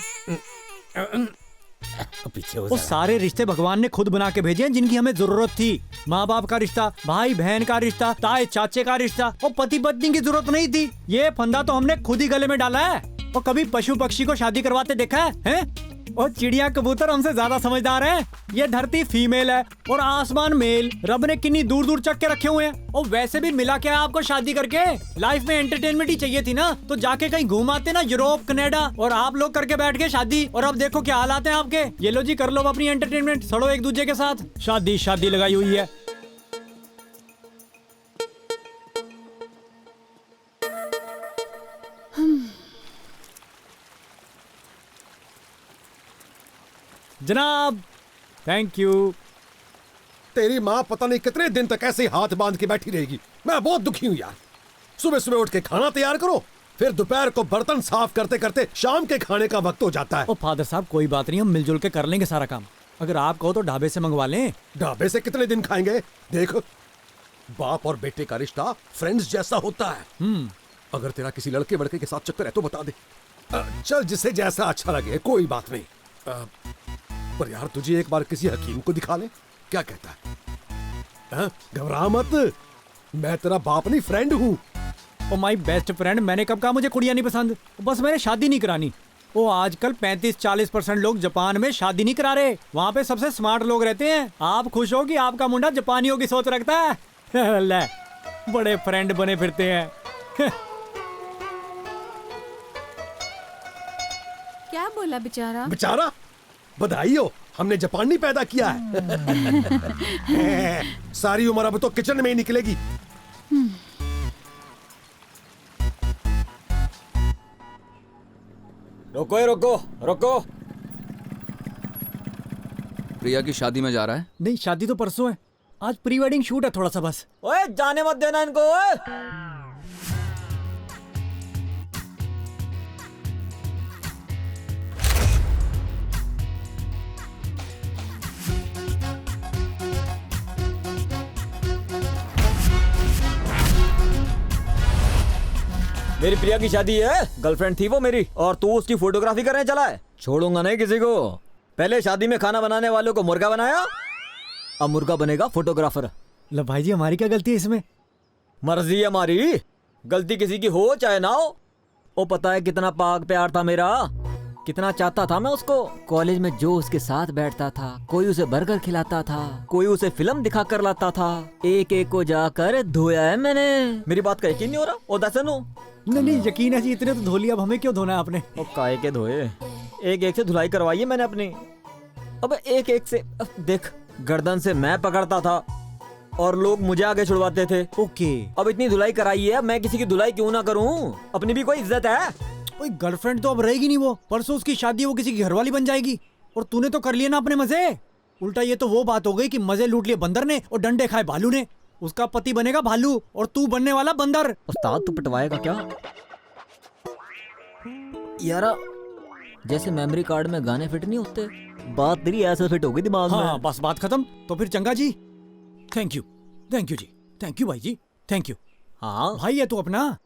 पीछे वो सारे रिश्ते भगवान ने खुद बना के भेजे हैं जिनकी हमें जरूरत थी। माँ बाप का रिश्ता, भाई बहन का रिश्ता, ताए चाचे का रिश्ता, और पति पत्नी की जरूरत नहीं थी। ये फंदा तो हमने खुद ही गले में डाला है। और कभी पशु पक्षी को शादी करवाते देखा है? और चिड़िया कबूतर हमसे ज्यादा समझदार हैं। ये धरती फीमेल है और आसमान मेल, रब ने कितनी दूर दूर चक के रखे हुए हैं। और वैसे भी मिला क्या आपको शादी करके, लाइफ में एंटरटेनमेंट ही चाहिए थी ना, तो जाके कहीं घूम आते ना, यूरोप कनाडा। और आप लोग करके बैठ गए शादी, और अब देखो क्या हालात हैं आपके। ये लो जी, कर लो अपनी एंटरटेनमेंट, सड़ो एक दूसरे के साथ। शादी शादी लगाई हुई है। जनाब, थैंक यू। तेरी माँ पता नहीं कितने दिन तक ऐसे हाथ बांध के बैठी रहेगी। मैं बहुत दुखी हूँ यार। सुबह सुबह उठ के खाना तैयार करो, फिर दोपहर को बर्तन साफ करते करते शाम के खाने का वक्त हो जाता है। ओ फादर साहब, कोई बात नहीं, हम मिलजुल के कर लेंगे सारा काम। अगर आप कहो तो ढाबे से मंगवा लें। ढाबे से कितने दिन खाएंगे? देख, बाप और बेटे का रिश्ता फ्रेंड्स जैसा होता है। अगर तेरा किसी लड़के वड़के के साथ चक्कर है तो बता दे। चल, जिसे जैसा अच्छा लगे, कोई बात नहीं। पर यार तुझे एक बार किसी हकीम को दिखा ले, क्या कहता है? घबरा मत, मैं तेरा बाप नहीं, फ्रेंड हूँ। ओ माय बेस्ट फ्रेंड, मैंने कब कहा मुझे कुड़ियाँ नहीं पसंद, बस मैंने शादी नहीं करानी। वो आजकल 35-40% लोग जापान में शादी नहीं करा रहे, वहाँ पे सबसे स्मार्ट लोग रहते हैं। आप खुश हो कि आपका मुंडा जापानियों की सोच रखता है। ले, बड़े फ्रेंड बने फिरते हैं। क्या बोला बेचारा? बेचारा? बधाई हो, हमने जापानी पैदा किया है। सारी उम्र अब तो किचन में ही निकलेगी। रोको रोको रोको। प्रिया की शादी में जा रहा है? नहीं, शादी तो परसों है, आज प्री वेडिंग शूट है थोड़ा सा बस। ओए जाने मत देना इनको। ओए मेरी प्रिया की शादी है, गर्लफ्रेंड थी वो मेरी, और तू उसकी फोटोग्राफी करने चला है। छोड़ूंगा नहीं किसी को। पहले शादी में खाना बनाने वालों को मुर्गा बनाया, अब मुर्गा बनेगा फोटोग्राफर। लो भाई जी, हमारी क्या गलती है इसमें? मर्जी है हमारी, गलती किसी की हो चाहे ना हो। वो पता है कितना पाक प्यार था मेरा, कितना चाहता था मैं उसको। कॉलेज में जो उसके साथ बैठता था, कोई उसे बर्गर खिलाता था, कोई उसे फिल्म दिखा कर लाता था, एक एक को जाकर धोया है मैंने। मेरी बात का यकीन नहीं हो रहा? ओ दसनो। नहीं, यकीन है जी, इतने तो धो लिया, अब हमें क्यों धोना है आपने? ओ काहे के धोए, एक एक से धुलाई करवाई है मैंने अपनी। अब एक एक से देख, गर्दन से मैं पकड़ता था और लोग मुझे आगे छुड़वाते थे। ओके, अब इतनी धुलाई कराई है, मैं किसी की धुलाई क्यों ना करूं? अपनी भी कोई इज्जत है। ओए गर्लफ्रेंड तो अब रहेगी नहीं, वो परसों उसकी शादी, वो किसी की घरवाली बन जाएगी। और तूने तो कर लिया ना अपने मजे। उल्टा ये तो वो बात हो गई कि मजे लूट लिए बंदर ने और डंडे खाए भालू ने। उसका पति बनेगा भालू और तू बनने वाला बंदर। उस्ताद तू पिटवाएगा क्या? यारा जैसे मेमोरी कार्ड में गाने फिट नहीं होते, बात तेरी ऐसे फिट होगी दिमाग में। हाँ बस बात खत्म। तो फिर चंगा जी, थैंक यू जी, थैंक यू भाई जी, थैंक यू। हाँ भाई है तू अपना।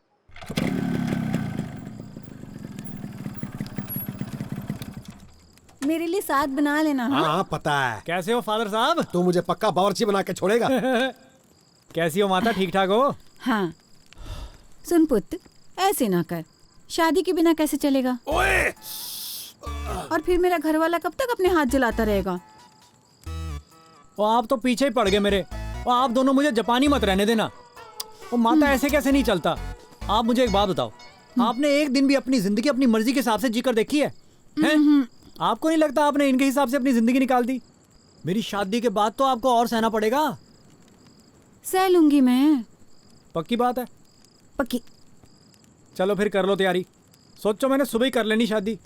मेरे लिए साथ बना लेना। हाँ पता है। कैसे हो फादर साहब? तू मुझे पक्का बावर्ची बना के छोड़ेगा। कैसी हो माता, ठीक ठाक हो? हाँ सुन पुत्र, ऐसे ना कर, शादी के बिना कैसे चलेगा? ओए! और फिर मेरा घर वाला कब तक अपने हाथ जलाता रहेगा? वो आप तो पीछे ही पड़ गए मेरे। वो आप दोनों मुझे जापानी मत रहने देना। वो माता ऐसे कैसे नहीं चलता। आप मुझे एक बात बताओ, आपने एक दिन भी अपनी जिंदगी अपनी मर्जी के हिसाब से जीकर देखी है? हैं? आपको नहीं लगता आपने इनके हिसाब से अपनी जिंदगी निकाल दी? मेरी शादी के बाद तो आपको और सहना पड़ेगा। सह लूंगी मैं। पक्की बात है? पक्की। चलो फिर कर लो तैयारी। सोचो मैंने सुबह ही कर लेनी शादी।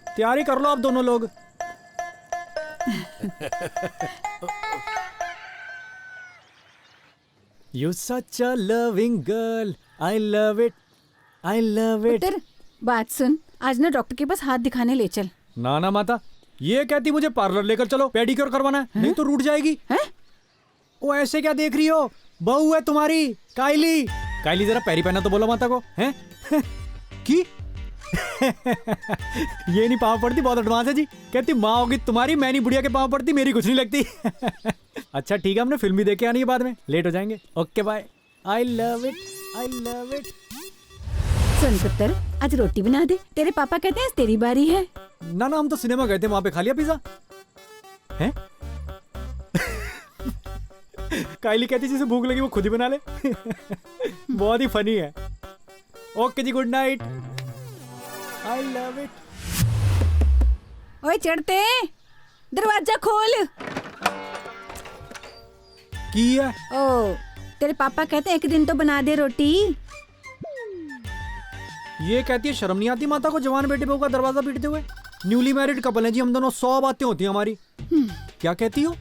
तैयारी कर लो आप दोनों लोग। You such a loving girl, I love it, I love it। पुत्र बात सुन, आज ना डॉक्टर के पास हाथ दिखाने ले चल। ना ना माता, ये कहती मुझे पार्लर लेकर चलो, पेडिक्योर करवाना है, नहीं तो रूठ जाएगी। वो ऐसे क्या देख रही हो? बहू है तुम्हारी काइली। काइली जरा पैरी पहना तो बोलो माता को। हैं? की? ये नहीं पाँव पड़ती, बहुत एडवांस है जी। कहती माँ होगी तुम्हारी, मैं नहीं बुढ़िया के पाँव पड़ती, मेरी कुछ नहीं लगती। अच्छा ठीक है, हमने फिल्म भी देख के आनी है बाद में, लेट हो जाएंगे। Okay bye. I love it, I love it. सुन पुत्र, आज रोटी बना दे, तेरे पापा कहते हैं तेरी बारी है। ना ना हम तो सिनेमा गए थे, वहां पे खा लिया पिज्जा। हैं? काइली कहती जिसे भूख लगी वो खुद ही बना ले। बहुत ही फनी है। ओके जी, good night. I love it. ओए चढ़ते, दरवाजा खोल। की है? ओ, तेरे पापा कहते हैं एक दिन तो बना दे रोटी। ये कहती है शर्म नहीं आती माता को जवान बेटे बहू का दरवाजा पीटते हुए? न्यूली मैरिड कपल है जी हम दोनों, 100 बातें होती हैं हमारी। क्या कहती हो?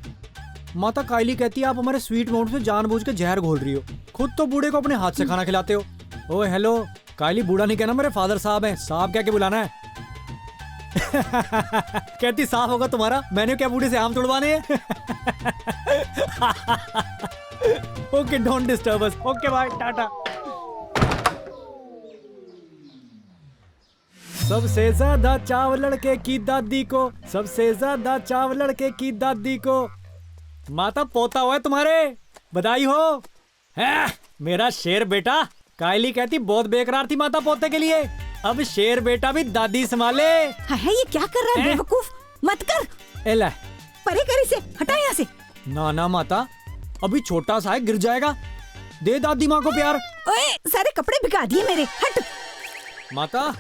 माता काइली कहती है आप हमारे स्वीट माउंट से जानबूझ के जहर घोल रही हो, खुद तो बूढ़े को अपने हाथ से खाना खिलाते हो। ओए हेलो, काइली बूढ़ा नहीं कहना, मेरे फादर साहब हैं। साहब क्या के बुलाना है? कहती साफ होगा तुम्हारा, मैंने क्या बूढ़े से आम तोड़वाने हैं? Okay don't disturb us. Okay bye, ta-ta. सबसे ज्यादा चाव लड़के की दादी को, सबसे ज्यादा चाव लड़के की दादी को। माता पोता हुआ है तुम्हारे, बधाई हो। है मेरा शेर बेटा। काइली कहती बहुत बेकरार थी माता पोते के लिए, अब शेर बेटा भी दादी संभाले। है ये क्या कर रहा है बेवकूफ? मत कर। एला परे कर इसे, हटा यहाँ से। ना ना माता, अभी छोटा सा है, गिर जाएगा। दे दादी माँ को प्यार। ओए सारे कपड़े भिगा दिए मेरे, हट। माता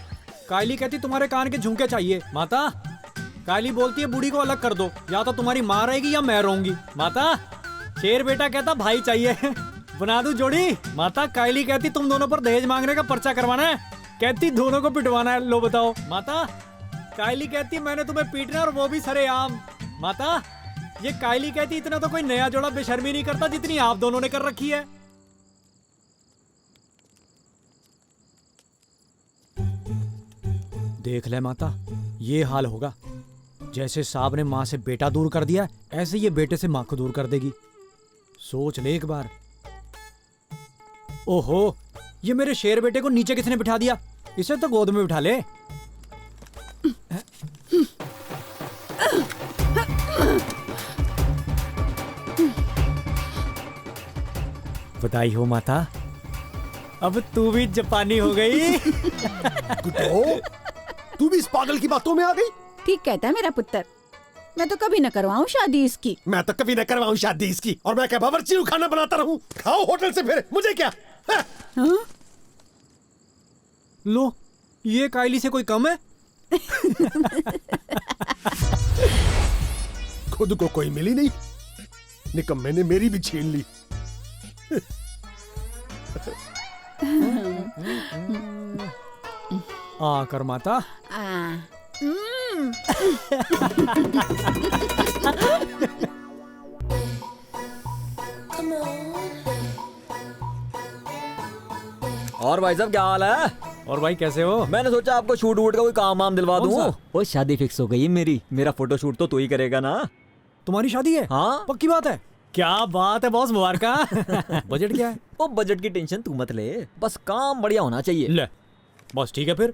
काइली कहती तुम्हारे कान के झुमके चाहिए। माता काइली बोलती है बूढ़ी को अलग कर दो, या तो तुम्हारी माँ रहेगी या मैं रहूंगी। माता शेर बेटा कहता भाई चाहिए, बना दूं जोड़ी। माता काइली कहती तुम दोनों पर दहेज मांगने का पर्चा करवाना है, कहती दोनों को पिटवाना है। लो बताओ। माता काइली कहती मैंने तुम्हें पीटना और वो भी सरेआम। माता ये काइली कहती इतना तो कोई नया जोड़ा बेशर्मी नहीं करता जितनी आप दोनों ने कर रखी है। देख ले माता, ये हाल होगा। जैसे साहब ने माँ से बेटा दूर कर दिया, ऐसे ये बेटे से माँ को दूर कर देगी। सोच ले एक बार। ओहो, ये मेरे शेर बेटे को नीचे किसने बिठा दिया? इसे तो गोद में बिठा ले। बधाई हो माता, अब तू भी जापानी हो गई। तू भी इस पागल की बातों में आ गई। ठीक कहता है मेरा पुत्र, मैं तो कभी न करवाऊं शादी इसकी। मैं तो कभी न करवाऊं शादी इसकी, और मैं क्या बावर्ची खाना बनाता रहूं? खाओ होटल से, फिर मुझे क्या? हाँ? लो, ये काइली से कोई कम है? खुद को कोई मिली नहीं, निकम्मे ने मेरी भी छीन ली। आकर माता। और भाई साहब क्या हाल है? और भाई कैसे हो? मैंने सोचा आपको शूट वूट का कोई काम वाम दिलवा कौन दूं। सा? वो शादी फिक्स हो गई है मेरी। मेरा फोटो शूट तो तू ही करेगा ना? तुम्हारी शादी है? हाँ पक्की बात है? क्या बात है बॉस, मुबारका। बजट क्या है? वो बजट की टेंशन तू मत ले, बस काम बढ़िया होना चाहिए। ले बॉस ठीक है फिर।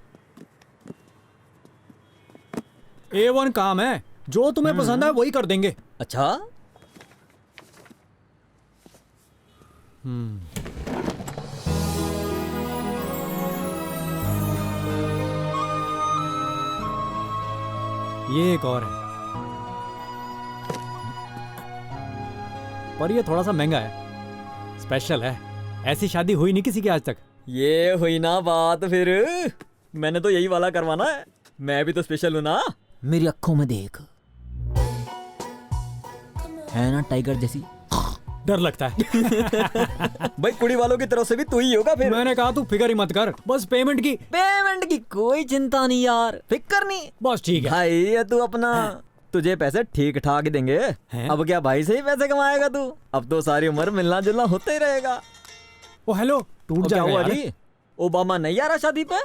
A1 काम है, जो तुम्हें पसंद है वही कर देंगे। अच्छा ये एक और है, पर ये थोड़ा सा महंगा है, स्पेशल है। ऐसी शादी हुई नहीं किसी की आज तक। ये हुई ना बात फिर। मैंने तो यही वाला करवाना है। मैं भी तो स्पेशल हूं ना। मेरी आंखों में देख, है ना टाइगर जैसी। डर लगता है। भाई कुड़ी वालों की तरफ से भी तू ही होगा फिर। मैंने कहा तू फिक्र ही मत कर, बस पेमेंट की कोई चिंता नहीं यार, फिक्र नहीं। बस ठीक है भाई ये तू अपना, तुझे पैसे ठीक ठाक देंगे। अब क्या भाई से ही पैसे कमाएगा तू? अब तो सारी उम्र मिलना जुलना होता ही रहेगा। ओ हेलो, टूट क्या जाएगा हुआ यार। जी? ओबामा नहीं आ रहा शादी पे?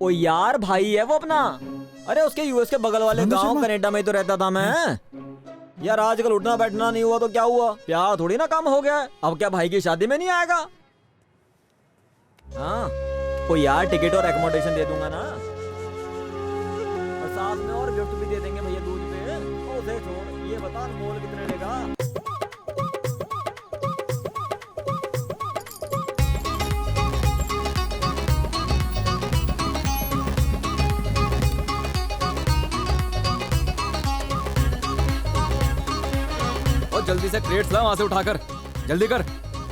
ओ यार भाई है वो अपना। अरे उसके यूएस के बगल वाले गांव कनाडा में ही तो रहता था मैं। यार आजकल उठना बैठना नहीं हुआ तो क्या हुआ? प्यार थोड़ी ना कम हो गया। अब क्या भाई की शादी में नहीं आएगा? हाँ ओ यार टिकट और एकोमोडेशन दे दूंगा ना, और साथ में और गिफ्ट भी दे देंगे भैया दूज पे। ओ उसे छोड़, ये बता मोल कितने लेगा? जल्दी से क्रेट्स ला वहां से उठाकर, जल्दी कर।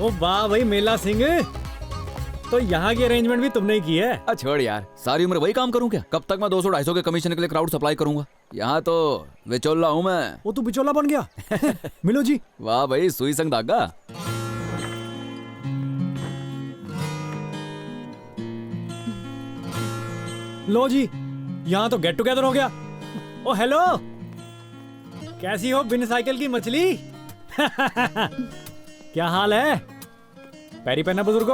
ओ वाह भाई मेला सिंह, तो यहाँ की अरेंजमेंट भी तुमने ही की है? छोड़ यार, सारी उम्र वही काम करूं क्या? कब तक मैं 200-250 के कमीशन के लिए क्राउड सप्लाई करूंगा? यहाँ तो विचोला हूँ मैं। वो तू बिचौला बन गया। मिलो जी। वाह भाई, सुई संग धागा। लो जी, यहाँ तो गेट टुगेदर हो गया। ओ हेलो, कैसी हो बिन साइकिल की मछली? क्या हाल है? पैरी पहना बुजुर्गो।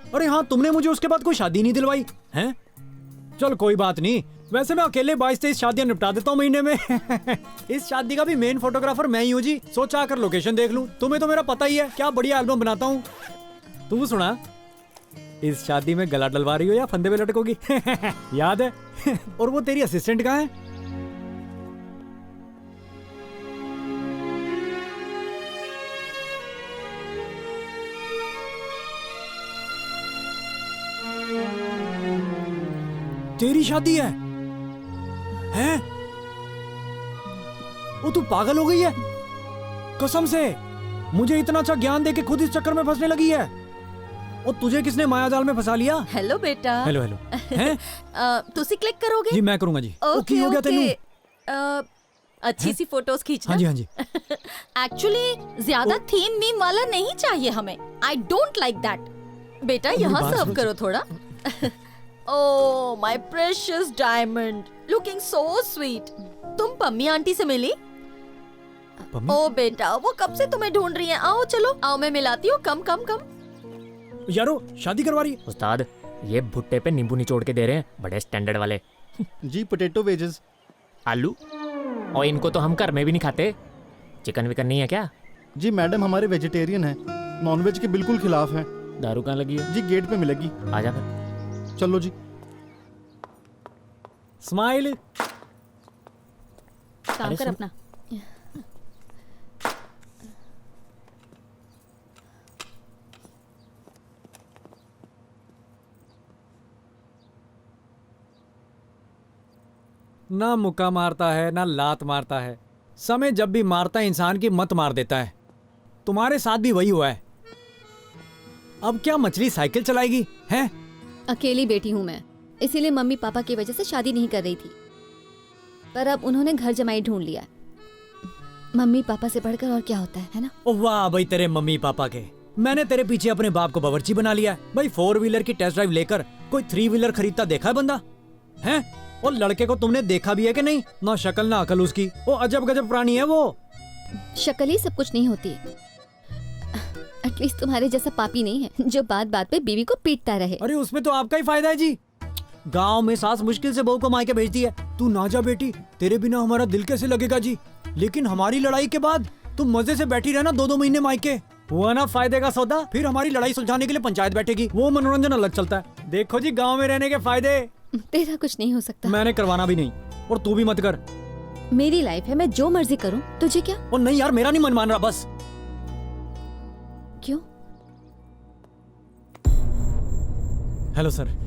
अरे हाँ, तुमने मुझे उसके बाद कोई शादी नहीं दिलवाई हैं? चल कोई बात नहीं, वैसे मैं अकेले 22-23 शादियां निपटा देता हूँ महीने में। इस शादी का भी मेन फोटोग्राफर मैं ही हूँ जी। सोचा आकर लोकेशन देख लूं। तुम्हें तो मेरा पता ही है क्या बढ़िया एल्बम बनाता हूँ। तू सुना, इस शादी में गला डलवा रही हो या फंदे पे लटकोगी? याद है? और वो तेरी असिस्टेंट कहाँ है? तेरी शादी है? हैं? वो तू पागल हो गई है? कसम से मुझे इतना अच्छा ज्ञान देके खुद इस चक्कर में फंसने लगी है। और तुझे किसने मायाजाल में फंसा लिया? हेलो बेटा। Hello hello. हैं? तुसी क्लिक करोगे? जी मैं करूंगा जी। ओके हो गया तेनू? अच्छी सी फोटोज खींचना। हाँ जी हाँ जी। एक्चुअली ज्यादा थीम मीम वाला नहीं चाहिए हमें। I don't like that. बेटा यहाँ सर्व करो थोड़ा। Oh my precious diamond, looking so sweet. तुम पम्मी आंटी से मिली? ओ बेटा, वो कब से तुम्हें ढूंढ रही हैं। आओ चलो, आओ मैं मिलाती हूँ। कम कम कम। यारो शादी करवा रही है? उस्ताद ये भुट्टे पे नींबू निचोड़ के दे रहे हैं, बड़े स्टैंडर्ड वाले। जी पोटैटो वेजेस। आलू? और इनको तो हम घर में भी नहीं खाते। चिकन विकन नहीं है क्या? जी मैडम हमारे वेजिटेरियन है, नॉनवेज के बिल्कुल खिलाफ है। दारू कहाँ लगी है? जी गेट पे मिलेगी। आजा फिर। चलो जी। स्माइल। काम कर अपना। ना मुक्का मारता है ना लात मारता है, समय जब भी मारता है इंसान की मत मार देता है। तुम्हारे साथ भी वही हुआ है। अब क्या मछली साइकिल चलाएगी हैं? अकेली बेटी हूँ मैं, इसीलिए मम्मी पापा की वजह से शादी नहीं कर रही थी, पर अब उन्होंने घर जमाई ढूंढ लिया। मम्मी पापा से बढ़कर और क्या होता है ना? ओ वाह भाई तेरे मम्मी पापा के। मैंने तेरे पीछे अपने बाप को बावर्ची बना लिया भाई। 4 व्हीलर की टेस्ट ड्राइव लेकर कोई 3 व्हीलर खरीदता देखा है बंदा हैं? और लड़के को तुमने देखा भी है कि नहीं? ना शक्ल ना अकल उसकी। वो अजब गजब प्राणी है वो। शक्ल ही सब कुछ नहीं होती। एटलीस्ट तुम्हारे जैसा पापी नहीं है जो बात बात पे बीवी को पीटता रहे। अरे उसमें तो आपका ही फायदा है जी। गांव में सास मुश्किल से बहू को मायके भेजती है, तू ना जा बेटी, तेरे बिना हमारा दिल कैसे लगेगा जी। लेकिन हमारी लड़ाई के बाद तुम मजे से बैठी रहना 2-2 महीने मायके, हुआ ना फायदे का सौदा। फिर हमारी लड़ाई सुलझाने के लिए पंचायत बैठेगी, वो मनोरंजन अलग चलता है। देखो जी गाँव में रहने के फायदे। तेरा कुछ नहीं हो सकता। मैंने करवाना भी नहीं, और तू भी मत कर। मेरी लाइफ है, मैं जो मर्जी करूं, तुझे क्या? और नहीं यार, मेरा नहीं मन मान रहा बस। क्यों? Hello sir.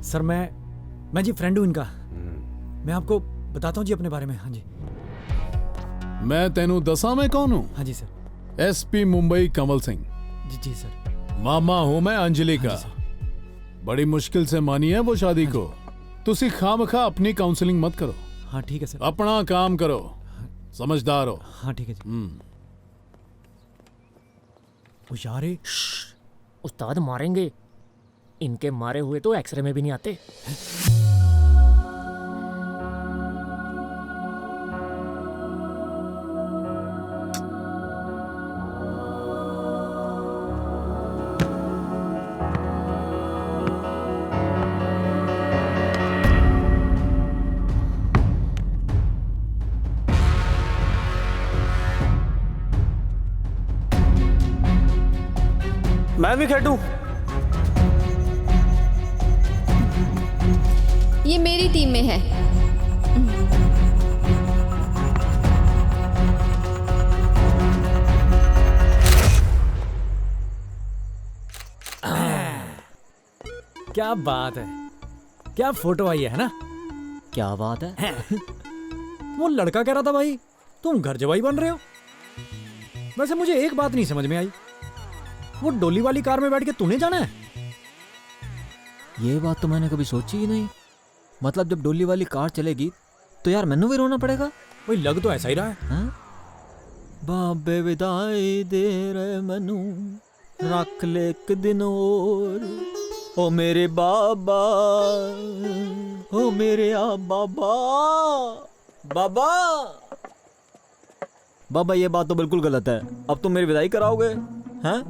सर मैं जी फ्रेंड हूँ इनका। मैं आपको बताता हूँ जी अपने बारे में। हाँ जी। मैं तेनू दसा मैं कौन हूँ? हाँ जी सर। एसपी मुंबई कमल सिंह। जी सर। मामा हूँ मैं अंजलि का। बड़ी मुश्किल से मानी है वो शादी को। तुसी खामखा अपनी काउंसलिंग मत करो। हाँ ठीक है सर। अपना काम करो, समझदार हो। हाँ ठीक है जी। यारे उस्ताद मारेंगे, इनके मारे हुए तो एक्सरे में भी नहीं आते। मैं भी खेलूं। ये मेरी टीम में है। क्या बात है, क्या फोटो आई है ना? क्या बात है? वो लड़का कह रहा था भाई तुम घर जवाई बन रहे हो। वैसे मुझे एक बात नहीं समझ में आई, वो डोली वाली कार में बैठ के तूने जाना है? ये बात तो मैंने कभी सोची ही नहीं। मतलब जब डोली वाली कार चलेगी तो यार मैनू भी रोना पड़ेगा। वही लग तो ऐसा ही रहा है। बाबे विदाई दे रहे मैनू, रख ले एक दिन और, ओ मेरे बाबा, ओ मेरे आ बाबा। बाबा बाबा ये बात तो बिल्कुल गलत है। अब तुम मेरी विदाई कराओगे हैं?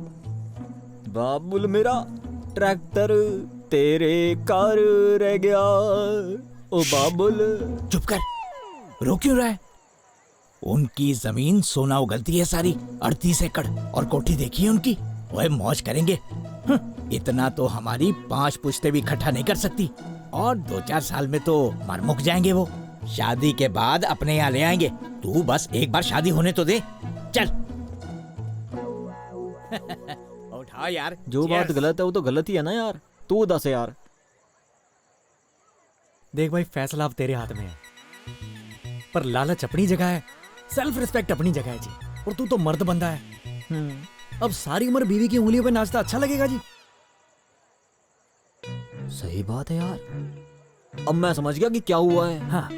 बाबुल मेरा ट्रैक्टर तेरे कार रह गया, ओ बाबुल। चुप कर, रो क्यों रहा है? उनकी जमीन सोना उगलती है सारी, 38 एकड़, और कोठी देखी है उनकी, वह मौज करेंगे। इतना तो हमारी 5 पुश्ते भी इकट्ठा नहीं कर सकती, और 2-4 साल में तो मर मुक जाएंगे वो। शादी के बाद अपने यहाँ ले आएंगे, तू बस एक बार शादी होने तो दे। चल उठाओ यार। जो बात गलत है वो तो गलत ही है ना यार। तू दस यार। देख भाई फैसला अब तेरे हाथ में है, पर लालच अपनी जगह है, सेल्फ रिस्पेक्ट अपनी जगह है जी। और तू तो मर्द बंदा है। अब सारी उम्र बीवी की उंगलियों पे नाचता अच्छा लगेगा जी? सही बात है यार। अब मैं समझ गया कि क्या हुआ है। हाँ।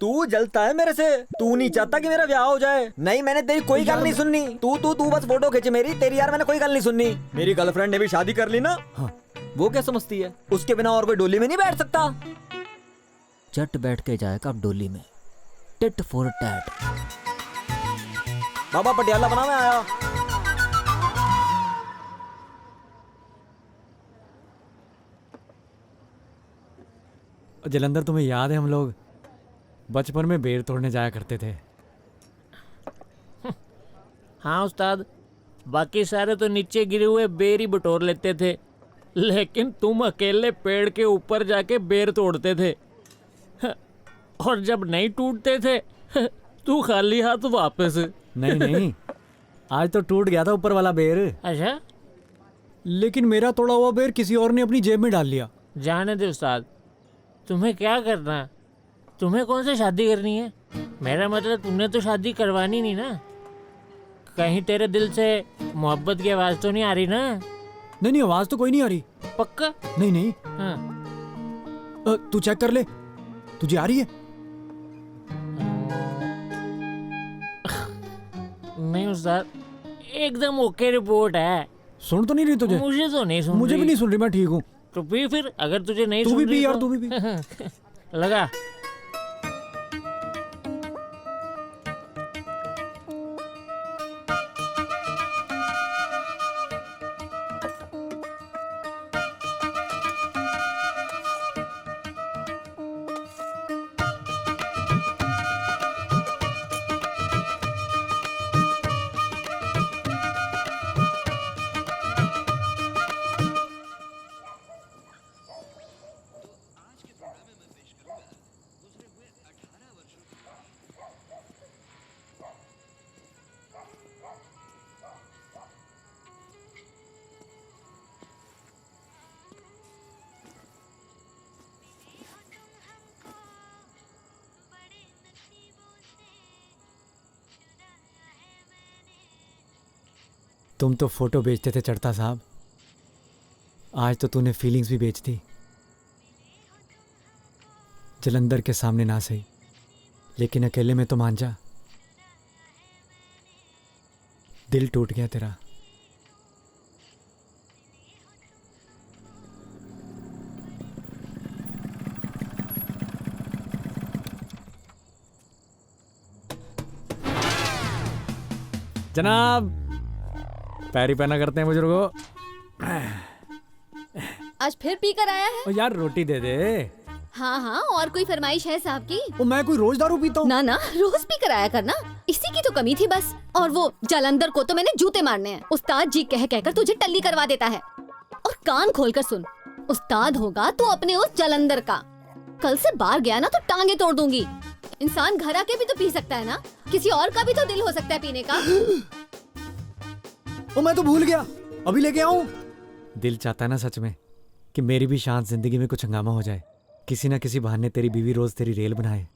तू जलता है मेरे से, तू नहीं चाहता कि मेरा ब्याह हो जाए। नहीं मैंने तेरी कोई गल नहीं सुननी। तू बस फोटो खींचे मेरी, तेरी यार मैंने कोई गल नहीं सुननी। मेरी गर्लफ्रेंड ने भी शादी कर ली ना। हाँ। वो क्या समझती है उसके बिना और कोई डोली में नहीं बैठ सकता? चट बैठ के जाएगा अब डोली में, टिट फॉर टैट। बाबा पटियाला बना में आया। जलंधर तुम्हें याद है हम लोग बचपन में बेर तोड़ने जाया करते थे? हाँ उस्ताद, बाकी सारे तो नीचे गिरे हुए बेर ही बटोर लेते थे, लेकिन तुम अकेले पेड़ के ऊपर जाके बेर तोड़ते थे, और जब नहीं टूटते थे तू खाली हाथ वापस। नहीं आज तो टूट गया था ऊपर वाला बेर। अच्छा? लेकिन मेरा तोड़ा हुआ बेर किसी और ने अपनी जेब में डाल लिया। जाने दे उस्ताद, तुम्हें क्या करना है? तुम्हें कौन सी शादी करनी है? मेरा मतलब तुमने तो शादी करवानी नहीं ना। कहीं तेरे दिल से मोहब्बत की आवाज तो नहीं आ रही ना? नहीं आवाज तो कोई नहीं आ रही। पक्का? नहीं। हाँ। तू चेक कर ले, तुझे आ रही है? नहीं उस्ताद, एकदम ओके रिपोर्ट है। सुन तो नहीं रही तुझे? मुझे तो नहीं सुन मुझे रही। भी नहीं सुन रही, मैं ठीक हूँ। तो पी फिर, अगर तुझे नहीं तू सुन भी रही पी यार, तो... तू भी पी। लगा। तुम तो फोटो बेचते थे चढ़ता साहब, आज तो तूने फीलिंग्स भी बेच दी। जलंधर के सामने ना सही, लेकिन अकेले में तो मान जा। दिल टूट गया तेरा। जनाब, पैरी पहना करते हैं बुजुर्गों। आज फिर पी कर आया है? ओ यार रोटी दे दे। हाँ हाँ, और कोई फरमाइश है साहब की? ओ मैं कोई रोज दारू पीता हूँ? ना ना, रोज पी कर आया करना, इसी की तो कमी थी बस। और वो जालंधर को तो मैंने जूते मारने हैं। उस्ताद जी कह कहकर तुझे टल्ली करवा देता है। और कान खोलकर सुन, उस्ताद होगा तो अपने उस जालंधर का। कल से बाहर गया ना तो टांगे तोड़ दूंगी। इंसान घर आके भी तो पी सकता है ना, किसी और का भी तो दिल हो सकता है पीने का। ओ मैं तो भूल गया, अभी लेके आऊं। दिल चाहता है ना सच में कि मेरी भी शांत जिंदगी में कुछ हंगामा हो जाए, किसी ना किसी बहाने तेरी बीवी रोज तेरी रेल बनाए।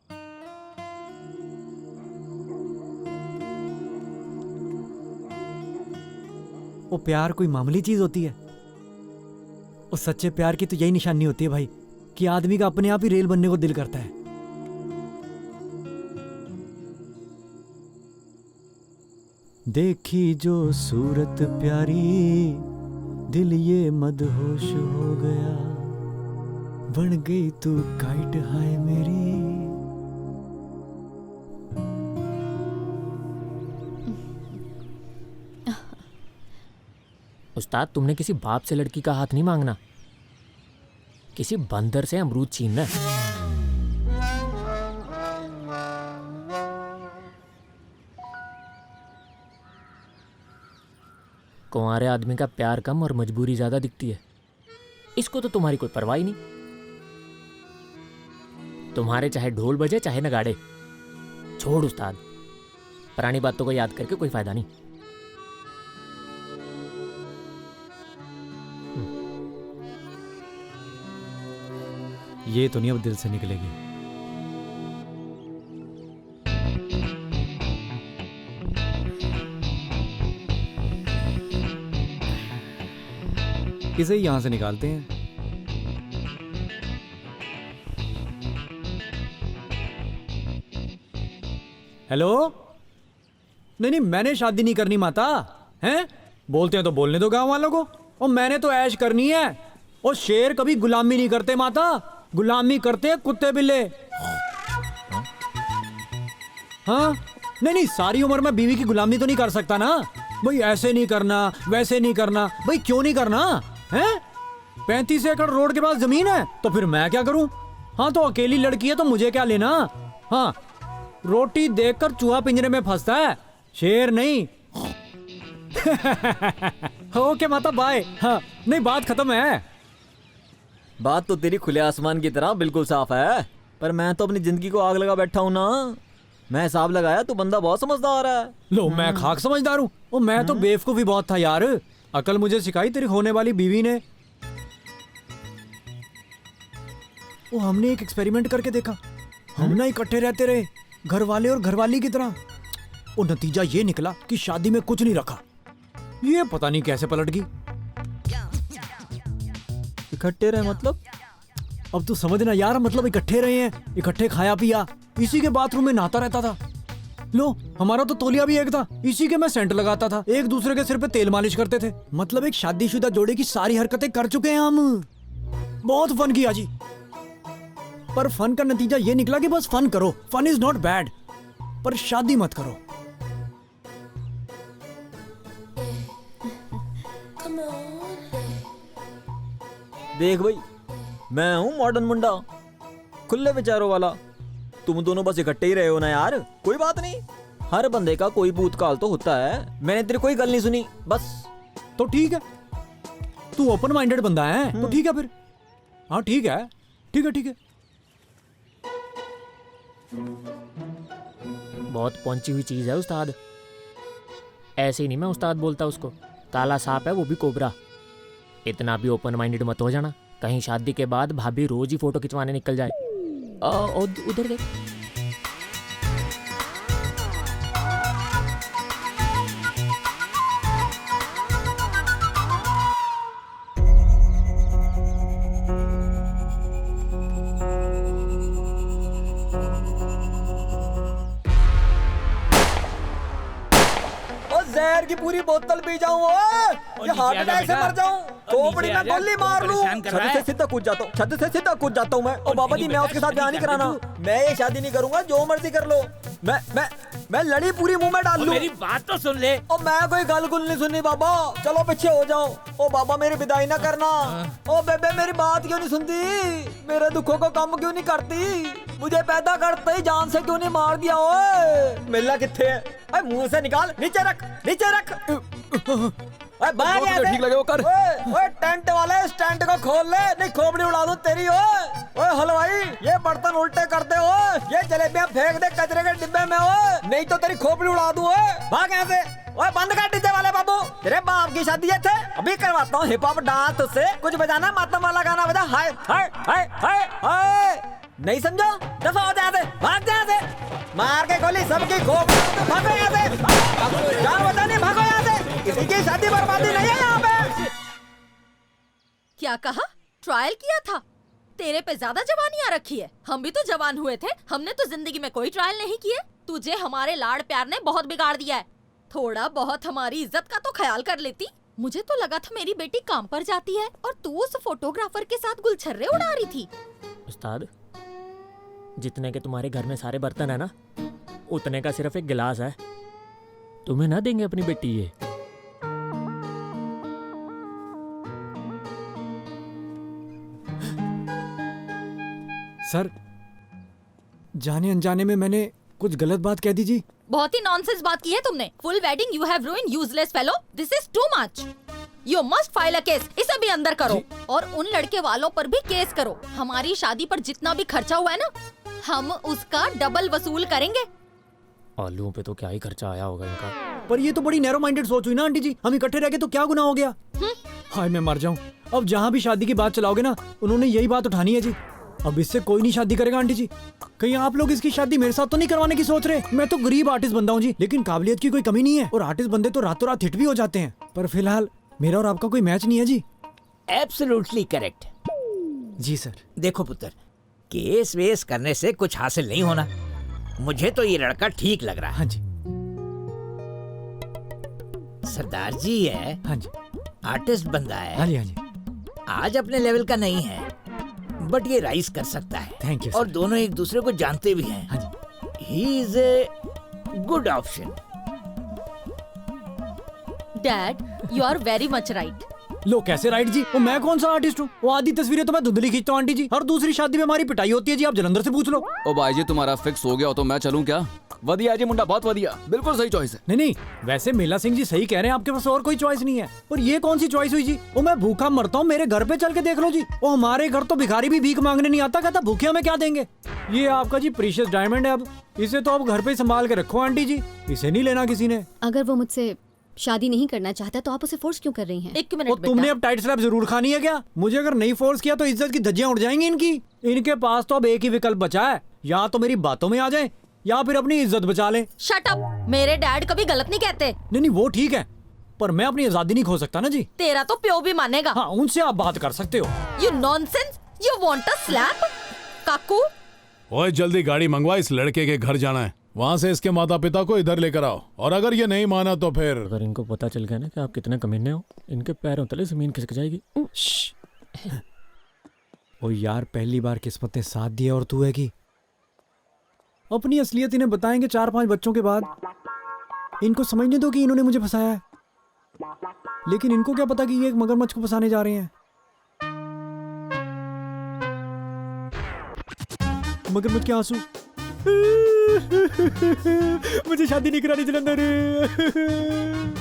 वो प्यार कोई मामूली चीज होती है? उस सच्चे प्यार की तो यही निशानी होती है भाई, कि आदमी का अपने आप ही रेल बनने को दिल करता है। देखी जो सूरत प्यारी, दिल ये मदहोश हो गया, बन गई तू काइट हाय मेरी। उस्ताद, तुमने किसी बाप से लड़की का हाथ नहीं मांगना, किसी बंदर से अमरूद छीनना है। कुंवारे आदमी का प्यार कम और मजबूरी ज्यादा दिखती है। इसको तो तुम्हारी कोई परवाह ही नहीं। तुम्हारे चाहे ढोल बजे चाहे नगाड़े, छोड़ उस्ताद, पुरानी बातों को याद करके कोई फायदा नहीं। ये तो नहीं अब दिल से निकलेगी। इसे यहां से निकालते हैं। हेलो, नहीं नहीं, मैंने शादी नहीं करनी माता। हैं? बोलते हैं तो बोलने दो गांव वालों को। और मैंने तो ऐश करनी है। और शेर कभी गुलामी नहीं करते माता, गुलामी करते हैं कुत्ते बिल्ले। हाँ, नहीं नहीं, सारी उम्र में बीवी की गुलामी तो नहीं कर सकता ना भाई। ऐसे नहीं करना, वैसे नहीं करना, भाई क्यों नहीं करना है? 35 एकड़ रोड के पास जमीन है तो फिर मैं क्या करूं? हाँ, तो अकेली लड़की है तो मुझे क्या लेना। हाँ, रोटी देखकर चूहा पिंजरे में फंसता है, शेर नहीं। ओके माता, बाय। हाँ, नहीं, बात खत्म है। बात तो तेरी खुले आसमान की तरह बिल्कुल साफ है, पर मैं तो अपनी जिंदगी को आग लगा बैठा हूं ना। मैं हिसाब लगाया, तू बंदा बहुत समझदार है। लो, मैं खाक समझदार हूँ? और मैं तो बेवकूफ भी बहुत था यार। अकल मुझे सिखाई तेरी होने वाली बीवी ने। वो हमने एक एक्सपेरिमेंट करके देखा। हम ना इकट्ठे रहते रहे, घर वाले और घरवाली की तरह। और नतीजा ये निकला कि शादी में कुछ नहीं रखा। ये पता नहीं कैसे पलट गई। इकट्ठे रहे मतलब? अब तू समझना यार, मतलब इकट्ठे रहे हैं, इकट्ठे खाया पिया, इसी के बाथरूम में नहाता रहता था। लो, हमारा तो तौलिया भी एक था, इसी के मैं सेंट लगाता था, एक दूसरे के सिर पे तेल मालिश करते थे। मतलब एक शादीशुदा जोड़े की सारी हरकतें कर चुके हैं हम। बहुत फन किया जी, पर फन का नतीजा ये निकला कि बस फन करो, फन इज नॉट बैड, पर शादी मत करो। देख भाई, मैं हूँ मॉडर्न मुंडा, खुले विचारों वाला। तुम दोनों बस इकट्ठे ही रहे हो ना यार, कोई बात नहीं। हर बंदे का कोई भूतकाल तो होता है। मैंने तेरी कोई गल नहीं सुनी, बस। तो ठीक है, तू ओपन माइंडेड बंदा है तो ठीक है फिर। हाँ ठीक है, ठीक है, ठीक है। बहुत पहुंची हुई चीज है उस्ताद। ऐसे ही नहीं मैं उस्ताद बोलता उसको। काला सांप है वो भी कोबरा। इतना भी ओपन माइंडेड मत हो जाना, कहीं शादी के बाद भाभी रोज ही फोटो खिंचवाने निकल जाए। उधर देख। जहर की पूरी बोतल पी जाऊं ये हार्ट अटैक से मर जाऊं खोपड़ी में गोली मार लूं छत से सीधा कूद जाता हूँ छत से सीधा कूद जाता हूँ मैं। ओ बाबा जी मैं उसके साथ ब्याह नहीं कराना, मैं ये शादी नहीं करूंगा, जो मर्जी कर लो। मैं लड़ी पूरी मुंह में डाल लूं। मेरी बात तो सुन ले। ओ मैं कोई गल गुल नहीं सुननी बाबा, चलो पीछे हो जाओ। ओ बाबा मेरी विदाई ना करना। ओ बेबे मेरी बात क्यों नहीं सुनती, मेरे दुखों को कम क्यों नहीं करती, मुझे पैदा करते ही जान से क्यों नहीं मार दिया। ओए मिलना किथे है, ओए मुंह से निकाल, नीचे रख नीचे रख। ओए बाहर आ जा, ठीक लगे वो कर। ओए टेंट वाले इस टेंट को खोल ले, नहीं खोपड़ी उड़ा दूं तेरी। ओए हलवाई ये बर्तन उल्टे कर दे, ये जलेबियां फेंक दे कचरे के डिब्बे में, नहीं तो तेरी खोपड़ी उड़ा दूं। भाग यहाँ से। ओए बंद कर डीजे वाले बाबू, तेरे बाप की शादी है थे, अभी करवाता हूँ हिप हॉप डांस तुझसे। कुछ बजाना मातम वाला गाना बजा। हाय हाय हाय हाय हाय, नहीं समझो, दफा हो जाए, भाग जाए, मार के गोली सबकी खोपड़ी, भागो यहाँ से, जान बचा नहीं, भागो यहाँ से, किसी की शादी बर्बादी नहीं है यहाँ पे। क्या कहा? ट्रायल किया था? तेरे पे ज्यादा जवानी आ रखी है, हम भी तो जवान हुए थे, हमने तो जिंदगी में कोई ट्रायल नहीं किए। तुझे हमारे लाड़ प्यार ने बहुत बिगाड़ दिया है, थोड़ा बहुत हमारी इज्जत का तो ख्याल कर लेती। मुझे तो लगा था मेरी बेटी काम पर जाती है और तू उस फोटोग्राफर के साथ गुलछर्रे उड़ा रही थी। उस्ताद, जितने के तुम्हारे घर में सारे बर्तन है ना, उतने का सिर्फ एक गिलास है, तुम्हें ना देंगे अपनी बेटी ये। सर जाने अनजाने में मैंने कुछ गलत बात कह दी जी। बहुत ही नॉनसेंस बात की है तुमने। Full wedding you have ruined, useless fellow, this is too much. You must file a case, इसे भी अंदर करो और उन लड़के वालों पर भी केस करो। हमारी शादी पर जितना भी खर्चा हुआ है ना, हम उसका डबल वसूल करेंगे। आलूओं पे तो क्या ही खर्चा आया होगा इनका। पर ये तो बड़ी नैरो माइंडेड सोच हुई ना आंटी जी, हम इकट्ठे रह गए तो क्या गुनाह हो गया। हाय मैं मर जाऊं, अब जहाँ भी शादी की बात चलाओगे ना, उन्होंने यही बात उठानी है जी। अब इससे कोई नहीं शादी करेगा आंटी जी। कहीं आप लोग इसकी शादी मेरे साथ तो नहीं करवाने की सोच रहे? मैं तो गरीब आर्टिस्ट बंदा हूँ जी, लेकिन काबिलियत की कोई कमी नहीं है और आर्टिस्ट बंदे तो रातों रात हिट भी हो जाते हैं। पर फिलहाल मेरा और आपका कोई मैच नहीं है जी। एब्सोल्युटली करेक्ट जी सर। देखो पुत्र, केस वेस करने से कुछ हासिल नहीं होना, मुझे तो ये लड़का ठीक लग रहा है। हाँ जी। सरदार जी है, हाँ जी, आर्टिस्ट बंदा है, हाँ जी, हाँ जी, आज अपने लेवल का नहीं है, बट ये राइज कर सकता है। Thank you. और दोनों एक दूसरे को जानते भी हैं। हाँ जी। He is a good option. Dad you are very much right. लो कैसे राइट जी, वो मैं कौन सा आर्टिस्ट हूँ? वो आधी तस्वीरें तो मैं धुंधली खींचता हूँ आंटी जी, हर दूसरी शादी में हमारी पिटाई होती है जी, आप जलंधर से पूछ लो। ओ भाई जी तुम्हारा फिक्स हो गया हो तो मैं चलूं क्या? वधिया जी मुंडा, बहुत वधिया, बिल्कुल सही चॉइस है। नहीं, वैसे मेला सिंह जी सही कह रहे हैं, आपके पास और कोई चॉइस नहीं है। और ये कौन सी चॉइस हुई जी? वो मैं भूखा मरता हूँ, मेरे घर पे चल के देख लो जी। वो हमारे घर तो भिखारी भी भीख मांगने नहीं आता, कहता भूखे हमें क्या देंगे। ये आपका जी प्रीशियस डायमंड है, अब इसे तो आप घर पे संभाल के रखो आंटी जी, इसे नहीं लेना किसी ने। अगर वो मुझसे शादी नहीं करना चाहता तो आप उसे फोर्स क्यों कर रही हैं? एक मिनट बेटा। तुमने अब टाइट स्लैप जरूर खानी है क्या? मुझे अगर नहीं फोर्स किया तो इज्जत की धज्जियां उड़ जाएंगी इनकी। इनके पास तो अब एक ही विकल्प बचा है, या तो मेरी बातों में आ जाए या फिर अपनी इज्जत बचा ले। शट अप, मेरे डैड कभी गलत नहीं कहते। नहीं वो ठीक है, पर मैं अपनी आजादी नहीं खो सकता ना जी। तेरा तो प्यो भी मानेगा। हाँ उनसे आप बात कर सकते हो। You nonsense, you want a slap? काकू ओए जल्दी गाड़ी मंगवा, इस लड़के के घर जाना है, वहाँ से इसके माता पिता को इधर लेकर आओ, और अगर ये नहीं माना तो फिर। अगर इनको पता चल गया ना कि आप कितने कमीने हो, इनके पैरों तले जमीन खिसक जाएगी। ओ यार पहली बार किस्मत ने साथ दिया और तू है कि अपनी असलियत इन्हें बताएंगे 4-5 बच्चों के बाद। इनको समझने दो कि इन्होंने मुझे फंसाया है, लेकिन इनको क्या पता कि ये एक मगरमच्छ को फंसाने जा रहे हैं। मगरमच्छ के आंसू। मुझे शादी नहीं करानी जलंधर।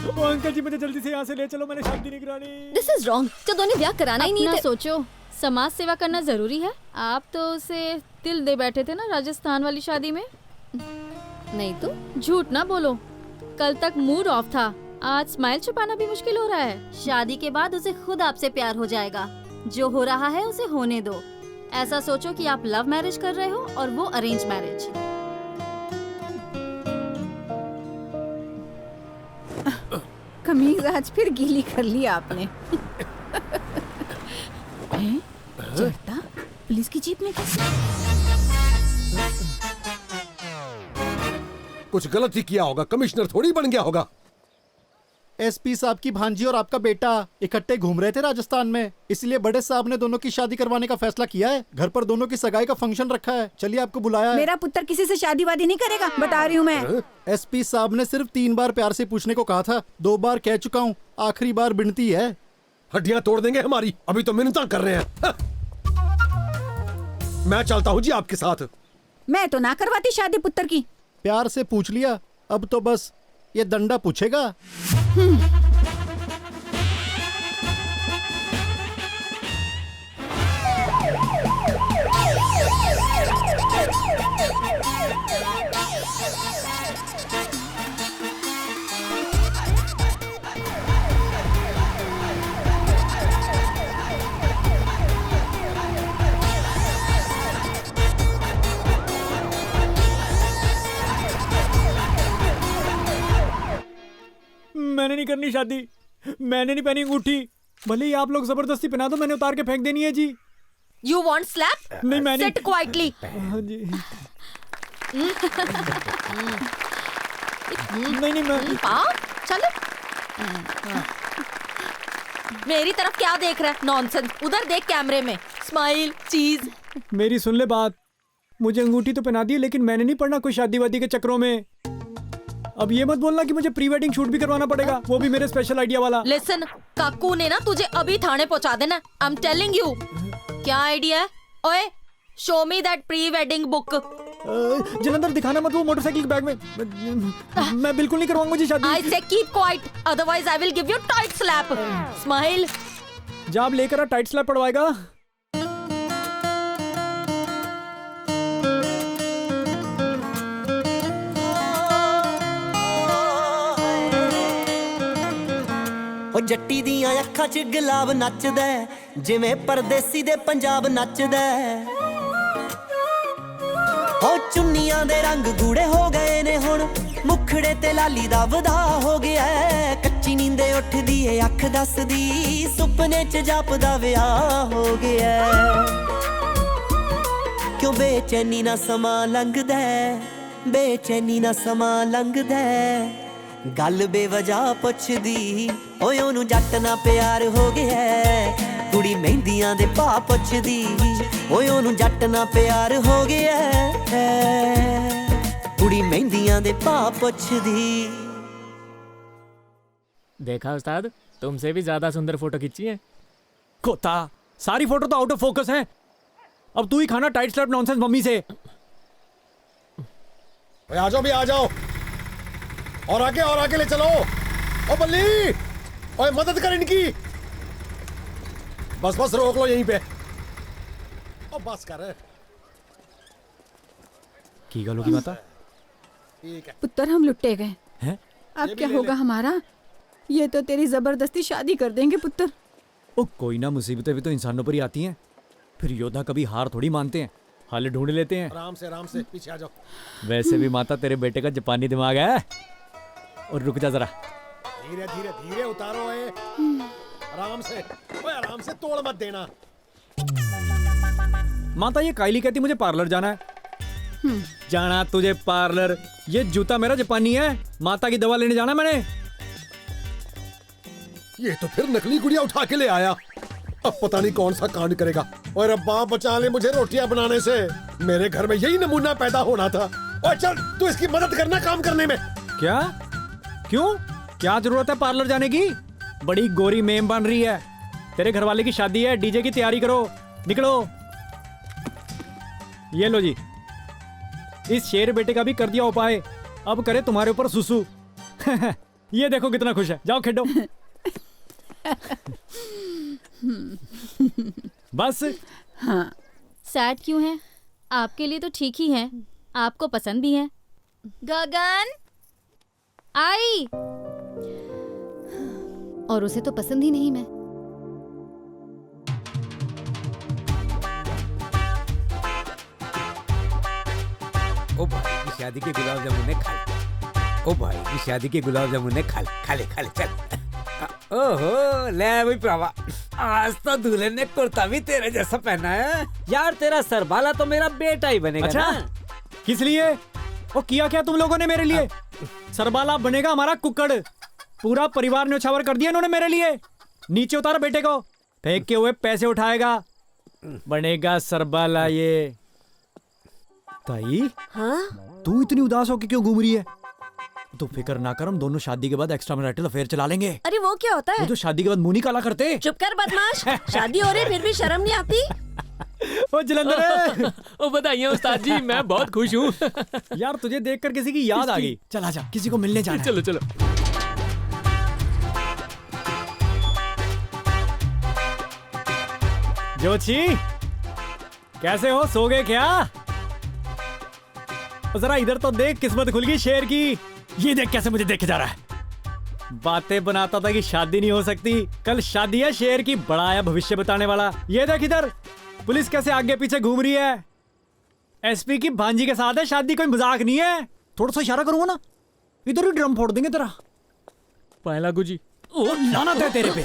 ओ अंकल जी मुझे जल्दी से यहाँ से ले चलो, मैंने शादी नहीं करानी। दिस इज रॉन्ग, तो दोनों ब्याह कराना ही नहीं अपना थे। सोचो, समाज सेवा करना जरूरी है। आप तो उसे तिल दे बैठे थे ना राजस्थान वाली शादी में। नहीं तो झूठ ना बोलो, कल तक मूड ऑफ था, आज स्माइल छुपाना भी मुश्किल हो रहा है। शादी के बाद उसे खुद आपसे प्यार हो जाएगा, जो हो रहा है उसे होने दो। ऐसा सोचो कि आप लव मैरिज कर रहे हो और वो अरेंज मैरिज। कमीज आज फिर गीली कर ली आपने। चढ़ता पुलिस की जीप में कैसे? कुछ गलत ही किया होगा, कमिश्नर थोड़ी बन गया होगा। एसपी साहब की भांजी और आपका बेटा इकट्ठे घूम रहे थे राजस्थान में, इसलिए बड़े साहब ने दोनों की शादी करवाने का फैसला किया है। घर पर दोनों की सगाई का फंक्शन रखा है। चलिए आपको बुलाया है। मेरा पुत्र किसी से शादी वादी नहीं करेगा, बता रही हूँ मैं। एसपी साहब ने सिर्फ 3 बार प्यार से पूछने को कहा था, 2 बार कह चुका हूँ, आखिरी बार बिनती है। हड्डियां तोड़ देंगे हमारी, अभी तो मिन्नतां कर रहे हैं। मैं चलता हूँ जी आपके साथ। मैं तो ना करवाती शादी पुत्र की। प्यार से पूछ लिया, अब तो बस ये दंडा पूछेगा। मैंने नहीं करनी शादी, मैंने नहीं पहनी अंगूठी। भले ही आप लोग जबरदस्ती पहना दो, मैंने उतार के फेंक देनी है जी। You want slap? नहीं मैंने। Sit quietly. हाँ जी। नहीं मैं। चलो। मेरी तरफ क्या देख रहा है? नॉनसेंस। उधर देख कैमरे में। स्माइल, चीज। मेरी सुन ले बात, मुझे अंगूठी तो पहना दी, लेकिन मैंने नहीं पढ़ना कोई शादी वादी के चक्रों में। अब ये मत बोलना कि मुझे प्री वेडिंग शूट भी करवाना पड़ेगा, वो भी मेरे स्पेशल आइडिया वाला। लिसन, काकू ने ना तुझे अभी थाने पहुंचा देना। I am telling you. क्या आइडिया है? ओए, show me that pre wedding book. Jalandhar दिखाना मत वो मोटरसाइकिल के बैग में। मैं बिल्कुल नहीं करवाऊंगा जी शादी। आई से keep quiet, otherwise I will give you tight slap. Smile. जब आप लेकर आ टाइट स्लैप पड़वाएगा। ਉਹ ਜੱਟੀ ਦੀਆਂ ਅੱਖਾਂ 'ਚ ਗੁਲਾਬ ਨੱਚਦਾ ਜਿਵੇਂ ਪਰਦੇਸੀ ਦੇ ਪੰਜਾਬ ਨੱਚਦਾ ਉਹ ਚੁੰਨੀਆਂ ਦੇ ਰੰਗ ਗੂੜੇ ਹੋ ਗਏ ਨੇ ਹੁਣ ਮੁਖੜੇ ਤੇ ਲਾਲੀ ਦਾ ਵਧਾ ਹੋ ਗਿਆ ਕੱਚੀ ਨੀਂਦੇ ਉੱਠਦੀ ਏ ਅੱਖ ਦੱਸਦੀ ਸੁਪਨੇ 'ਚ ਜਾਪਦਾ ਵਿਆਹ ਹੋ ਗਿਆ ਕਿਉਂ ਬੇਚੈਨੀ ਨਾ ਸਮਾਂ ਲੰਘਦਾ ਬੇਚੈਨੀ ਨਾ ਸਮਾਂ ਲੰਘਦਾ ਗੱਲ ਬੇਵਜ੍ਹਾ ਪੁੱਛਦੀ ਓਏ ਉਹਨੂੰ ਜੱਟ ਨਾ ਪਿਆਰ ਹੋ ਗਿਆ ਕੁੜੀ ਮਹਿੰਦੀਆਂ ਦੇ ਭਾਅ ਪੁੱਛਦੀ ਓਏ ਉਹਨੂੰ ਜੱਟ ਨਾ ਪਿਆਰ ਹੋ ਗਿਆ ਕੁੜੀ ਮਹਿੰਦੀਆਂ ਦੇ ਭਾਅ ਪੁੱਛਦੀ। देखा उस्ताद, तुमसे भी ज्यादा सुंदर फोटो खींची है। खोता, सारी फोटो तो आउट ऑफ फोकस है। अब तू ही खाना टाइट स्लैप नॉनसेंस मम्मी से। आ जाओ भी आ जाओ, और आगे ले चलो। ओ बल्ली, ओए मदद कर इनकी। बस रोक लो यहीं पे। ओ बस कर। की गल होगी माता? ठीक है पुत्र, हम लुट्टे गए हैं? अब क्या होगा हमारा? ये तो तेरी जबरदस्ती शादी कर देंगे पुत्र। ओ कोई ना, मुसीबतें भी तो इंसानों पर ही आती हैं। फिर योद्धा कभी हार थोड़ी मानते हैं, हाल ढूंढ लेते हैं। आराम से पीछे आ जाओ। वैसे भी माता तेरे बेटे का जापानी दिमाग है। और रुक जा जरा, धीरे उतारो। आराम से तोड़ मत देना। माता ये कायली कहती मुझे पार्लर जाना है। जाना तुझे पार्लर? ये जूता मेरा जापानी है, माता की दवा लेने जाना मैंने। ये तो फिर नकली गुड़िया उठा के ले आया। अब पता नहीं कौन सा कांड करेगा। और रब्बा बचा ले मुझे रोटियां बनाने से। मेरे घर में यही नमूना पैदा होना था। और चल तू इसकी मदद करना काम करने में। क्या? क्यों? क्या जरूरत है पार्लर जाने की? बड़ी गोरी मेम बन रही है। तेरे घर वाले की शादी है, डीजे की तैयारी करो, निकलो। ये लो जी, इस शेर बेटे का भी कर दिया उपाय, अब करे तुम्हारे ऊपर सुसु। ये देखो कितना खुश है, जाओ खेलो। बस। हाँ। सैड क्यों है? आपके लिए तो ठीक ही है, आपको पसंद भी है। गगन आई। और उसे तो पसंद ही नहीं मैं। ओ भाई की शादी के गुलाब जामुन खा ले। ओ भाई की शादी के गुलाब जामुन खा ले चल। ओहो ले भाई भरावा, आज तो दूल्हे ने कुर्ता भी तेरे जैसा पहना है। यार तेरा सरबाला तो मेरा बेटा ही बनेगा। अच्छा ना? किस लिए? वो किया क्या तुम लोगों ने मेरे लिए? सरबाला बनेगा हमारा कुक्कड़। पूरा परिवार न्योछावर कर दिया इन्होंने मेरे लिए। नीचे उतारा बेटे को, फेंके हुए पैसे उठाएगा, बनेगा सरबाला ये। ताई, हाँ? तू इतनी उदास होकर क्यों घूम रही है? तो फिक्र ना कर, हम दोनों शादी के बाद एक्स्ट्रा मैरिटल अफेयर चला लेंगे। अरे वो क्या होता है? वो जो शादी के बाद मुंह नहीं काला करते। चुप कर बदमाश, शादी हो रही फिर भी शर्म नहीं आती? ओ जलंधर, ओ बताइए उस्ताद जी, मैं बहुत खुश हूँ। यार तुझे देखकर किसी की याद आ गई। चल आजा, किसी को मिलने जाना है। चलो चलो। जोशी, कैसे हो? सो गए क्या? जरा इधर तो देख, किस्मत खुल गई शेर की। ये देख कैसे मुझे देखे जा रहा है। बातें बनाता था कि शादी नहीं हो सकती, कल शादी है शेर की। बड़ा आया भविष्य बताने वाला। ये देख इधर, पुलिस कैसे आगे पीछे घूम रही है। एसपी की भांजी के साथ है शादी, कोई मजाक नहीं है। थोड़ा सा इशारा करूंगा ना, इधर ही ड्रम फोड़ देंगे तेरा। पहला गुजी, ओ लानत है तेरे पे।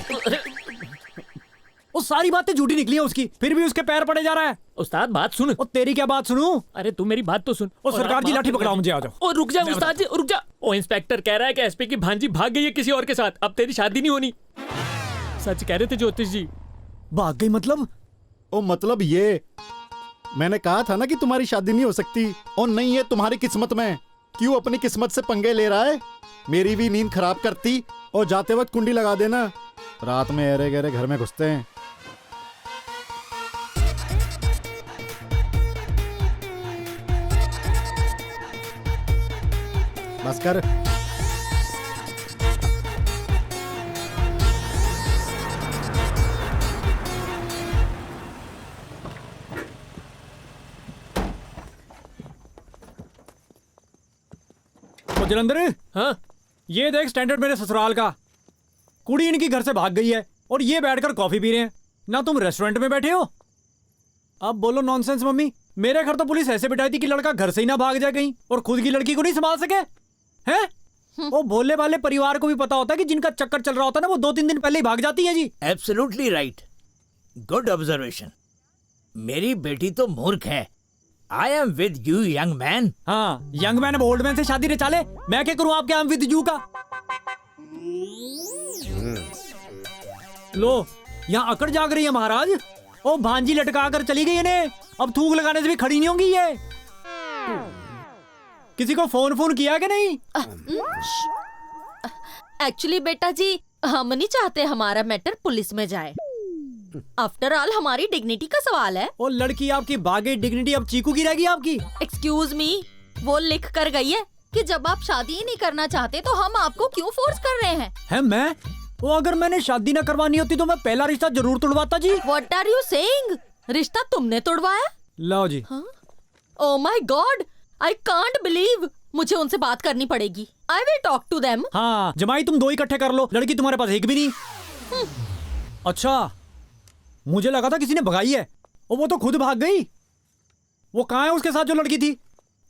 वो सारी बातें झूठी निकली हैं उसकी, फिर भी उसके पैर पड़े जा रहा है। उस्ताद बात सुन। और तेरी क्या बात सुनूं? अरे तू मेरी बात तो सुन। और सरकार जी लाठी पकड़ाओ मुझे, आ जाओ। ओ रुक जा उस्ताद जी, रुक जा। ओ इंस्पेक्टर कह रहा है कि एसपी की भांजी भाग गई है किसी और के साथ, अब तेरी शादी नहीं होनी। सच कह रहे थे ज्योतिष जी। भाग गई मतलब? ओ मतलब ये, मैंने कहा था ना कि तुम्हारी शादी नहीं हो सकती। और नहीं है तुम्हारी किस्मत में। क्यों अपनी किस्मत से पंगे ले रहा है? मेरी भी नींद खराब करती। और जाते वक्त कुंडी लगा देना, रात में एरे गहरे घर में घुसते हैं। बस कर। तो जलंधर, हाँ? ये देख स्टैंडर्ड मेरे ससुराल का। कुड़ी इनकी घर से भाग गई है और ये बैठकर कॉफी पी रहे हैं। ना तुम रेस्टोरेंट में बैठे हो। अब बोलो नॉनसेंस मम्मी। मेरे घर तो पुलिस ऐसे बिठाई थी कि लड़का घर से ही ना भाग जाए कहीं, और खुद की लड़की को नहीं संभाल सके हैं। वो भोले वाले परिवार को भी पता होता है कि जिनका चक्कर चल रहा होता है ना, वो 2-3 दिन पहले ही भाग जाती है जी। Absolutely right, good observation. मेरी बेटी तो मूर्ख है। I am with you young man. हाँ, यंग मैन अब ओल्ड मैन से शादी रचा ले। मैं क्या करूं आपके आई एम विद यू का? लो, यहाँ अकड़ जाग रही है महाराज। ओ भांजी लटका कर चली गई इन्हें, अब थूक लगाने से भी खड़ी नहीं होंगी ये। किसी को फोन किया कि नहीं? एक्चुअली बेटा जी, हम नहीं चाहते हमारा मैटर पुलिस में जाए। आफ्टर ऑल हमारी डिग्निटी का सवाल है। ओ लड़की आपकी भागे डिग्निटी अब चीकू की रहेगी आपकी। एक्सक्यूज मी, वो लिख कर गई है कि जब आप शादी ही नहीं करना चाहते तो हम आपको क्यों फोर्स कर रहे हैं। है मैं? वो अगर मैंने शादी न करवानी होती तो मैं पहला रिश्ता जरूर तोड़वाता जी। What are you saying? रिश्ता तुमने तोड़वाया? लाओ जी। Oh my God, I can't believe। मुझे उनसे बात करनी पड़ेगी। I will talk to them। हाँ, जमाई तुम 2 इकट्ठे कर लो, लड़की तुम्हारे पास एक भी नहीं। अच्छा, मुझे लगा था किसी ने भगाई है। और वो तो खुद भाग गई। वो कहाँ है उसके साथ जो लड़की थी?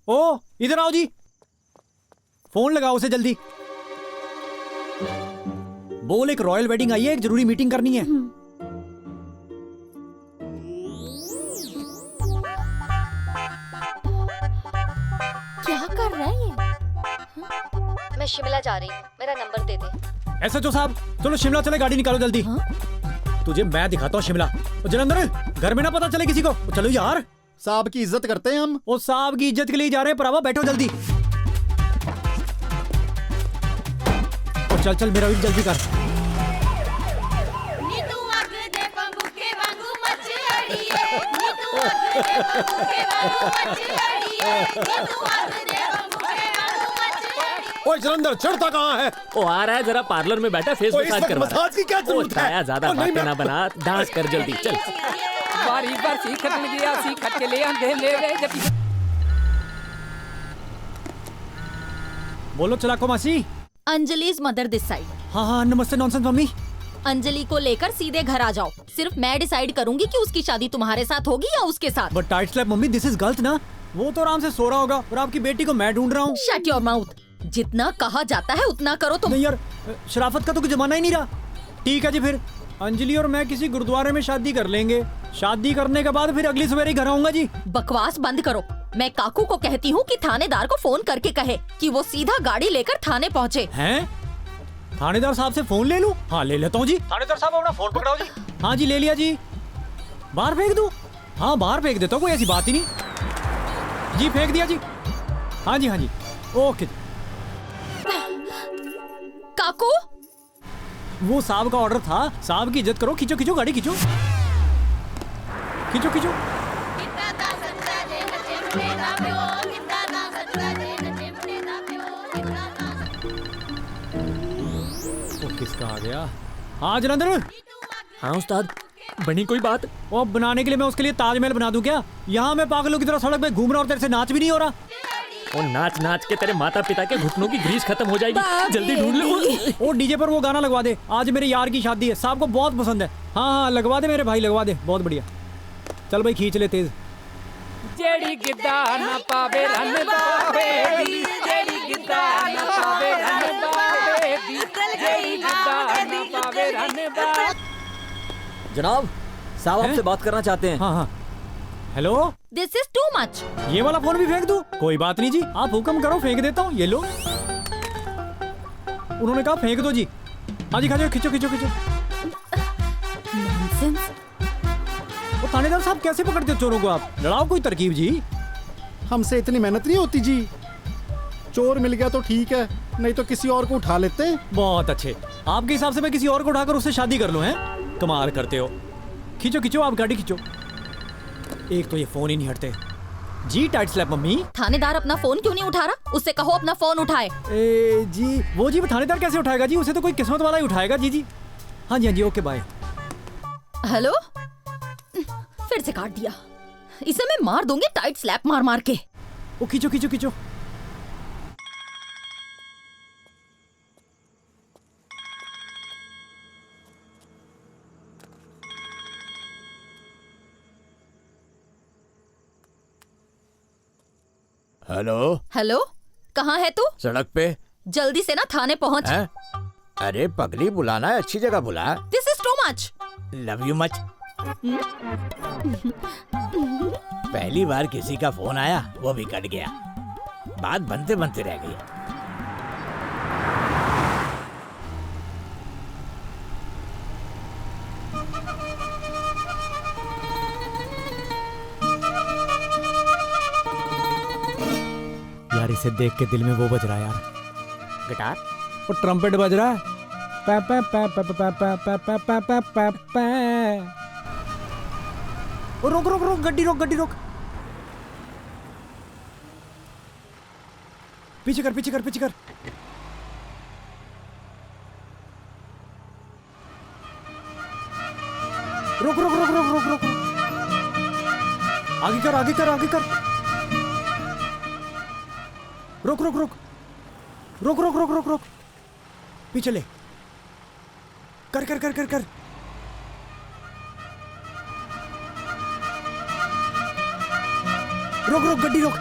ओ इधर आओ जी, फोन लगाओ उसे जल्दी। बोल एक रॉयल वेडिंग आई है, एक जरूरी मीटिंग करनी है। क्या कर रहा है ये? मैं शिमला जा रही हूँ, मेरा नंबर दे दे। SHO साहब, चलो शिमला चले, गाड़ी निकालो जल्दी। तुझे मैं दिखाता हूँ शिमला। जलंधर, घर में ना पता चले किसी को। चलो यार, साहब की इज्जत करते हैं हम। वो साहब की इज्जत के लिए जा रहे हैं परावा, बैठो जल्दी। चल चल मेरा भी जल्दी कर। ओए जलंधर, चढ़ता कहाँ है? ओ आ रहा है, जरा पार्लर में बैठा, फेस मसाज करवा रहा है। मसाज की क्या जरूरत है? ज्यादा बातें ना बना, डांस कर जल्दी चल। बारी बार सीखत में गया, सीखत के लिए हम दे ले रहे जब। बोलो चलाको मासी। Anjali's mother this side. हाँ हाँ, नमस्ते नॉनसेंस मम्मी। अंजलि को लेकर सीधे घर आ जाओ। सिर्फ मैं डिसाइड करूंगी कि उसकी शादी तुम्हारे साथ होगी या उसके साथ। But tight slap mummy, this is गलत ना। वो तो आराम से सो रहा होगा और आपकी बेटी को मैं ढूंढ रहा हूँ। Shut your mouth. जितना कहा जाता है उतना करो तुम। नहीं यार, शराफत का तो कोई जमाना ही नहीं रहा। ठीक है जी, फिर अंजलि और मैं किसी गुरुद्वारे में शादी कर लेंगे। शादी करने के बाद फिर अगली सवेरे घर आऊंगा जी। बकवास बंद करो। मैं काकू को कहती हूँ कि थानेदार को फोन करके कहे कि वो सीधा गाड़ी लेकर थाने पहुँचे। हैं? थानेदार साहब से फोन ले लूं? हाँ ले लेता हूँ जी। थानेदार साहब अपना फोन पकड़ाओ जी। हाँ जी ले लिया जी। बाहर फेंक दूं? हाँ बाहर फेंक देता हूँ, कोई ऐसी बात ही नहीं जी। फेंक दिया जी। हाँ जी हाँ जी ओके। काकू वो साहब का ऑर्डर था, साहब की इज्जत करो। खींचो खींचो गाड़ी खींचो खींचो खींचो। वो किसका आ गया? हाँ जलंधर। हाँ उस्ताद, बनी कोई बात? वो बनाने के लिए मैं उसके लिए ताजमहल बना दूं क्या? यहाँ मैं पागलों की तरह सड़क पे घूम रहा और तेरे से नाच भी नहीं हो रहा। और नाच नाच के तेरे माता पिता के घुटनों की ग्रीस खत्म हो जाएगी। जल्दी ढूंढ लो। और डीजे पर वो गाना लगवा दे, आज मेरे यार की शादी है, साहब को बहुत पसंद है। हाँ हाँ लगवा दे मेरे भाई, लगवा दे, बहुत बढ़िया। चल भाई खींच ले तेज। जेड़ी गिद्दा ना पावे रन बावे दी, जेड़ी गिद्दा ना पावे रन बावे दी, जेड़ी गिद्दा ना पावे रन बावे। जनाब साहब आपसे बात करना चाहते हैं। हाँ हाँ hello. This is too much. ये वाला फोन भी फेंक दूं? कोई बात नहीं जी, आप हुक्म करो, फेंक देता हूँ। ये लो। उन्होंने कहा फेंक दो जी। हाँ जी खींचो खींचो खींचो खींचो। वो थानेदार साहब कैसे पकड़ते हो चोरों को आप? लड़ाओ कोई तरकीब जी। हमसे इतनी मेहनत नहीं होती जी। चोर मिल गया तो ठीक है, नहीं तो किसी और को उठा लेते हैं। बहुत अच्छे, आपके हिसाब से मैं किसी और को उठाकर उससे शादी कर लूं? हैं कमाल करते हो। खींचो खींचो आप गाड़ी खींचो। एक तो ये फोन ही नहीं हटते जी। Tight slap mummy. थानेदार अपना फोन क्यों नहीं उठा रहा? उससे कहो अपना फोन उठाए। जी वो जी थानेदार कैसे उठाएगा जी? उसे तो कोई किस्मत वाला ही उठाएगा जी। जी हाँ जी हाँ जी ओके बाय। हेलो। फिर से काट दिया। इसे मैं मार दूंगी टाइट स्लैप मार मार के। वो खींचो खींचो खींचो। हेलो। हेलो कहाँ है तू? सड़क पे। जल्दी से ना थाने पहुँच। अरे पगली बुलाना है, अच्छी जगह बुला। This is too much. Love you much. पहली बार किसी का फोन आया, वो भी कट गया। बात बनते बनते रह गई। यार इसे देख के दिल में वो बज रहा है यार। गिटार? वो ट्रम्पेट बज रहा है। पै पै पै पै पै पै पै पै पै पै पै पै। रोक रोक रोक, गड्डी रोक गड्डी रोक। पीछे कर पीछे कर पीछे कर। रोक रोक रोक रोक रोक रोक। आगे कर आगे कर आगे कर। रोक रोक रोक रोक रोक रोक रोक रोक। पीछे ले। कर कर कर कर कर। रोक रोक गड्डी रोक।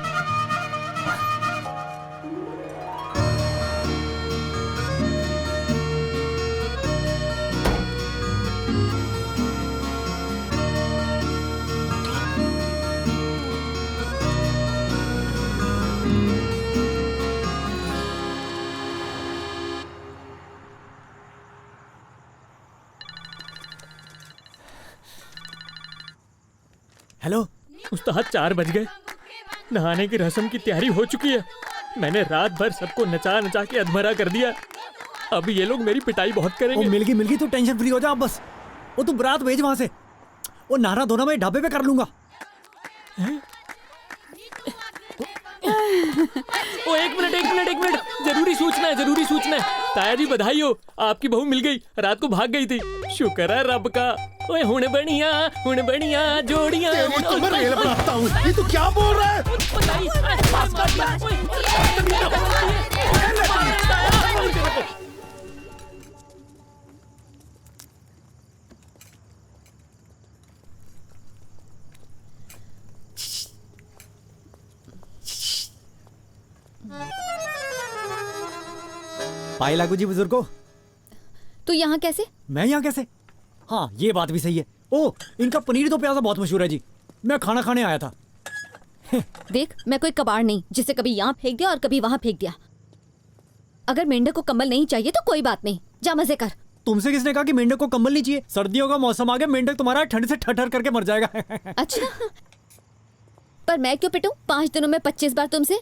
हेलो। उस्ताद 4 बज गए। नहाने की रस्म की तैयारी हो चुकी है। मैंने रात भर सबको नचा नचा के अधमरा कर दिया। अब ये लोग मेरी पिटाई बहुत करेंगे। मिल गई तू टेंशन फ्री हो जा अब बस। वो तू बारात भेज वहां से। वो नहाना धोना मैं ढाबे पे कर लूंगा। ओ एक मिनट, जरूरी सूचना है। ताया जी बधाई हो, आपकी बहू मिल गई। रात को भाग गई थी। शुक्र है रब का। ओए हुण बढ़िया जोड़ियां। तुम्हें रेल बनाता हूँ। ये तू क्या बोल रहा है? पाए लागू जी बुजुर्गो। तू यहाँ कैसे? मैं यहाँ कैसे? हाँ ये बात भी सही है। ओ इनका पनीर दो प्याजा बहुत मशहूर है जी। मैं खाना खाने आया था। देख मैं कोई कबाड़ नहीं जिसे कभी यहाँ फेंक दिया और कभी वहाँ फेंक दिया। अगर मेंढक को कम्बल नहीं चाहिए तो कोई बात नहीं, जा मजे कर। तुमसे किसने कहा कि मेंढक को कंबल नहीं चाहिए? सर्दियों का मौसम आ गया, मेंढक तुम्हारा ठंड से ठठर करके मर जाएगा। अच्छा, पर मैं क्यों पिटूं 5 दिनों में 25 बार तुमसे?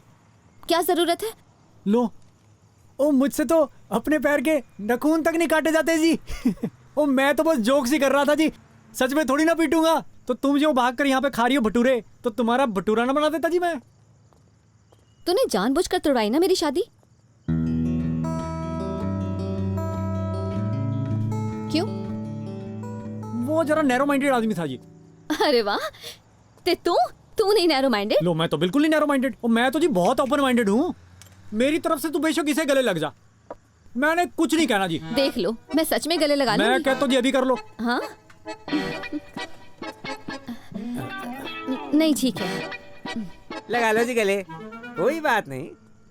क्या जरूरत है? लो, ओ मुझसे तो अपने पैर के नखून तक नहीं काटे जाते जी। ओ मैं तो बस जोक्स ही कर रहा था जी, सच में थोड़ी ना पीटूंगा। तो तुम जो भाग कर यहाँ पे खा रही हो भटूरे, तो तुम्हारा भटूरा ना बना देता जी मैं। तूने जानबूझकर तोड़वाई ना मेरी शादी? क्यों? वो जरा नैरो माइंडेड आदमी था जी। अरे वाह, ते तू नहीं नैरो माइंडेड? लो, मैं तो बिल्कुल नहीं नैरो माइंडेड, और मैं तो जी बहुत ओपन माइंडेड हूँ। मेरी तरफ से तू बेशक इसे गले लग जा, मैंने कुछ नहीं कहना जी। देख लो, मैं सच में गले लगा लूंगी। मैं कहता हूँ जी अभी कर लो। हाँ? नहीं, ठीक है। लगा लो जी गले, कोई बात नहीं,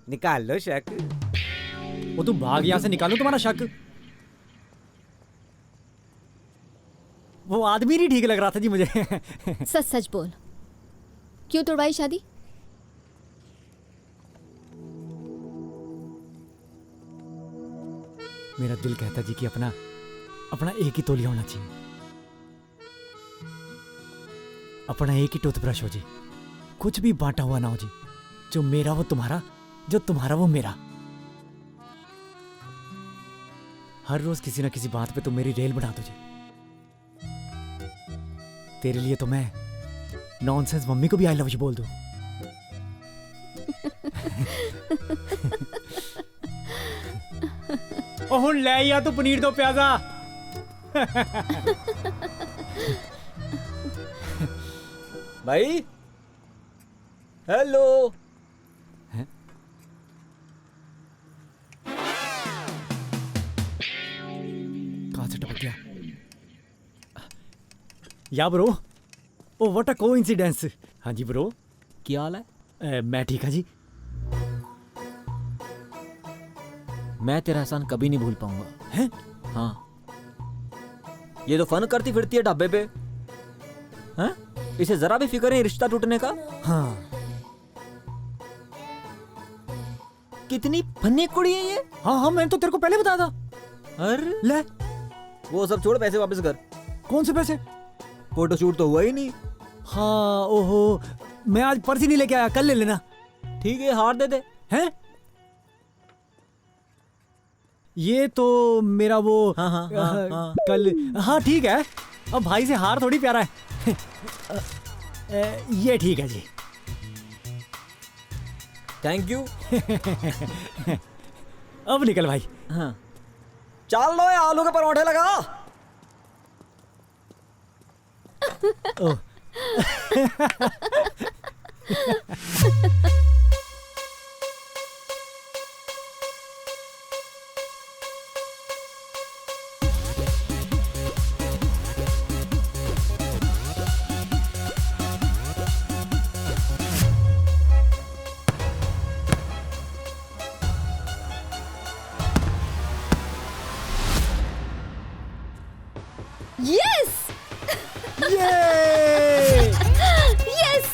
निकाल लो शक। वो तू भाग यहाँ से, निकालू तुम्हारा शक। वो आदमी नहीं ठीक लग रहा था जी मुझे। सच सच बोल, क्यों तोड़वाई शादी? मेरा दिल कहता जी कि अपना एक ही तौलिया होना चाहिए, अपना एक ही टूथब्रश हो जी, कुछ भी बांटा हुआ ना हो जी। जो मेरा वो तुम्हारा, जो तुम्हारा वो मेरा। हर रोज किसी ना किसी बात पे तुम मेरी रेल बढ़ा दो जी। तेरे लिए तो मैं नॉनसेंस मम्मी को भी आई लव यू बोल दूं। ओह ले या तो पनीर दो प्याजा। भाई हेलो। कहां से टपक गया? या bro, oh what a coincidence. हाँ जी ब्रो, क्या हाल है? मैं ठीक हाँ जी। मैं तेरा एहसान कभी नहीं भूल पाऊंगा। हैं? हाँ, ये तो फन करती फिरती है ढाबे पे, हैं? इसे जरा भी फिक्र नहीं रिश्ता टूटने का। हाँ, कितनी फनी कुड़ी है ये। हाँ, मैंने तो तेरे को पहले बताया था। अरे ले, वो सब छोड़, पैसे वापस कर। कौन से पैसे? फोटो शूट तो हुआ ही नहीं। हाँ, ओहो, मैं आज पर्स ही नहीं लेके आया, कल ले लेना। ठीक है, हार दे दे। हैं? ये तो मेरा वो हाँ, कल। हाँ ठीक है, अब भाई से हार थोड़ी प्यारा है। ये ठीक है जी, थैंक यू। अब निकल भाई। हाँ, चल लो, आलू के परोठे लगा। ओह। Yes! Yay! Yes!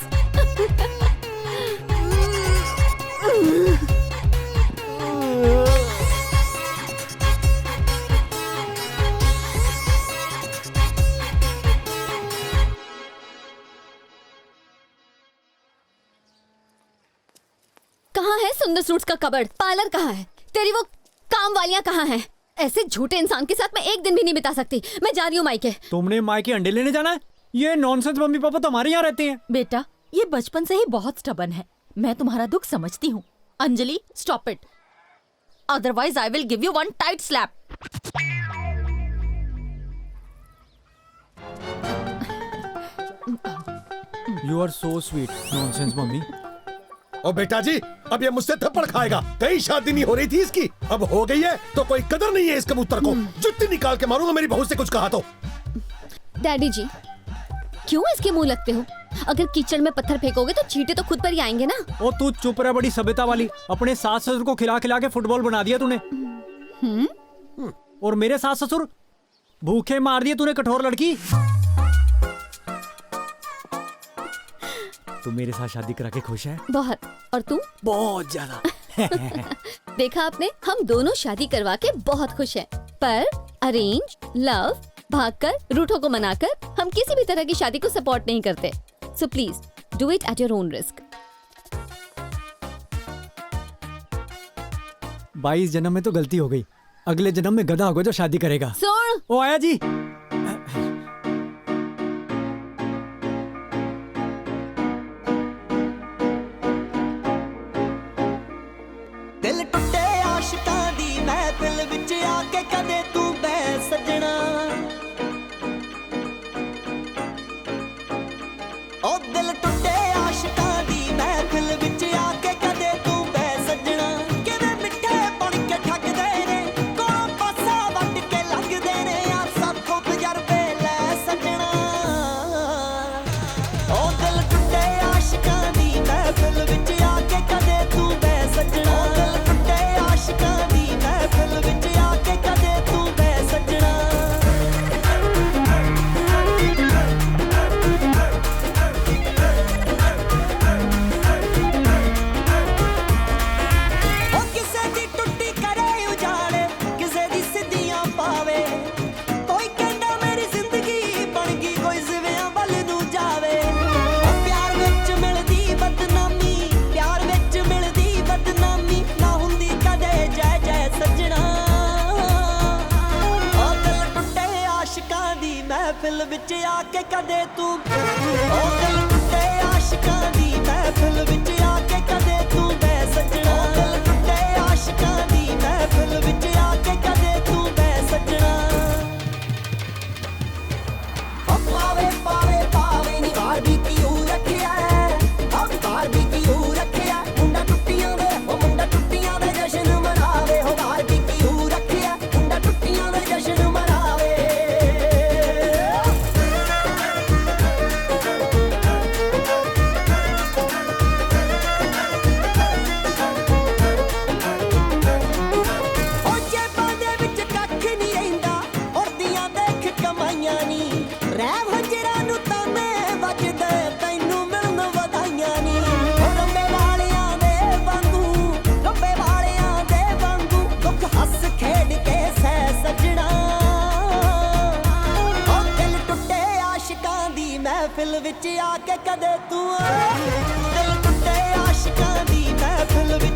कहाँ है सुंदर सूट्स का कबर्ड? पार्लर कहाँ है? तेरी वो काम वालियाँ कहाँ हैं? ऐसे झूठे इंसान के साथ मैं एक दिन भी नहीं बिता सकती। मैं जा रही हूँ मायके। तुमने मायके अंडे लेने जाना है? ये नॉनसेंस मम्मी पापा तो हमारे यहाँ रहते हैं। बेटा, ये बचपन से ही बहुत स्टबन है। मैं तुम्हारा दुख समझती हूँ। Anjali, stop it, otherwise I will give you one tight slap. You are so sweet nonsense mummy. ओ बेटा जी, अब ये मुझसे थप्पड़ खाएगा। कहीं शादी नहीं हो रही थी इसकी, अब हो गई है तो कोई कदर नहीं है इस कबूतर को। जुत्ती निकाल के मारूंगा मेरी बहू से कुछ कहा तो। डैडी जी, क्यों इसके मुंह लगते हो? अगर कीचड़ में पत्थर फेंकोगे तो चींटे तो खुद पर ही आएंगे ना। ओ तू चुप रह, बड़ी सभ्यता वाली। अपने सास ससुर को खिला खिला के फुटबॉल बना दिया तूने। और मेरे सास ससुर भूखे मार दिए तूने, कठोर लड़की। तू मेरे साथ शादी करा के खुश है? बहुत। और तू? बहुत ज्यादा। देखा आपने, हम दोनों शादी करवा के बहुत खुश हैं। पर अरेंज, लव, भागकर, रूठों को मनाकर हम किसी भी तरह की शादी को सपोर्ट नहीं करते। So please do it at your own risk. 22 जन्म में तो गलती हो गई, अगले जन्म में गधा होगा जो शादी करेगा। सुन, ओ आया जी। दिल टुटे आशिकां दी महफिल विच आके कदे तू बह सजना। ओ दिल टुटे आशिकां दी महफिल विच आके कदे तू बह सजना। किवें मिठे बन के ठगदे ने, कोलों पासा वट के लगदे ने, यार साथों तजरबे लै सजना। ओ दिल टुटे आशिकां दी महफिल विच आके कदे तू बह सजना। दिल टुटे आशिकां दी महफिल विच आके कदे तू बह सजना। ओ किसे दी टुट्टी करे उजाड़े, किसे दी सिद्धियां पावे, कोई कहंदा मेरी जिंदगी बन गई, कोई जिवियां वल नूं जावे। ओ प्यार विच मिलदी बदनामी, प्यार विच मिलदी बदनामी, ना हुंदी कदे जय जय सजना। ओ दिल टुटे आशिकां दी महफिल विच आके कदे तू, ओ दिल टुटे आशिकां दी महफिल विच आके कदे तू बह सजना। ओ दिल टुटे आशिकां दी महफिल विच आके कदे तू बह सजना। ओ पावे पावे पावे नी बारबीक्यू रखिया है, अब बारबीक्यू रखिया। मुंडा टुट्टियां दे, ओ मुंडा टुट्टियां दे जश्न मनावे, हो बारबीक्यू रखिया, मुंडा टुट्टियां दे जश्न मनावे। ओ जेबां दे विच कख नी रहिंदा, उड़दियां देख कमाईयां नी, रह हजरां नूं ताने वजदे, तैनूं मिलन वधाईयां नी। ओ रंबे वालियां दे वांगू, रंबे वालियां दे वांगू, दुख हस खेड के सह सजना। ओ दिल टुटे आशिकां दी महफिल विच आके कदे तू, दिल टुटे आशिकां दी महफिल विच